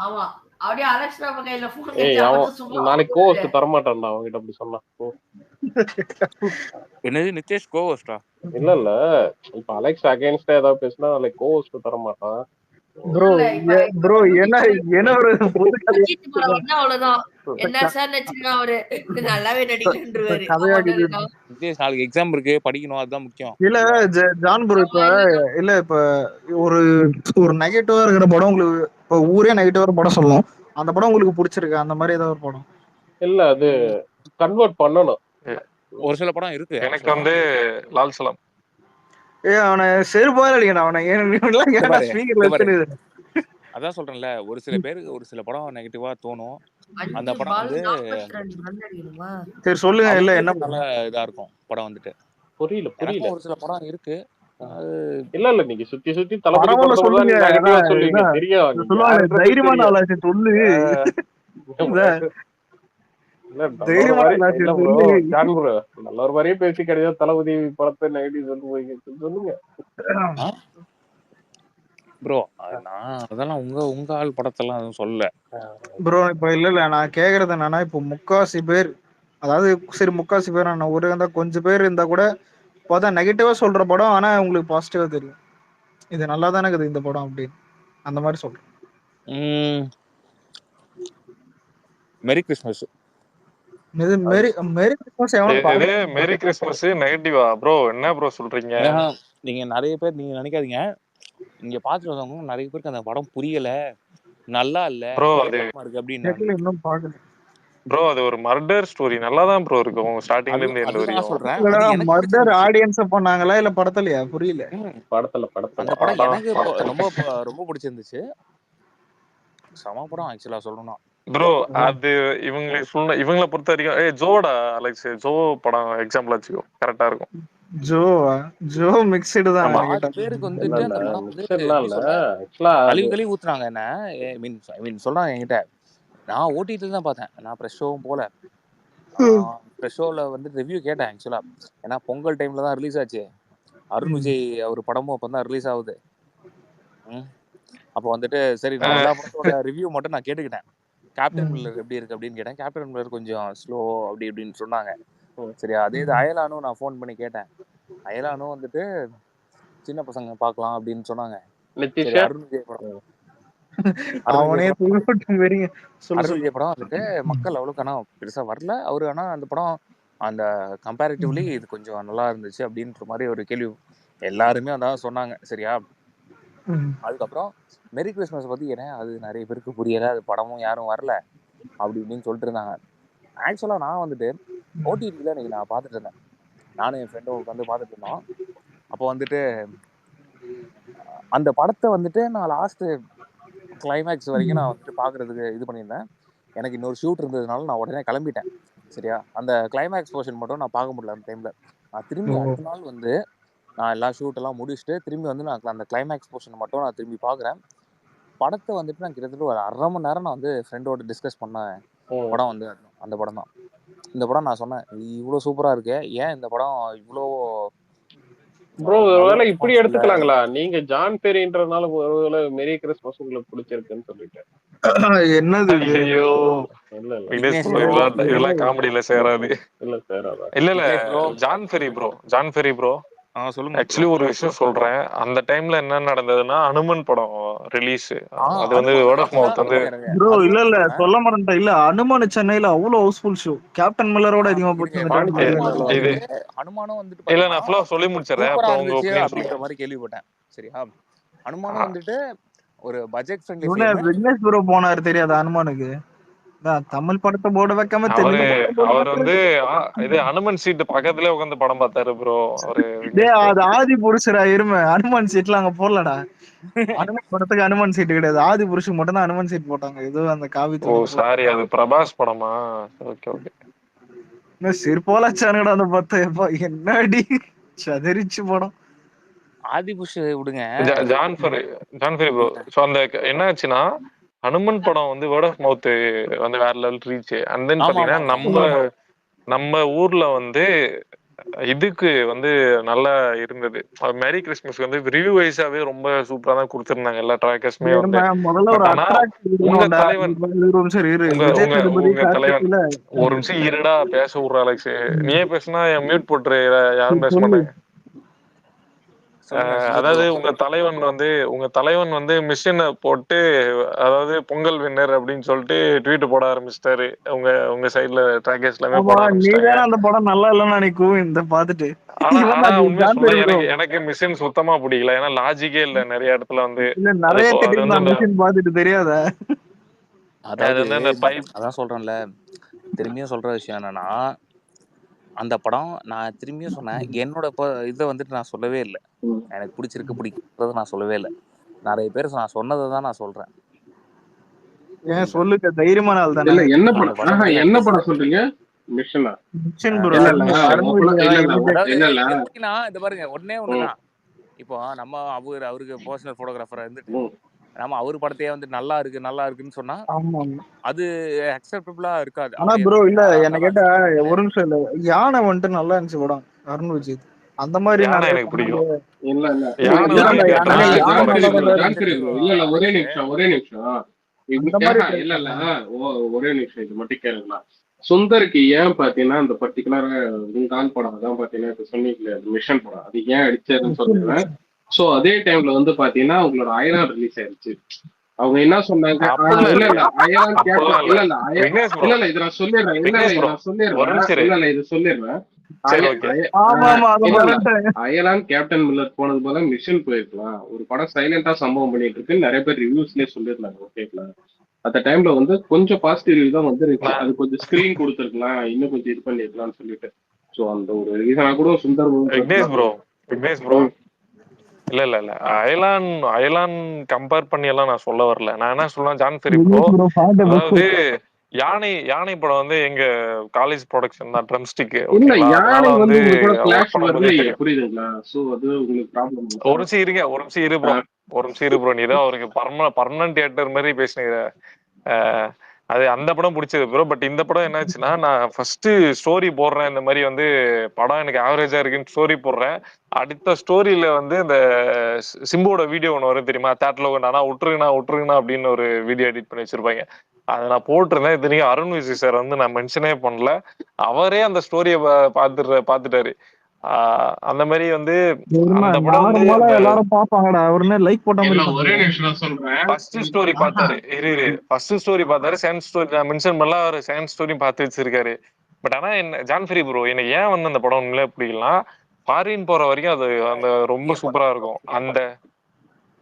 ஆமா அப்படியே அலெக்ஸ்ரா கையில போன் ஏய் அவன் நாளைக்கு கோவஸ்ட் தரமாட்டான்டா அவன்கிட்ட அப்படி சொன்னா. என்னது நிதேஷ் கோவஸ்டா? இல்ல இப்ப அலெக்ஸ் அகைன்ஸ்டா ஏதாவது பேசினா நாளைக்கு கோவஸ்ட் தரமாட்டான். ப்ரோ என்ன ஒரு பொது கதை அவ்வளவுதான். என்ன சார் நடிச்சிருக்கா அவரு, நல்லாவே நடிக்கலன்றுவாரு. நிதேஷ் நாளைக்கு எக்ஸாம் இருக்கு, படிக்கணும், அதுதான் முக்கியம். இல்ல ஜான் ப்ரோ இப்ப ஒரு ஒரு நெகட்டிவா இருக்கிற படம் உங்களுக்கு இப்ப ஊரே நெகட்டிவா படம் சொல்லணும், அந்த படம் உங்களுக்கு பிடிச்சிருக்கு அந்த மாதிரி ஏதாவது ஒரு படம்? இல்ல அது கன்வெர்ட் பண்ணணும். ஒரு சில படம் இருக்கு. எனக்கு வந்து லால் சலாம். அவனை செருப்பால அடிக்கணும் அவனை. அதான் சொல்றேன்ல, ஒரு சில பேருக்கு ஒரு சில படம் நெகட்டிவா தோணும். அந்த படம் வந்து சரி சொல்லுங்க. இல்ல என்ன நல்ல இதா இருக்கும் படம் வந்துட்டு. புரியல ஒரு சில படம் இருக்கு. இல்ல நீங்க சுத்தி தளபதி படத்தை சொல்லுவீங்க, தெரியும். சொல்லுவாங்க தைரியமான ஆளாச்சு சொல்லு. நல்ல ஒரு மாதிரியே பேசி கிடையாது, தளபதி படத்தை நெகட்டிவ் சொல்லுங்க ப்ரோ. நான் அதெல்லாம் உங்க ஆள் படத்தெல்லாம் எதுவும் சொல்லல ப்ரோ. இப்ப இல்ல நான் கேக்குறது என்னன்னா, இப்போ முக்காவாசி பேர், அதாவது சரி முக்காவாசி பேர் நான் ஒரு இருந்தா கொஞ்சம் பேர் இருந்தா கூட பார்த்தா நெகட்டிவா சொல்ற படம், ஆனா உங்களுக்கு பாசிட்டிவா தெரியும் இது நல்லா தானே இருக்குது இந்த படம் அப்படின்னு, அந்த மாதிரி சொல்றேன். Merry Christmas. மேரி கிறிஸ்மஸ் நெகட்டிவா ப்ரோ? என்ன ப்ரோ சொல்றீங்க நீங்க? நிறைய பேர் நீங்க நினைக்காதீங்க, இங்க பாத்துட்டு வந்தவங்க நிறைய பேருக்கு அந்த படம் புரியல, நல்லா இல்ல ப்ரோ, அது இருக்கு அப்படின்னு. இன்னும் பாக்கல ப்ரோ. அது ஒரு மர்டர் ஸ்டோரி, நல்லா தான் ப்ரோ இருக்கு உங்க ஸ்டார்டிங்ல இருந்து எண்ட் வரையும். சொல்றேன் மர்டர் ஆடியன்ஸ் பண்ணாங்களா இல்ல படத்துலயா? புரியல. படத்துல அந்த படம் எனக்கு ரொம்ப பிடிச்சிருந்துச்சு, சம படம் ஆக்சுவலா சொல்லணும்னா. ப்ரோ அது இவங்களை பொறுத்த வரைக்கும் ஜோடா அலெக்ஸ் ஜோ படம் எக்ஸாம்பிள் வச்சுக்கோ, கரெக்டா இருக்கும். ஜோ மிக்ஸ்டு தான். பேருக்கு வந்துட்டு அந்த படம் வந்து கழுவி ஊத்துறாங்க என்ன, ஐ மீன் சொல்றாங்க என்கிட்ட. நான் ஓடிடி தான் பார்த்தேன், நான் ப்ரெஷ் ஷோவும் போல. ப்ரெஷ் ஷோவில் வந்து ரிவ்யூ கேட்டேன் ஆக்சுவலா, ஏன்னா பொங்கல் டைம்ல தான் ரிலீஸ் ஆச்சு. அருண் விஜய் அவர் படமும் அப்போ தான் ரிலீஸ் ஆகுது. அப்போ வந்துட்டு சரி நான் எல்லா படத்தோட ரிவ்யூ மட்டும் நான் கேட்டுக்கிட்டேன். கேப்டன் மில்லர் எப்படி இருக்கு அப்படின்னு கேட்டேன். கேப்டன் மில்லர் கொஞ்சம் ஸ்லோ அப்படி இப்படின்னு சொன்னாங்க. சரியா, அதே இது அயலானும் நான் ஃபோன் பண்ணி கேட்டேன். அயலானும் வந்துட்டு சின்ன பசங்க பார்க்கலாம் அப்படின்னு சொன்னாங்க. அருண் விஜய் படம் வந்துட்டு மக்கள் அவ்வளவுக்கு ஆனா பெருசா வரல அவரு. ஆனா அந்த படம் அந்த கம்பேரிட்டிவ்லி இது கொஞ்சம் நல்லா இருந்துச்சு அப்படின்ற மாதிரி ஒரு கேள்வி எல்லாருமே அதான் சொன்னாங்க. சரியா, அதுக்கப்புறம் மெரி கிறிஸ்மஸ் பத்தி ஏன்னா அது நிறைய பேருக்கு புரியல, அது படமும் யாரும் வரல அப்படி இப்படின்னு சொல்லிட்டு இருந்தாங்க. ஆக்சுவலா நான் வந்துட்டு ஓடிடில இன்னைக்கு நான் பார்த்துட்டு இருந்தேன், நானும் என் ஃப்ரெண்டும் உட்காந்து பார்த்துட்டு இருந்தோம். அப்போ வந்துட்டு அந்த படத்தை வந்துட்டு நான் லாஸ்ட் கிளைமேக்ஸ் வரைக்கும் நான் வந்துட்டு பாக்குறதுக்கு இது பண்ணியிருந்தேன். எனக்கு இன்னொரு ஷூட் இருந்ததுனால நான் உடனே கிளம்பிட்டேன். சரியா, அந்த கிளைமேக்ஸ் போர்ஷன் மட்டும் நான் பார்க்க முடியல அந்த டைம்ல. நான் திரும்பி அடுத்த நாள் வந்து நான் எல்லா ஷூட் எல்லாம் முடிச்சுட்டு திரும்பி வந்து நான் அந்த கிளைமேக்ஸ் போர்ஷன் மட்டும் நான் திரும்பி பாக்குறேன். படத்தை வந்துட்டு நான் கிட்டத்தட்ட ஒரு 1/2 மணி நேரம் நான் வந்து ஃப்ரெண்டோட டிஸ்கஸ் பண்ண படம் வந்து அந்த படம் தான். இந்த படம் நான் சொன்னேன் இவ்வளவு சூப்பரா இருக்கு, ஏன் இந்த படம் இவ்வளோ ப்ரோ ஒருவேளை இப்படி எடுத்துக்கலாங்களா, நீங்க ஜான் பெரின்றதுனால ஒருவேளை மெரி கிறிஸ்மஸ் உங்களுக்கு பிடிச்சிருக்குன்னு சொல்லிட்டேன். என்னது ஐயோ இதெல்லாம் காமெடியில சேராது. இல்ல ஜான் ஃபெரி ப்ரோ சொல்லுங்க. ஆக்சுவலி ஒரு விஷயம் சொல்றேன், அந்த டைம்ல என்ன நடந்ததுன்னா அனுமன் படம் ரிலீஸ், அது வந்து வேர்ட் ஆஃப் மவுத் வந்து ப்ரோ இல்ல சொல்ல மாட்டேன். இல்ல அனுமான் சென்னையில அவ்வளவு ஹவுஸ்ஃபுல் ஷோ, கேப்டன் மில்லரோட அதிகமா போச்சு. அனுமானம் வந்துட்டு இல்ல நான் ஃபுல்லா சொல்லி முடிச்சறேன், அப்புறம் உங்க ஒபினியன் அப்படின்ற மாதிரி கேள்விப்பட்டேன். சரியா, அனுமானம் வந்துட்டு ஒரு budget friendly film. Vignesh bro போனாரு தெரியாதா அனுமானுக்கு? தமிழ் படத்தை போட வைக்காம அவரு தெலுங்கு படத்தை போட அவர் வைக்கிறது. வந்து இது அனுமன் சீட்டு பக்கத்துலயே உட்காந்து படம் பார்த்தாரு ப்ரோ அவரு. டேய் அது ஆதி புருஷரா இருமை. அனுமன் சீட்ல அங்க போடலடா. அனுமன் படத்துக்கு அனுமன் சீட்டு கிடையாது. ஆதி புருஷன் மட்டும் தான் அனுமன் சீட் போட்டாங்க. ஏதோ அந்த காவி ஓ சாரி அது பிரபாஸ் படமா? Okay okay. சிற்போலாச்சானுடா அந்த பத்த என்னடி சதறிச்சு படம். ஆதி புஷ் விடுங்க. ஜான்ஃபரி ப்ரோ. சோ அந்த என்ன ஆச்சுன்னா ஹனுமன் படம் வந்து வேர்ட் ஆஃப் மவுத் வந்து வேற லெவல் ரீச். அண்ட் தென் பாத்தீங்கன்னா நம்ம ஊர்ல வந்து இதுக்கு வந்து நல்லா இருந்தது. மேரி கிறிஸ்மஸ்க்கு வந்து ரிவ்யூ வைஸாவே ரொம்ப சூப்பரா தான் கொடுத்திருந்தாங்க எல்லா ட்ராக்கர்ஸுமே வந்து. உங்க தலைவன் ஒரு நிமிஷம் இருடா பேச விடுற அலெக்ஸ். நீயே பேசுனா மியூட் போட்டுரு, யாரும் பேச மாட்டாங்க. அதாவது உங்க தலைவன் வந்து மிஷினை போட்டு அதாவது பொங்கல் வின்னர் அப்படின்னு சொல்லிட்டு ட்வீட் போட ஆரம்பிச்சிட்டாரு. உங்க சைடுல ட்ராக்கர்ஸ் எல்லாமே போட ஆரம்பிச்சிட்டாங்க. அந்த படம் நல்லா இல்லன்னு நினைக்கும் இந்த பாத்துட்டு. ஆனா உண்மையா சொல்ல எனக்கு மிஷின் சுத்தமா பிடிக்கல. ஏன்னா லாஜிக்கே இல்ல நிறைய இடத்துல வந்து. நிறைய மிஷின் பாத்துட்டு தெரியாத. அதான் சொல்றேன்ல, திரும்பியும் சொல்ற விஷயம் என்னன்னா அந்த படம் நான் திரும்பியும் சொன்னேன். என்னோட இதை வந்துட்டு நான் சொல்லவே இல்லை. எனக்கு பிடிச்சிருக்கு பிடிக்கிறது நான் சொல்லவே இல்லை. நிறைய பேர் நான் சொன்னதை தான் நான் சொல்றேன். ஏன் சொல்லுங்க, தைரியமான ஆள் தானே. என்ன படம் சொல்றீங்க? மிஷனா? Mission bro. இது பாருங்க ஒண்ணே ஒண்ணுதான். இப்போ நம்ம அவருக்கு பர்சனல் போட்டோகிராஃபரா இருந்துட்டு நம்ம அவர் படத்தையே வந்து நல்லா இருக்குன்னு சொன்னா அது அக்செப்டபிளா இருக்காது. ஆனா ப்ரோ இல்ல என்ன கேட்டா ஒரு நிமிஷம் இல்ல, யானை வந்துட்டு நல்லா இருந்துச்சு படம் அருண் விஜய். அந்த மாதிரி எனக்கு பிடிக்கும். ஒரே நிமிஷம் இது மட்டும் கேளுங்களா. சுந்தருக்கு ஏன் பாத்தீங்கன்னா அந்த பர்டிகுலரா கான் படம் தான் பாத்தீங்கன்னா இப்ப சொன்னீங்களே மிஷன் படம் அது ஏன் அடிச்சாருன்னு சொல்றேன். சோ அதே டைம்ல வந்து பாத்தீங்கன்னா அவங்களோட அயலான் ரிலீஸ் ஆயிருச்சு. அவங்க என்ன சொன்னாங்க, இத நான் சொல்லிடுறேன். அயலான் கேப்டன் மில்லர் போனது போல மிஷன் போயிருக்கலாம். ஒரு படம் சைலண்டா சம்பவம் பண்ணிட்டு இருக்கு நிறைய பேர் ரிவ்யூஸ்லயே சொல்லிருந்தாங்க. ஓகேங்களா, அந்த டைம்ல வந்து கொஞ்சம் பாசிட்டிவ் ரிவ்யூ தான் வந்து அது கொஞ்சம் ஸ்கிரீன் கொடுத்துருக்கலாம், இன்னும் கொஞ்சம் இது பண்ணிருக்கலாம்னு சொல்லிட்டு. சோ அந்த ஒரு ரீசனா கூட சுந்தர் ப்ரோ இல்ல அயலான் கம்பேர் பண்ணி எல்லாம் நான் சொல்ல வரல. நான் என்ன சொல்றேன், ஜான்ஃபரி ப்ரோ அதாவது யானை படம் வந்து எங்க காலேஜ் ப்ரொடக்ஷன் தான், ட்ரம் ஸ்டிக். புரியுதுங்களா? சோ அது உங்களுக்கு ப்ராப்ளம். ஒரு நிமிஷம் இரு ப்ரோ. நீ தான் அவருக்கு பர்மனன்ட் தியேட்டர் மாதிரி பேசுனீங்க. அது அந்த படம் பிடிச்சது ப்ரோ. பட் இந்த படம் என்னாச்சுன்னா, நான் ஃபர்ஸ்ட் ஸ்டோரி போடுறேன் இந்த மாதிரி வந்து படம் எனக்கு ஆவரேஜா இருக்குன்னு ஸ்டோரி போடுறேன். அடுத்த ஸ்டோரியில வந்து இந்த சிம்போட வீடியோ ஒன்று வரும் தெரியுமா, தேட்டர்ல ஆனா விட்டுருங்கண்ணா அப்படின்னு ஒரு வீடியோ எடிட் பண்ணி வச்சிருப்பாங்க. அதை நான் போட்டிருந்தேன். இத்தனைக்கும் அருண் விஜய் சார் வந்து நான் மென்ஷனே பண்ணல, அவரே அந்த ஸ்டோரியை பாத்துட்டாரு. அந்த மாதிரி வந்து அந்த படம் வந்து எல்லாரும் பாப்பாங்கடா, அவர்னே லைக் போட்டாம. ஒரே நிமிஷம் நான் சொல்றேன். ஃபர்ஸ்ட் ஸ்டோரி பார்த்தாரு. ஃபர்ஸ்ட் ஸ்டோரி பார்த்தாரு, செகண்ட் ஸ்டோரி நான் மென்ஷன் பண்ணல, அவர் செகண்ட் ஸ்டோரி பார்த்து வச்சிருக்காரு. பட் ஆனா என்ன ஜான்ஃபரி ப்ரோ எனக்கு ஏன் வந்து அந்த படம் உண்மையிலே பிடிக்கலாம், ஃபாரின் போற வரைக்கும் அது அந்த ரொம்ப சூப்பரா இருக்கும். அந்த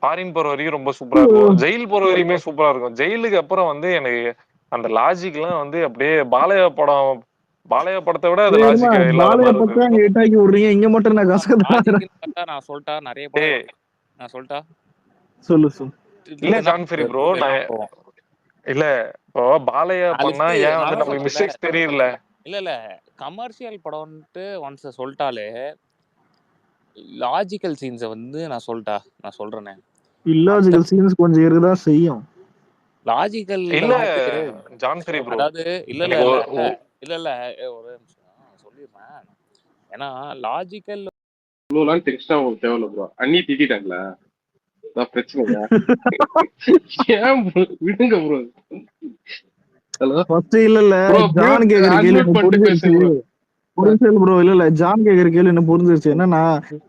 ஃபாரின் போற வரைக்கும் ரொம்ப சூப்பரா இருக்கும். ஜெயில் போற வரைக்குமே சூப்பரா இருக்கும். ஜெயிலுக்கு அப்புறம் வந்து எனக்கு அந்த லாஜிக் எல்லாம் வந்து அப்படியே பாலையா படத்தை விட அது லாஜிக் இல்லாத இங்க மட்டும் நான் சொல்லிட்டா நிறைய படம் நான் சொல்லிட்டா சொல்லு இல்ல ஜான்ஃபரி ப்ரோ. இல்ல இப்போ பாலையா பண்ணா ஏன் வந்து நமக்கு மிஸ்டேக்ஸ் தெரியல. இல்ல கமர்ஷியல் படம்ட்டு ஒன்ஸ் சொல்லிட்டாலே லாஜிக்கல் சீன்ஸை வந்து நான் சொல்றேனே, இல்லாஜிக்கல் சீன்ஸ் கொஞ்சம் இருக்குதான் செய்யும். லாஜிக்கல் இல்ல ஜான்ஃபரி ப்ரோ, அதாவது இல்ல ஒரு நிமிஷம் சொல்லிடுறேன். ஏன்னா லாஜிக்கல் டெக்ஸ்டா உங்களுக்கு தேவையில்ல ப்ரோ. அண்ணி திட்டாங்களா பிரச்சனை விடுங்க ப்ரோ. ஹலோ ஃபர்ஸ்ட் இல்ல ஜான் கேக்குற கேள்வி என்ன புரிஞ்சிருச்சு. என்னன்னா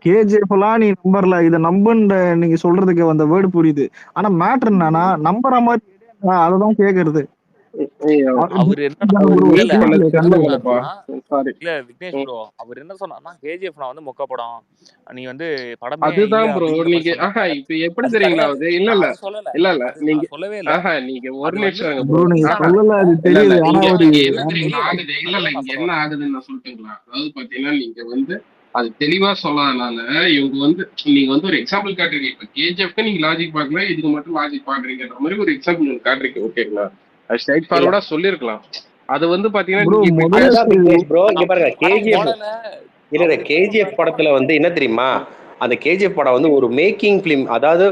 கேஜிஎஃப் எல்லாம் நீ நம்பர்ல, இத நம்புன்ற நீங்க சொல்றதுக்கு அந்த வேர்டு புரியுது. ஆனா மேட்டர் என்னன்னா நம்புற மாதிரி அததான் கேக்குறது. அவர் என்ன இல்ல விக்னேஷ் ப்ரோ, அவர் என்ன சொன்னார்னா கேஜிஎஃப் நான் வந்து மொக்க படம், நீ வந்து படமே இல்ல அதுதான் ப்ரோ அப்படிங்கிற மாதிரி நீங்க சொன்னாங்க. இப்ப எப்படி அது தெரியுங்களா கிடையாது, இல்ல நான் இல்ல அது சொல்லல, இல்ல இல்ல அது நீங்க நான் சொல்லவே இல்ல. நீங்க ஒரு அது வந்து நிமிஷம் இருங்க ப்ரோ ப்ரோ. நீங்க ரீசன் சொல்லல, அது இல்ல இல்ல தெரியுது. ஆனா இங்க ஒரு இங்க என்ன தெரியுமா தெரியல, ஆகுது இல்ல இல்ல அதுதான் நான் இங்க சொல்ல என்ன வரேன். ஆகுதுன்னு நான் சொல்லிட்டுங்களா? அதாவது பாத்தீங்கன்னா நீங்க வந்து அது தெளிவா சொல்லாதனால இவங்க வந்து நீங்க வந்து ஒரு எக்ஸாம்பிள் காட்டுறீங்க. இப்ப கேஜிஎஃப்க்கு நீங்க லாஜிக் பாக்கல, இதுக்கு மட்டும் லாஜிக் பாக்குறீங்கன்ற மாதிரி ஒரு எக்ஸாம்பிள் காட்டுறீங்க. ஓகேங்களா? அது ஸ்ட்ரைட் இல்ல ஃபார்வர்டா சொல்லிருக்கலாம். அது வந்து பாத்தீங்கன்னா ப்ரோ நீங்க இப்ப முதல்ல அதுதான் விக்னேஷ் ப்ரோ. இங்க பாருங்க படம் கேஜிஎஃப் ஓடல, இல்ல அவர் என்ன கேஜிஎஃப் சொல்றாருன்னா படத்துல வந்து என்ன தெரியுமா, அந்த கேஜிஎஃப் படம் வந்து ஒரு மேக்கிங் பிலிம். அதாவது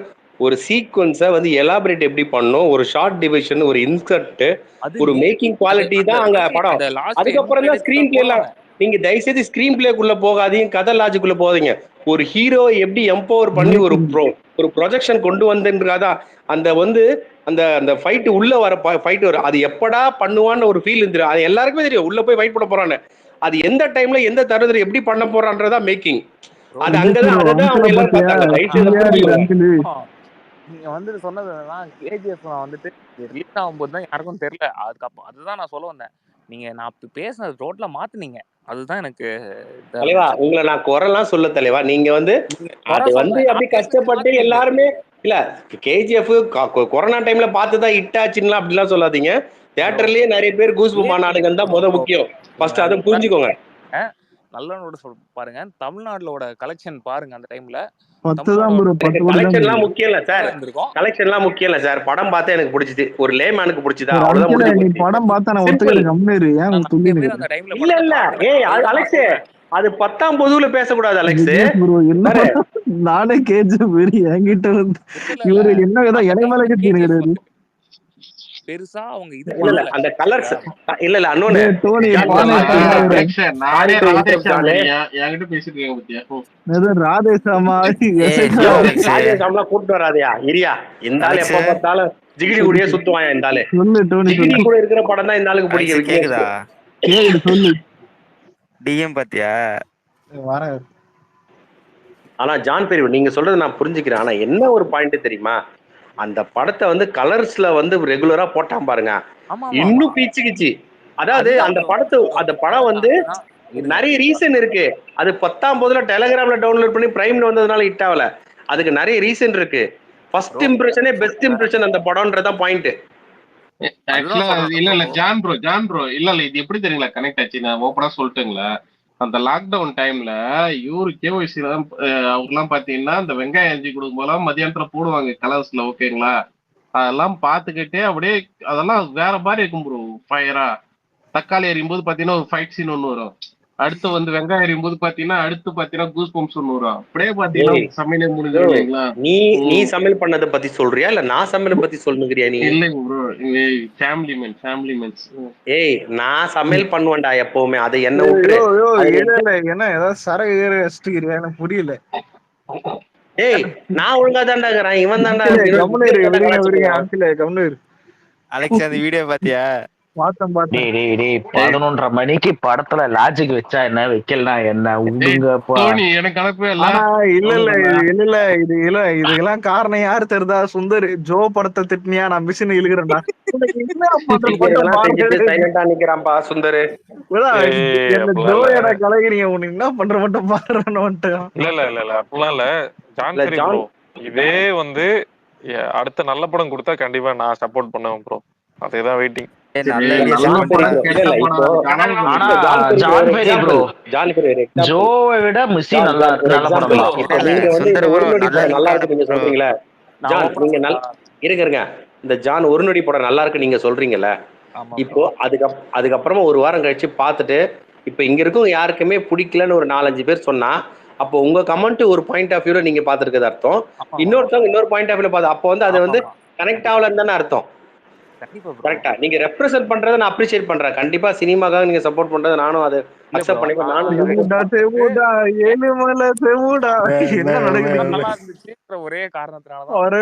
ஒரு சீக்வன்ஸை வந்து எலாபரேட் எப்படி பண்ணும், ஒரு ஷார்ட் டிவிஷன், ஒரு இன்சர்ட், அது ஒரு நீ மேக்கிங் அது குவாலிட்டி அந்த தான் அங்க படம். அந்த லாஸ்ட் எண்ட் அதுக்கப்புறம் தான் கிரெடிட்ஸ் ஸ்கிரீன் தான் பிளே எல்லாம். போடுவாங்க. நீங்க தயவுசெய்து ஸ்கிரீன் பிளேக்குள்ள போகாதீங்க, கதை லாஜிக்குள்ள போகாதீங்க. ஒரு ஹீரோ எப்படி எம்பவர் பண்ணி ஒரு ஒரு ப்ரொஜெக்ஷன் கொண்டு வந்துன்றதான் அந்த வந்து அந்த அந்த ஃபைட் உள்ள வர ஃபைட் வரும். அது எப்படா பண்ணுவான்னு ஒரு ஃபீல் இருந்துரு. அது எல்லாருக்குமே தெரியும் உள்ள போய் ஃபைட் பண்ண போறான்னு. அது எந்த டைம்ல எந்த தருணத்துல எப்படி பண்ண போறான்றதா மேக்கிங். அது அங்கதான் அததான் அவங்க எல்லாரும் பார்த்தாங்க. தயவுசெய்து புரிஞ்சுக்கோங்க. நீங்க வந்து சொன்னது என்னன்னா கேஜிஎஃப் நான் வந்துட்டு ரிலீஸ் ஆகும்போது தான் யாருக்கும் தெரியல. அதுக்கப்புறம் அதுதான் நான் சொல்ல வந்தேன். நீங்க நான் பேசினது டோட்டலா மாத்துனீங்க. அதுதான் எனக்கு இதா தலைவா இருந்துச்சு. உங்களை நான் குறைலாம் சொல்ல தலைவா. நீங்க வந்து அது வந்து அப்படி கஷ்டப்பட்டு எல்லாருமே இல்ல கேஜிஎஃப் கொரோனா டைம்ல பார்த்துதான் ஹிட் ஆச்சுன்னா அப்படிலாம் சொல்லாதீங்க. தியேட்டர்லயே நிறைய பேர் கூஸ்பு மாநாடுகள் தான் முக்கியம். ஃபர்ஸ்ட் அதை புரிஞ்சுக்கோங்க. நல்லவனோட பாருங்க, தமிழ்நாடுலோட கலெக்ஷன் பாருங்க அந்த டைம்ல. 10 தான் ப்ரோ, 10 கோடி தான் கலெக்ஷன்லாம் ப்ரோ. முக்கியம் இல்ல சார். கலெக்ஷன்லாம் முக்கியம் இல்ல சார். படம் பார்த்தா எனக்கு பிடிச்சது. ஒரு லேமேனுக்கு பிடிச்சதா அவ்வளவுதான் அடிக்கல, முடிஞ்சு நீ போச்சு. படம் பார்த்தா நான் சிம்பிள். ஒத்துக்கிறேன். கம்மிரு ஏன் துள்ளி அந்த டைம்ல இல்ல இல்ல ஏய் அலெக்ஸ் அது 10ஆம் பொதுவுல பேசக்கூடாது அலெக்ஸ். ப்ரோ என்ன நானே கேஜிஎஃப் என்கிட்ட வந்து இவரு என்ன ஏதோ எனக்கு மேல கிடையாது. பெருசா அவங்க இது இல்ல இல்ல அந்த கலர்ஸ் இல்ல இல்ல அன்னொன்னு டோனி நானே ராதேஷாம் என்கிட்ட பேசிட்டு இருக்கேன் பத்தியா? ராதேஷாமா ராதேஷாம்லாம் கூப்பிட்டு வராதியா இரியா. இந்த ஆள் எப்ப பார்த்தாலும் ஜிகிடி கூடயே சுத்துவான். இந்த ஆளு சொல்லு டோனி, ஜிகிடி கூட இருக்கிற படம் தான் இந்த ஆளுக்கு பிடிக்கும். கேக்குதா? கேக்குது சொல்லு. டிஎம் பாத்தியா? வரேன். ஆனா ஜான் பெரி நீங்க சொல்றது நான் புரிஞ்சுக்கிறேன். ஆனா என்ன ஒரு பாயிண்ட் தெரியுமா, அந்த படத்தை வந்து கலர்ஸ்ல வந்து ரெகுலரா போட்டான் பாருங்க, இன்னும் பீச்சுக்கிச்சு. அதாவது அந்த படம் வந்து நிறைய ரீசன் இருக்கு. அது 10ஆம் பொதுல டெலிகிராம்ல டவுன்லோட் பண்ணி பிரைம்ல வந்ததுனால ஹிட் ஆகல. அதுக்கு நிறைய ரீசன் இருக்கு. ஃபர்ஸ்ட் இம்ப்ரெஷனே பெஸ்ட் இம்ப்ரெஷன் அந்த படம்ன்றதான் பாயிண்ட். இல்ல இல்ல ஜான் ப்ரோ இல்ல இல்ல இது எப்படி தெரியுங்களா கனெக்ட் ஆச்சு? நான் ஓப்பனா சொல்லிட்டுங்களா, அந்த லாக்டவுன் டைம்ல இவரு கேஒய்சி அவங்கெல்லாம் பாத்தீங்கன்னா இந்த வெங்காயம் அரிஞ்சு கொடுக்கும் போதெல்லாம் மதியானத்துல போடுவாங்க கலர்ஸ்ல. ஓகேங்களா? அதெல்லாம் பாத்துக்கிட்டே அப்படியே அதெல்லாம் வேற மாதிரி இருக்கும் ப்ரோ. ஃபயரா தக்காளி எறியும் போது பாத்தீங்கன்னா ஒரு ஃபைட் சீன் ஒண்ணு வரும். அடுத்து வந்து வெங்காயம் எறியும் போது பாத்தீங்கன்னா அடுத்து பாத்தீங்கன்னா கூஸ் பம்ப்ஸ் ஒண்ணு வரும். அப்படியே பாத்தீங்கன்னா சமையலே முடிஞ்சுங்களா? நீ சமையல் பண்ணதை பத்தி சொல்றியா இல்ல நான் சமையல் பத்தி சொல்லுங்கிறியா? நீ இல்லைங்க ப்ரோ, ஃபேமிலி மென்ஸ். ஏய் நான் சமையல் பண்ணுவேன்டா எப்பவுமே. அதை என்ன விட்டுரு. என்ன ஏதாவது சரகு வச்சுட்டு எனக்கு புரியல. ஏய் நான் ஒழுங்கா தான்டா இருக்கிறேன். இவன் தான்டா அலெக்ஸ் அந்த வீடியோ பாத்தியா? 11:30 மணிக்கு படத்துல லாஜிக் வச்சா என்ன, வைக்கலனா என்ன? இல்ல இதுக்கெல்லாம் காரணம் யாரு தெரியுதா? சுந்தர் ஜோ படத்தை திட்டினியா நான் மிஷின் இழுக்கிறேன்டா. ஜோயோட கலைஞர் உனக்கு என்ன பண்ற மட்டும் பாருன்னு. இல்ல அப்படிலாம் இல்ல ஜான் பெரி ப்ரோ. இதே வந்து அடுத்த நல்ல படம் கொடுத்தா கண்டிப்பா நான் சப்போர்ட் பண்ணுவேன் ப்ரோ. அதேதான் வெயிட்டிங். ஜோவை விட மிஸ்ஸி நல்லா படம். நல்லா இருக்கு நீங்க சொல்றீங்களா ஜான்? நீங்க இருங்க இந்த ஜான் ஒரு நொடி படம் நல்லா இருக்கு நீங்க சொல்றீங்கல்ல. இப்போ அதுக்கப்புறமா ஒரு வாரம் கழிச்சு பார்த்துட்டு இப்ப இங்க இருக்கும் யாருக்குமே பிடிக்கலன்னு ஒரு 4-5 பேர் சொன்னா, அப்போ உங்க கமெண்ட் ஒரு பாயிண்ட் ஆஃப் வியூல நீங்க பாத்துருக்கிறது அர்த்தம். இன்னொருத்தவங்க இன்னொரு பாயிண்ட் ஆஃப் வியூல பார்த்து அப்போ வந்து அது வந்து கனெக்ட் ஆகலன்னு தானே அர்த்தம். கரெக்டா? நீங்க ரெப்ரசென்ட் பண்றதை நான் அப்ரிஷியேட் பண்றேன். கண்டிப்பா சினிமாக்காக நீங்க சப்போர்ட் பண்றதை நானும் அதை அக்செப்ட் பண்ணிப்பேன். ஒரே காரணத்தினால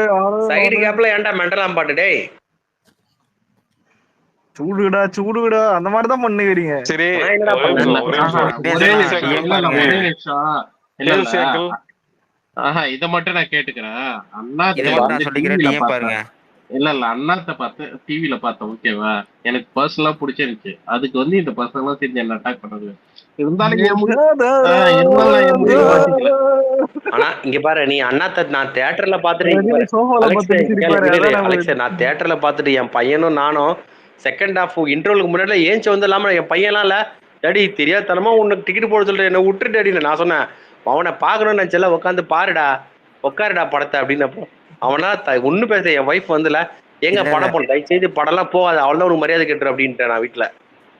சைடு கேப்ல ஏன்டா மெண்டலாம் பாட்டு டேய் சூடுடா அந்த மாதிரிதான் பண்ணுவீங்க. சரி இத மட்டும் நான் கேட்டுக்கிறேன். அண்ணா பாருங்க. இல்ல அண்ணாத்த பார்த்தேன், டிவில பார்த்தேன். ஓகேவா, எனக்கு பர்சனலா பிடிச்சிருந்துச்சு. அதுக்கு வந்து இந்த பசங்க எல்லாம் சேர்ந்து என்ன அட்டாக் பண்றது. இருந்தாலும் என் முடிவு மாத்திக்கல. ஆனா இங்க பாரு, நீ அண்ணாத்த நான் தியேட்டர்ல பாத்துட்டு அலெக்ஸ், நான் தியேட்டர்ல பாத்துட்டு என் பையனும் நானும் செகண்ட் ஹாஃப் இன்டர்வலுக்கு முன்னாடி ஏஞ்சி வந்து இல்லாம என் பையன்லாம் இல்ல டாடி தெரியாதனமா உனக்கு டிக்கெட் போட சொல்லிட்டு என்ன விட்டுட்டு டாடின்னு நான் சொன்னேன். அவனை பாக்கணும்னு நினைச்சல, உட்காந்து பாருடா உட்காருடா படத்தை அப்படின்னப்போ அவனா ஒண்ணு பேச என் ஒய்ஃப் வந்துல எங்க படம் போன தயவுசெய்து படம்லாம் போகாது, அவள்தான் ஒரு மரியாதை கேட்டுரு அப்படின்ட்டு நான் வீட்டுல.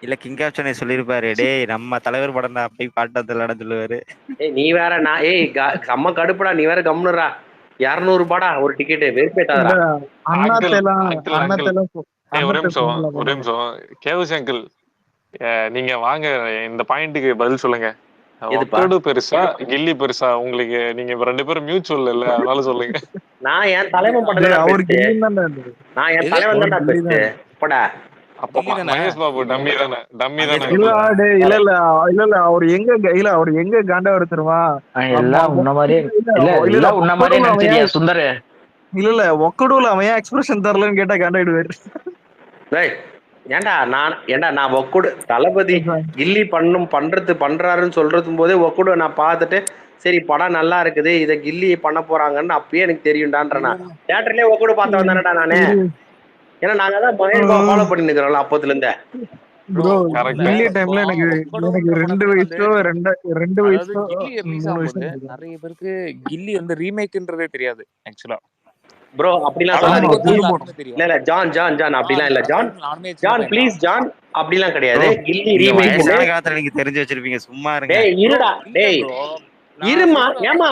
இல்ல கிங் ஆஃப் சென்னை சொல்லிருப்பாரு, டேய் நம்ம தலைவர் படம் தான் அப்படி பாட்டத்துல சொல்லுவாரு. ஏய் நீ வேற நான் செம்ம கடுப்புடா, நீ வேற கம்னுறா. 200 ரூபாடா ஒரு டிக்கெட், வெறுப்பேட்டாதடா. ஒரே நிமிஷம் கேவுஸ் அங்கிள், நீங்க வாங்க இந்த பாயிண்ட்டுக்கு பதில் சொல்லுங்க. ஒக்கடு பெருசா கில்லி பெருசா உங்களுக்கு? நீங்க 2 பேரும் மியூச்சுவல் இல்ல, அதனால சொல்லுங்க. நான் என் தலைவன் படத்துல நான் என் தலைவன் தான் பெஸ்ட் படா. அப்ப மகேஷ் பாபு டம்மி தானே? டம்மி தானே? இல்ல அவர் எங்க காண்டா எடுத்துருவா எல்லாம் உன்ன மாதிரியே இல்ல உன்ன மாதிரியே நினைச்சியா சுந்தர்? இல்ல ஒக்கடுல அவன் எக்ஸ்பிரஷன் தரலன்னு கேட்டா காண்டாயிடுவாரு. ஏண்டா நான் ஒக்குடு தளபதி கில்லி பண்றாருன்னு சொல்றதும் போதே ஒக்குடு நான் பார்த்துட்டு சரி படம் நல்லா இருக்குது, இதை கில்லி பண்ண போறாங்கன்னு அப்பயே எனக்கு தெரியும்டான்றா. தியேட்டர்லயே ஒக்குடு பார்த்து வந்தானடா நானு. ஏன்னா நாங்க தான் ஃபாலோ பண்ணி நிக்கிறோம்ல அப்பத்துல இருந்தே. நிறைய பேருக்கு கில்லி வந்து ரீமேக்ன்றதே தெரியாது ஆக்சுவலா. ப்ரோ அப்படிலாம் சொல்லாதீங்க. இல்ல ஜான் அப்படிலாம் இல்ல. ஜான் ப்ளீஸ் ஜான் அப்படிலாம் கிடையாது. கில்லி ரீமேக் காலத்துல நீங்க தெரிஞ்சு வச்சிருப்பீங்க, சும்மா இருங்க. டேய் இருடா டேய் இருமா. ஏமா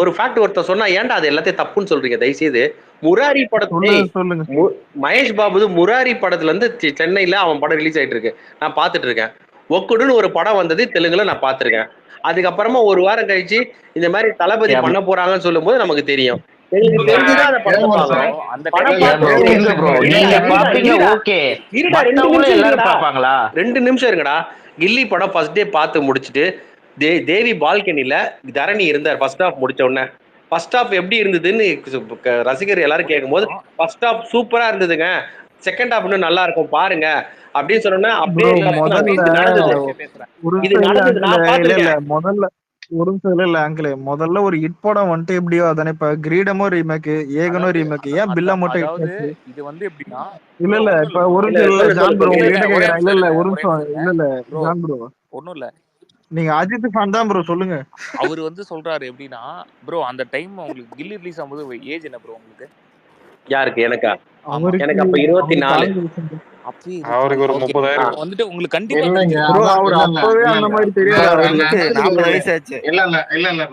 ஒரு ஃபேக்ட் ஒருத்தர் சொன்னா ஏன்டா அது எல்லாத்தையும் தப்புன்னு சொல்றீங்க? தயவுசெய்து முராரி படத்துல மகேஷ் பாபு முராரி படத்துல இருந்து சென்னையில அவன் படம் ரிலீஸ் ஆயிட்டு இருக்கு, நான் பாத்துட்டு இருக்கேன். ஒக்குடுன்னு ஒரு படம் வந்தது தெலுங்குல, நான் பாத்துருக்கேன். அதுக்கப்புறமா ஒரு வாரம் கழிச்சு இந்த மாதிரி தளபதி பண்ண போறாங்கன்னு சொல்லும் போது நமக்கு தெரியும். ரெண்டு நிமிஷம் இருங்கடா. கில்லி படம் ஃபர்ஸ்ட் டே பார்த்து முடிச்சுட்டு தேவி பால்கனில தரணி இருந்தார். ஃபர்ஸ்ட் ஹாஃப் முடிச்ச உடனே ஃபர்ஸ்ட் ஹாஃப் எப்படி இருந்ததுன்னு ரசிகர் எல்லாரும் கேட்கும்போது ஃபர்ஸ்ட் ஹாஃப் சூப்பரா இருந்ததுங்க, செகண்ட் ஹாஃப் இன்னும் நல்லா இருக்கும் பாருங்க அப்படின்னு சொன்னா அப்படியே முதல்ல ஒரு ஹிட் படம் வந்துட்டு எப்படியோ அதானே. இப்ப கிரீடமோ ரீமேக், ஏகனோ ரீமேக், ஏன் பில்லா மட்டும் இது வந்து எப்படின்னா இல்ல இப்ப ஒரு ஜான் ப்ரோ இல்ல ஒரு நிமிஷம் இல்ல ஜான் ப்ரோ ஒண்ணும் இல்ல, நீங்க அஜித் ஃபேன் தான் ப்ரோ, சொல்லுங்க. அவர் வந்து சொல்றாரு எப்படின்னா ப்ரோ அந்த டைம் உங்களுக்கு கில்லி ரிலீஸ் ஆகும்போது ஏஜ் என்ன ப்ரோ உங்களுக்கு? யாருக்கு? எனக்கா? எனக்கு அப்ப 24. அவருக்கு ஒரு 30,000 வந்துட்டு உங்களுக்கு கண்டிப்பா அவர் அப்பவே அந்த மாதிரி தெரியாது. 40 வயசு ஆச்சு. இல்ல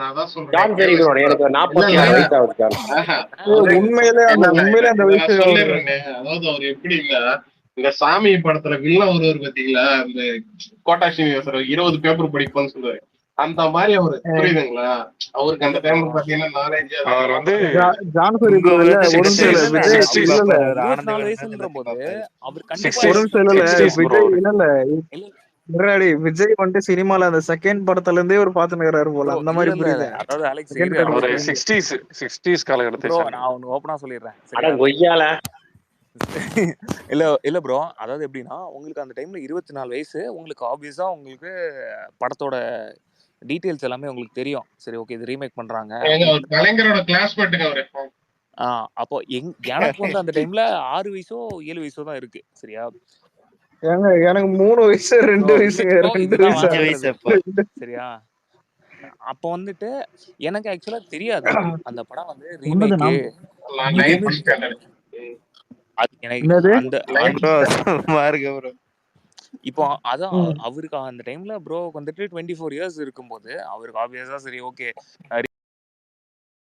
நான் தான் சொல்றேன். ஜான் சரி ப்ரோ, எனக்கு 46 வயசு ஆகுது. உண்மையிலே அந்த வயசு சொல்லிடுறேன். அதாவது அவர் எப்படி இல்ல, இந்த சாமி படத்துல வில்லன் ஒருவர் பாத்தீங்களா, இந்த கோட்டா ஸ்ரீனிவாசன் 20 பேப்பர் படிப்போம்னு சொல்லுவாரு, அந்த மாதிரி அவரு, புரியுதுங்களா? அவருக்கு அந்த டைம்ல பாத்தீங்கன்னா நாலேஜ் அவர் வந்து ஜான்சரி ப்ரோ இல்ல ஒரு நிமிஷம் இல்ல விஜய் இல்ல 24 வயசுன்ற போது அவர் கண்டிப்பா ஒரு நிமிஷம் இல்ல முன்னாடி விஜய் வந்து சினிமால அந்த செகண்ட் படத்துல இருந்தே ஒரு பாத்துக்கிறாரு போல, அந்த மாதிரி புரியுது. அதாவது அலெக்ஸ் ஒரு 60s காலகட்டத்தை நான் ஒன்னு ஓபனா சொல்லிடுறேன். அட கொய்யால இல்ல ப்ரோ, அதாவது எப்படின்னா உங்களுக்கு அந்த டைம்ல 24 வயசு, உங்களுக்கு ஆப்வியஸா உங்களுக்கு படத்தோட டீடைல்ஸ் எல்லாமே உங்களுக்கு தெரியும். சரி ஓகே இது ரீமேக் பண்றாங்க. கலைஞரோட கிளாஸ்மேட்டுங்க அவரு. அப்போ எனக்கு வந்து அந்த டைம்ல 6 வயசோ 7 வயசோ தான் இருக்கு. சரியா? எனக்கு 3 வயசு 2 வயசு. சரியா? அப்ப வந்துட்டு எனக்கு ஆக்சுவலா தெரியாது அந்த படம் வந்து ரீமேக். இப்போ அதான் அவருக்கு அந்த டைம்ல ப்ரோ வந்துட்டு 24 இயர்ஸ் இருக்கும்போது அவருக்கு ஆப்வியஸா சரி ஓகே